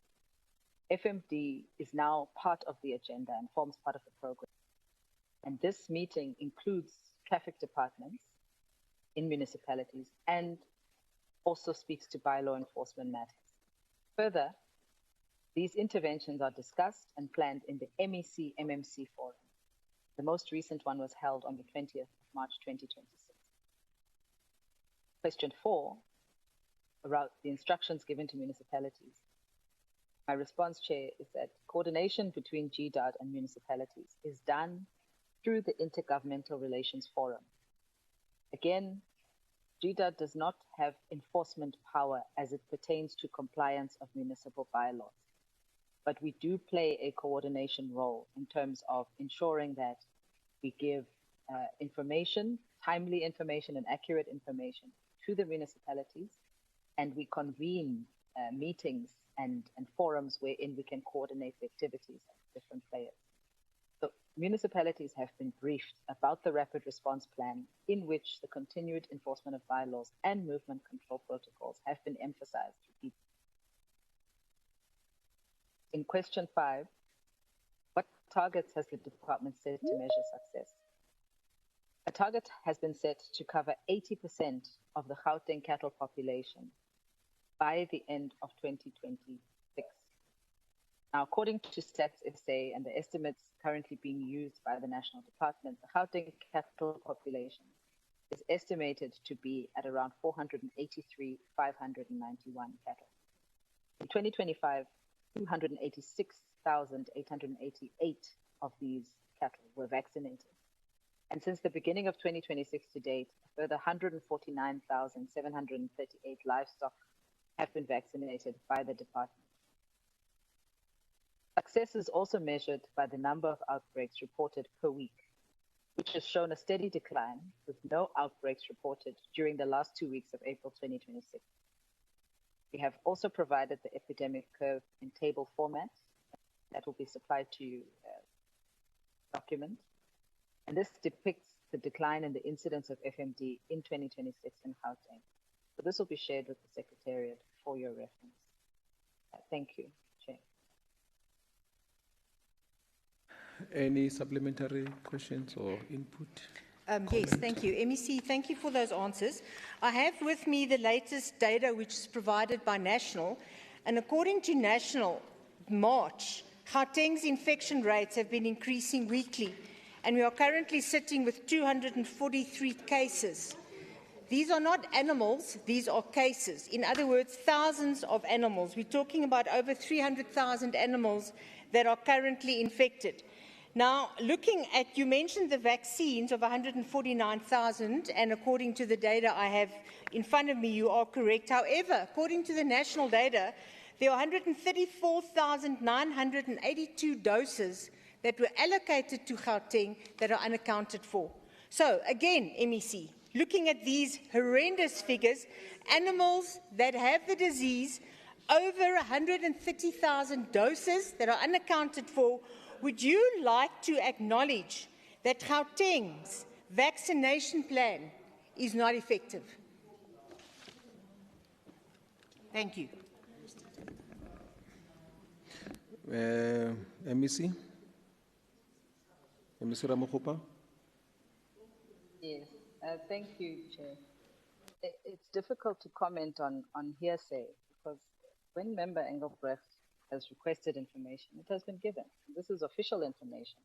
FMD is now part of the agenda and forms part of the program. And this meeting includes traffic departments in municipalities and also speaks to bylaw enforcement matters. Further, these interventions are discussed and planned in the MEC MMC forum. The most recent one was held on the 20th of March 2026. Question 4, about the instructions given to municipalities. My response, Chair, is that coordination between GDAD and municipalities is done through the Intergovernmental Relations Forum. Again, GDAD does not have enforcement power as it pertains to compliance of municipal bylaws, but we do play a coordination role in terms of ensuring that we give information, timely information and accurate information to the municipalities, and we convene meetings and forums wherein we can coordinate the activities of different players. So municipalities have been briefed about the rapid response plan, in which the continued enforcement of bylaws and movement control protocols have been emphasized repeatedly. In question 5, what targets has the department set to measure success? A target has been set to cover 80% of the Gauteng cattle population by the end of 2026. Now, according to Stats SA and the estimates currently being used by the National Department, the Gauteng cattle population is estimated to be at around 483,591 cattle. In 2025, 286,888 of these cattle were vaccinated. And since the beginning of 2026 to date, a further 149,738 livestock have been vaccinated by the department. Success is also measured by the number of outbreaks reported per week, which has shown a steady decline with no outbreaks reported during the last 2 weeks of April 2026. We have also provided the epidemic curve in table format that will be supplied to you document. And this depicts the decline in the incidence of FMD in 2026 in Gauteng. So this will be shared with the Secretariat for your reference. Thank you, Chair. Any supplementary questions or input? Yes, thank you. MEC, thank you for those answers. I have with me the latest data which is provided by National, and according to National, March, Gauteng's infection rates have been increasing weekly, and we are currently sitting with 243 cases. These are not animals, these are cases. In other words, thousands of animals. We're talking about over 300,000 animals that are currently infected. Now, looking at, you mentioned the vaccines of 149,000, and according to the data I have in front of me, you are correct. However, according to the national data, there are 134,982 doses that were allocated to Gauteng that are unaccounted for. So, again, MEC, looking at these horrendous figures, animals that have the disease, over 130,000 doses that are unaccounted for, would you like to acknowledge that Gauteng's vaccination plan is not effective? Thank you. MEC? MEC Ramokgopa? Yes, thank you, Chair. It's difficult to comment on hearsay because when Member Engelbrecht has requested information, it has been given. This is official information,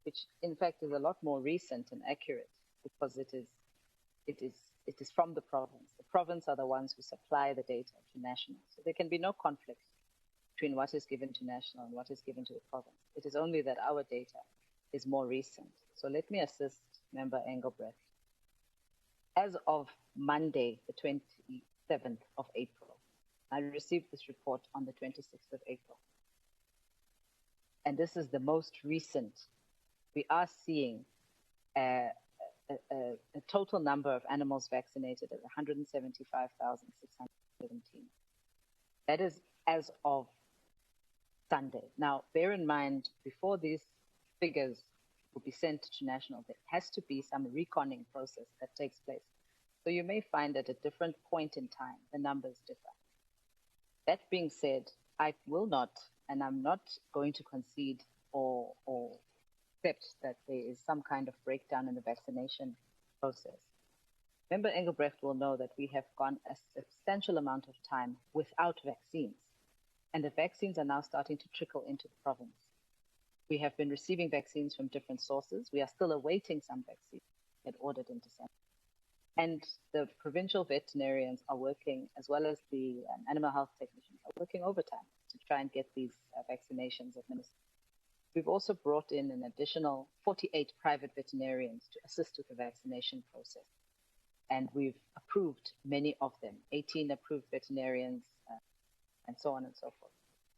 which in fact is a lot more recent and accurate because it is from the province. The province are the ones who supply the data to national, so there can be no conflict between what is given to national and what is given to the province. It is only that our data is more recent. So let me assist Member Engelbrecht. As of Monday, the 27th of April, I received this report on the 26th of April. And this is the most recent. We are seeing a total number of animals vaccinated at 175,617. That is as of Sunday. Now, bear in mind, before these figures will be sent to national, there has to be some reconning process that takes place. So you may find at a different point in time, the numbers differ. That being said, I will not, and I'm not going to concede or accept that there is some kind of breakdown in the vaccination process. Member Engelbrecht will know that we have gone a substantial amount of time without vaccines, and the vaccines are now starting to trickle into the province. We have been receiving vaccines from different sources. We are still awaiting some vaccines that ordered in December. And the provincial veterinarians are working, as well as the animal health technicians, are working overtime to try and get these vaccinations administered. We've also brought in an additional 48 private veterinarians to assist with the vaccination process. And we've approved many of them, 18 approved veterinarians, and so on and so forth.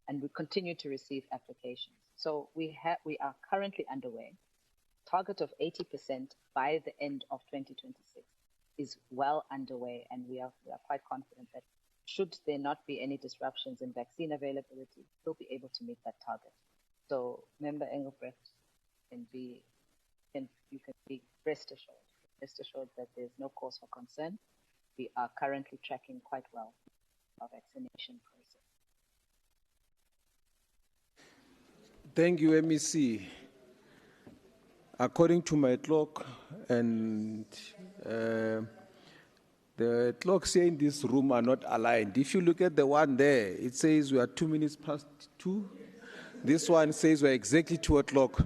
And we continue to receive applications. So we are currently underway. Target of 80% by the end of 2026 is well underway, and we are quite confident that should there not be any disruptions in vaccine availability, we'll be able to meet that target. So, Member Engelbrecht, you can be rest assured that there's no cause for concern. We are currently tracking quite well our vaccination process. Thank you, MEC. According to my clock, and the clocks here in this room are not aligned. If you look at the one there, it says we are 2 minutes past 2. This one says we're exactly 2 o'clock.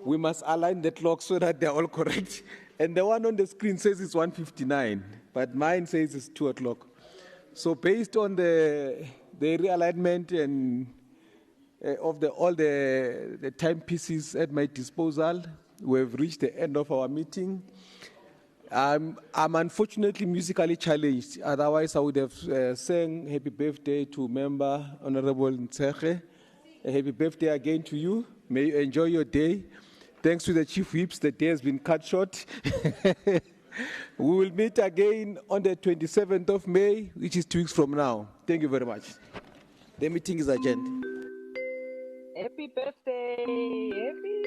We must align the clock so that they're all correct. And the one on the screen says it's 1:59, but mine says it's 2 o'clock. So based on the realignment and of all the timepieces at my disposal, we've reached the end of our meeting. I'm unfortunately musically challenged. Otherwise, I would have sang happy birthday to Member Honorable Ntseche. Happy birthday again to you. May you enjoy your day. Thanks to the Chief Whips, the day has been cut short. We will meet again on the 27th of May, which is 2 weeks from now. Thank you very much. The meeting is adjourned. Happy birthday! Happy